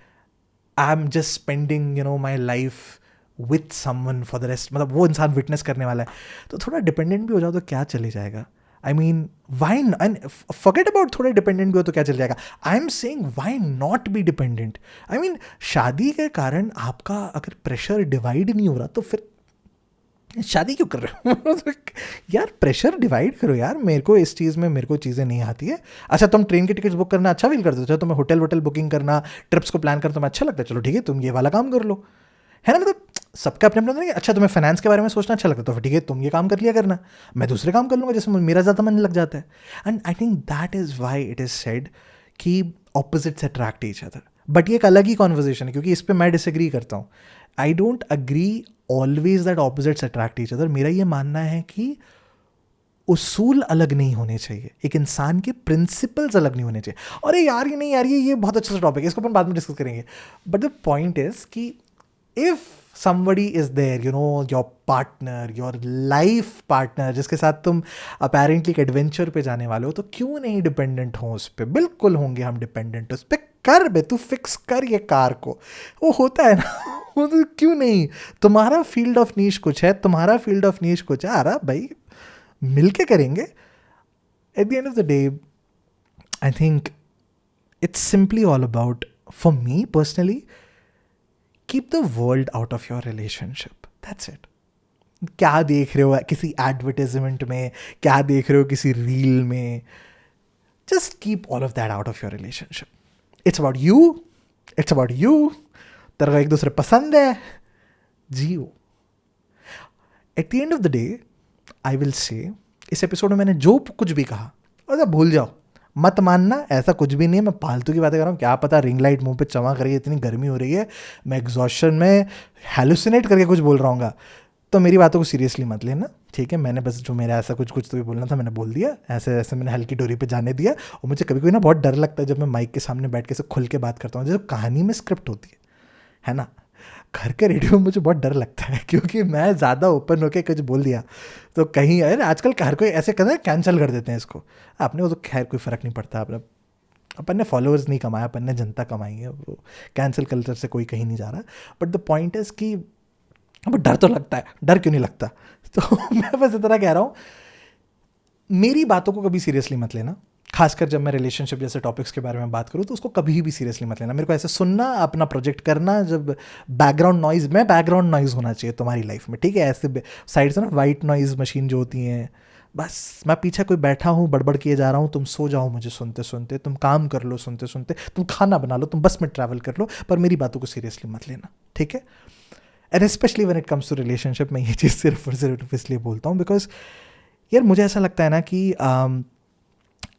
I am just spending, you know, my life with someone for the rest, मतलब वो इंसान विटनेस करने वाला है, तो थोड़ा डिपेंडेंट भी हो जाओ तो क्या चले जाएगा. I mean why, and forget about थोड़े डिपेंडेंट भी हो तो क्या चल जाएगा. I am saying why not be dependent. I mean शादी के कारण आपका अगर प्रेशर डिवाइड नहीं हो रहा तो फिर शादी क्यों कर रहे हो. यार प्रेशर डिवाइड करो यार. मेरे को इस चीज़ में, मेरे को चीज़ें नहीं आती है. अच्छा तुम ट्रेन की टिकट्स बुक करना अच्छा फील करते हो, तुम्हें होटल वोटल बुकिंग करना, ट्रिप्स को प्लान करना तुम्हें अच्छा लगता है, चलो ठीक है तुम ये वाला काम कर लो, है ना. मतलब सबका अपने अपने नहीं. अच्छा तुम्हें फाइनेंस के बारे में सोचना अच्छा लगता है तो फिर ठीक है तुम ये काम कर लिया करना, मैं दूसरे काम कर लूँगा जिसमें मेरा ज़्यादा मन लग जाता है. And I think that is why it is said कि opposites attract each other. But ये एक अलग ही कॉन्वर्जेशन है क्योंकि इस पर मैं डिसएग्री करता हूँ. I don't agree always that opposites attract each other. मेरा ये मानना है कि उसूल अलग नहीं होने चाहिए, एक इंसान के प्रिंसिपल्स अलग नहीं होने चाहिए. अरे यार ये नहीं यार, ये बहुत अच्छा सा टॉपिक है, इसको अपन बाद में डिस्कस करेंगे. बट द पॉइंट इज कि if somebody is there, you know, your partner, your life partner, जिसके साथ तुम apparently एक एडवेंचर पे जाने वाले हो, तो क्यों नहीं डिपेंडेंट हो उस पर. बिल्कुल होंगे हम डिपेंडेंट उस पर. कर बे, तू फिक्स कर ये कार को, वो होता है ना. वो तो क्यों नहीं. तुम्हारा फील्ड ऑफ नीश कुछ है, तुम्हारा फील्ड ऑफ नीश कुछ है. अरे भाई मिलके करेंगे. Eight the end of the day I think it's simply all about, for me personally, keep the world out of your relationship. That's it. क्या देख रहे हो किसी एडवर्टाइजमेंट में, क्या देख रहे हो किसी रील में, just keep all of that out of your relationship. It's about you. It's about you. तेरे को एक दूसरे पसंद है, जियो. At the end of the day, I will say, इस एपिसोड में मैंने जो कुछ भी कहा और भूल जाओ, मत मानना, ऐसा कुछ भी नहीं है. मैं फालतू की बातें कर रहा हूँ. क्या पता रिंग लाइट मुंह पे चमक रही है, इतनी गर्मी हो रही है, मैं एग्जॉशन में हेलुसिनेट करके कुछ बोल रहा हूँ, तो मेरी बातों को सीरियसली मत लेना, ठीक है. मैंने बस जो मेरा ऐसा कुछ तो भी बोलना था मैंने बोल दिया, ऐसे ऐसे मैंने हल्की डोरी पे जाने दिया. और मुझे कभी कोई ना बहुत डर लगता है जब मैं माइक के सामने बैठ के से खुल के बात करता हूँ, जैसे कहानी में स्क्रिप्ट होती है ना. घर के रेडियो में मुझे बहुत डर लगता है क्योंकि मैं ज़्यादा ओपन होकर कुछ बोल दिया तो कहीं, अरे आजकल हर कोई ऐसे कहते हैं कैंसिल कर देते हैं इसको. आपने वो तो खैर कोई फ़र्क नहीं पड़ता. अपन ने फॉलोअर्स नहीं कमाया, अपन ने जनता कमाई है. वो कैंसिल कल्चर से कोई कहीं नहीं जा रहा. बट द पॉइंट इज़ कि अब डर तो लगता है. डर क्यों नहीं लगता. तो मैं बस इतना कह रहा हूँ, मेरी बातों को कभी सीरियसली मत लेना. खासकर जब मैं रिलेशनशिप जैसे टॉपिक्स के बारे में बात करूँ तो उसको कभी भी सीरियसली मत लेना. मेरे को ऐसे सुनना, अपना प्रोजेक्ट करना, जब बैकग्राउंड नॉइज़ होना चाहिए तुम्हारी लाइफ में, ठीक है. ऐसे साइड से ना वाइट नॉइज़ मशीन जो होती हैं, बस मैं पीछे कोई बैठा हूँ, बड़बड़ किए जा रहा हूँ, तुम सो जाओ मुझे सुनते सुनते, तुम काम कर लो सुनते सुनते, तुम खाना बना लो, तुम बस में ट्रैवल कर लो, पर मेरी बातों को सीरियसली मत लेना, ठीक है. And specially when it comes to relationship, मैं ये चीज़ सिर्फ और सिर्फ इसलिए बोलता हूँ बिकॉज यार मुझे ऐसा लगता है ना कि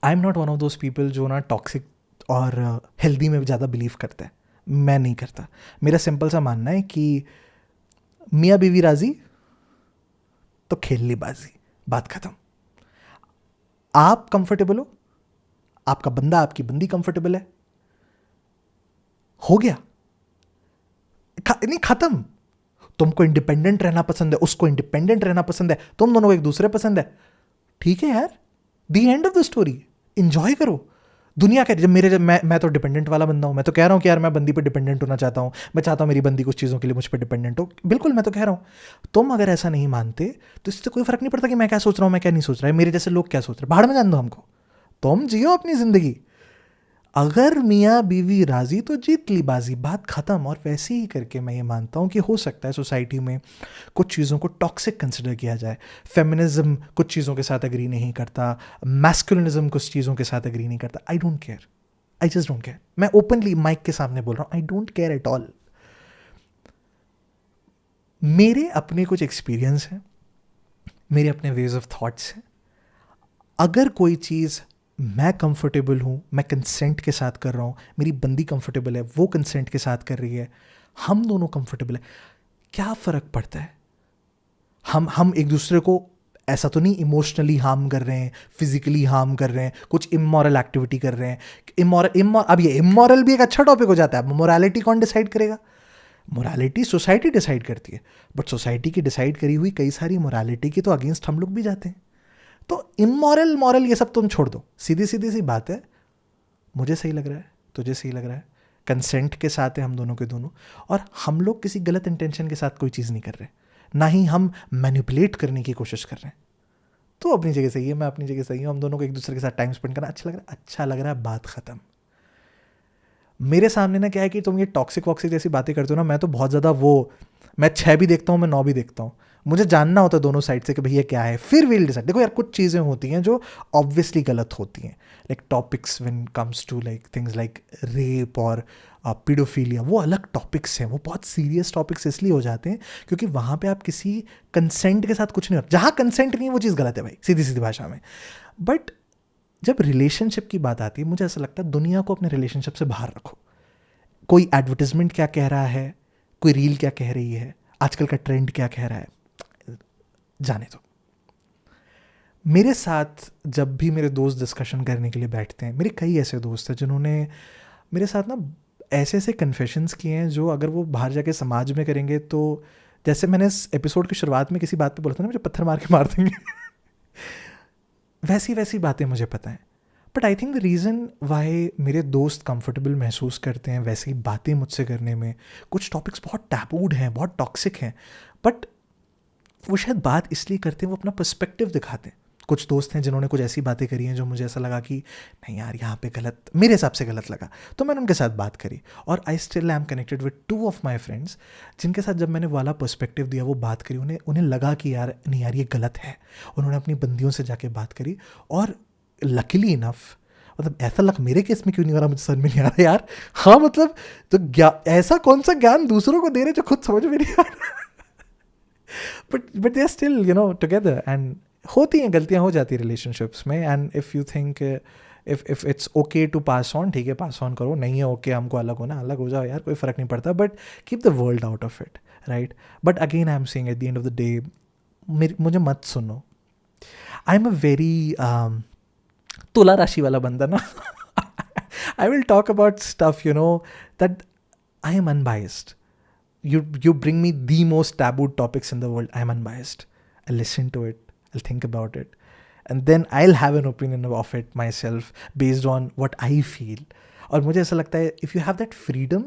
I am not one of those people जो ना टॉक्सिक और हेल्दी में ज़्यादा बिलीव करता है. मैं नहीं करता. मेरा सिंपल सा मानना है कि मियाँ बीवी राजी तो खेल ली बाजी, बात खत्म. आप कंफर्टेबल हो, आपका बंदा आपकी बंदी कंफर्टेबल है, हो गया, नहीं खत्म. तुमको इंडिपेंडेंट रहना पसंद है, उसको इंडिपेंडेंट रहना पसंद है, तुम दोनों को एक दूसरे पसंद है, ठीक है यार, the end of the story. Enjoy करो. दुनिया कह रही जब मैं तो डिपेंडेंट वाला बंदा हूँ. मैं तो कह रहा हूँ कि यार मैं बंदी पे डिपेंडेंट होना चाहता हूँ, मैं चाहता हूँ मेरी बंदी कुछ चीज़ों के लिए मुझ पर डिपेंडेंट हो. बिल्कुल मैं तो कह रहा हूँ. तुम अगर ऐसा नहीं मानते तो इससे कोई फर्क नहीं पड़ता कि मैं क्या सोच रहा हूँ, मैं क्या नहीं सोच रहा है, मेरे जैसे लोग क्या सोच रहे हैं, बाहर में जान दो हमको. तुम जियो अपनी ज़िंदगी. अगर मियाँ बीवी राजी तो जीत ली बाजी, बात खत्म. और वैसे ही करके मैं ये मानता हूँ कि हो सकता है सोसाइटी में कुछ चीज़ों को टॉक्सिक कंसिडर किया जाए. फेमिनिज्म कुछ चीज़ों के साथ एग्री नहीं करता, मैस्कुलिनिज्म कुछ चीज़ों के साथ एग्री नहीं करता. I don't care, I just don't care. मैं ओपनली माइक के सामने बोल रहा हूँ, I don't care at all. मेरे अपने कुछ एक्सपीरियंस हैं, मेरे अपने वेज ऑफ थॉट्स हैं. अगर कोई चीज़ मैं कंफर्टेबल हूँ, मैं कंसेंट के साथ कर रहा हूँ, मेरी बंदी कंफर्टेबल है, वो कंसेंट के साथ कर रही है, हम दोनों कंफर्टेबल है, क्या फ़र्क पड़ता है. हम एक दूसरे को ऐसा तो नहीं इमोशनली हार्म कर रहे हैं, फिजिकली हार्म कर रहे हैं, कुछ इमोरल एक्टिविटी कर रहे हैं। अब ये इमोरल भी एक अच्छा टॉपिक हो जाता है। मोरालिटी कौन डिसाइड करेगा? मोरालिटी सोसाइटी डिसाइड करती है, बट सोसाइटी की डिसाइड करी हुई कई सारी मोरालिटी की तो अगेंस्ट हम लोग भी जाते हैं। तो इमोरल मॉरल ये सब तुम छोड़ दो, सीधी सीधी सी बात है, मुझे सही लग रहा है, तुझे सही लग रहा है, कंसेंट के साथ है हम दोनों के दोनों, और हम लोग किसी गलत इंटेंशन के साथ कोई चीज़ नहीं कर रहे, ना ही हम मैनिपुलेट करने की कोशिश कर रहे हैं। तो अपनी जगह सही है, मैं अपनी जगह सही हूँ, हम दोनों को एक दूसरे के साथ टाइम स्पेंड करना अच्छा लग रहा है, बात खत्म। मेरे सामने ना क्या है कि तुम ये टॉक्सिक वॉक्सिक जैसी बातें करते हो ना, मैं तो बहुत ज़्यादा मैं 6 भी देखता हूँ, मैं 9 भी देखता हूँ, मुझे जानना होता है दोनों साइड से कि भैया क्या है, फिर वील डिसाइड। देखो यार, कुछ चीज़ें होती हैं जो ऑब्वियसली गलत होती हैं, like topics when comes to like things like rape और पीडोफीलिया, वो अलग टॉपिक्स हैं, वो बहुत सीरियस टॉपिक्स इसलिए हो जाते हैं क्योंकि वहाँ पे आप किसी कंसेंट के साथ कुछ नहीं होता। जहाँ कंसेंट नहीं है वो चीज़ गलत है भाई, सीधी सीधी भाषा में। बट जब रिलेशनशिप की बात आती है, मुझे ऐसा लगता है दुनिया को अपने रिलेशनशिप से बाहर रखो। कोई एडवर्टिजमेंट क्या कह रहा है, कोई रील क्या कह रही है, आजकल का ट्रेंड क्या कह रहा है, जाने दो। मेरे साथ जब भी मेरे दोस्त डिस्कशन करने के लिए बैठते हैं, मेरे कई ऐसे दोस्त हैं जिन्होंने मेरे साथ ना ऐसे ऐसे कन्फेशंस किए हैं जो अगर वो बाहर जाके समाज में करेंगे तो, जैसे मैंने इस एपिसोड की शुरुआत में किसी बात पे बोला था ना, मुझे पत्थर मार के मार देंगे वैसी वैसी बातें मुझे पता है। But I think the reason why मेरे दोस्त कंफर्टेबल महसूस करते हैं वैसी बातें मुझसे करने में, कुछ टॉपिक्स बहुत टैबूड हैं, बहुत टॉक्सिक हैं, बट वो शायद बात इसलिए करते हैं, वो अपना पर्सपेक्टिव दिखाते हैं। कुछ दोस्त हैं जिन्होंने कुछ ऐसी बातें करी हैं जो मुझे ऐसा लगा कि नहीं यार, यहाँ पे गलत, मेरे हिसाब से गलत लगा, तो मैंने उनके साथ बात करी। और I still am connected with 2 of my friends जिनके साथ जब मैंने वाला पर्सपेक्टिव दिया, वो बात करी, उन्हें लगा कि यार नहीं यार, ये गलत है। उन्होंने अपनी बंदियों से जाके बात करी, और लकीली इनफ, मतलब ऐसा लग मेरे केस में क्यों नहीं हो रहा मुझे समझ में नहीं आ रहा यार। हाँ मतलब, तो ऐसा कौन सा ज्ञान दूसरों को दे रहे जो खुद समझ में नहीं आ रहा but they are still together, and होती हैं, गलतियाँ हो जाती है रिलेशनशिप्स में, and if you think if it's okay to pass on, ठीक है पास ऑन करो, नहीं है ओके हमको अलग होना, अलग हो जाओ यार, कोई फ़र्क नहीं पड़ता, but keep the world out of it, right. But again I am saying at the end of the day, मुझे मत सुनो। आई एम अ वेरी तुला राशि वाला बंदा ना I will talk about stuff, that I am unbiased. You bring me the most taboo topics in the world, I am unbiased. I'll listen to it, I'll think about it, and then I'll have an opinion of it myself based on what I feel. और मुझे ऐसा लगता है, if you have that freedom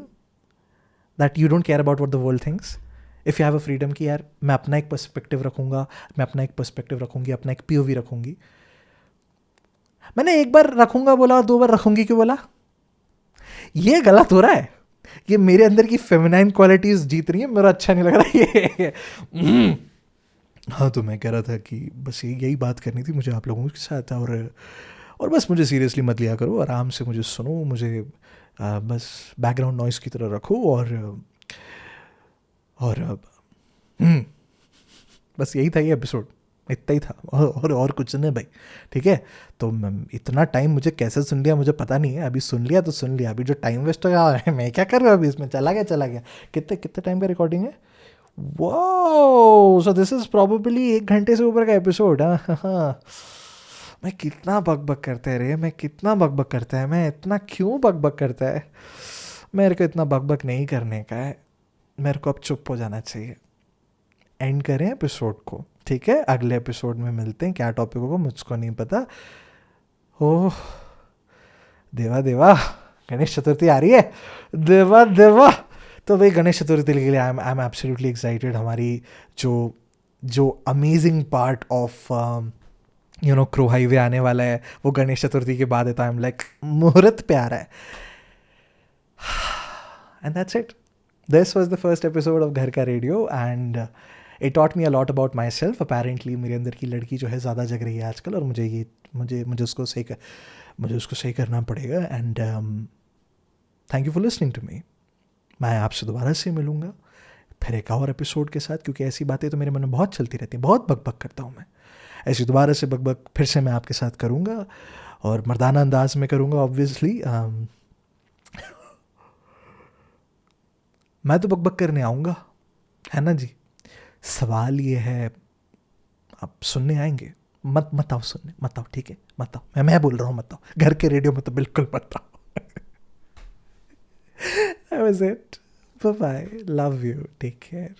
that you don't care about what the world thinks, if you have a freedom कि यार मैं अपना एक पर्सपेक्टिव रखूँगा, मैं अपना एक पर्सपेक्टिव रखूँगी, अपना एक POV रखूँगी, मैंने एक बार रखूँगा बोला और 2 बार रखूँगी क्यों बोला? ये गलत हो रहा है, ये मेरे अंदर की फेमिनाइन क्वालिटीज जीत रही है, मेरा अच्छा नहीं लग रहा ये हाँ, तो मैं कह रहा था कि बस यही बात करनी थी मुझे आप लोगों के साथ, और बस मुझे सीरियसली मत लिया करो, आराम से मुझे सुनो, मुझे बस बैकग्राउंड नॉइस की तरह रखो, और बस यही था ये एपिसोड, इतना ही था, और कुछ नहीं भाई, ठीक है। तो इतना टाइम मुझे कैसे सुन लिया मुझे पता नहीं है, अभी सुन लिया तो सुन लिया, अभी जो टाइम वेस्ट हो गया मैं क्या कर रहा हूँ अभी इसमें, चला गया। कितने टाइम का रिकॉर्डिंग है? Wow, so this is probably 1 घंटे से ऊपर का एपिसोड। हाँ, मैं कितना बकबक करता है रे, मैं कितना बकबक करता है, मैं इतना क्यों बकबक करता है? मेरे को इतना बकबक नहीं करने का है, मेरे को अब चुप हो जाना चाहिए। एंड करें एपिसोड को, ठीक है, अगले एपिसोड में मिलते हैं। क्या टॉपिक होगा मुझको नहीं पता। ओह देवा, गणेश चतुर्थी आ रही है, देवा। तो भाई गणेश चतुर्थी के लिए आई एम एब्सोल्युटली एक्साइटेड। हमारी जो amazing part of crow highway आने वाला है वो गणेश चतुर्थी के बाद है, तो आई एम लाइक मुहूर्त पे आ रहा है। And that's it, this was the first episode of घर का radio, and it taught me a lot about my self. Apparently मेरे अंदर की लड़की जो है ज़्यादा जग रही है आजकल, और मुझे उसको सही करना पड़ेगा। And thank you for listening to me. मैं आपसे दोबारा से मिलूँगा फिर एक और एपिसोड के साथ, क्योंकि ऐसी बातें तो मेरे मन में बहुत चलती रहती हैं, बहुत बकबक करता हूँ मैं, ऐसी दोबारा से बकबक फिर से मैं आपके साथ करूँगा, और मर्दाना अंदाज में करूँगा ऑब्वियसली। मैं तो बकबक करने आऊँगा, है ना जी। सवाल ये है आप सुनने आएंगे? मत आओ सुनने, मत आओ, ठीक है, मत आओ, मैं बोल रहा हूँ मत आओ, घर के रेडियो में तो बिल्कुल मत आओ. That was it. Bye bye. Love you. Take care.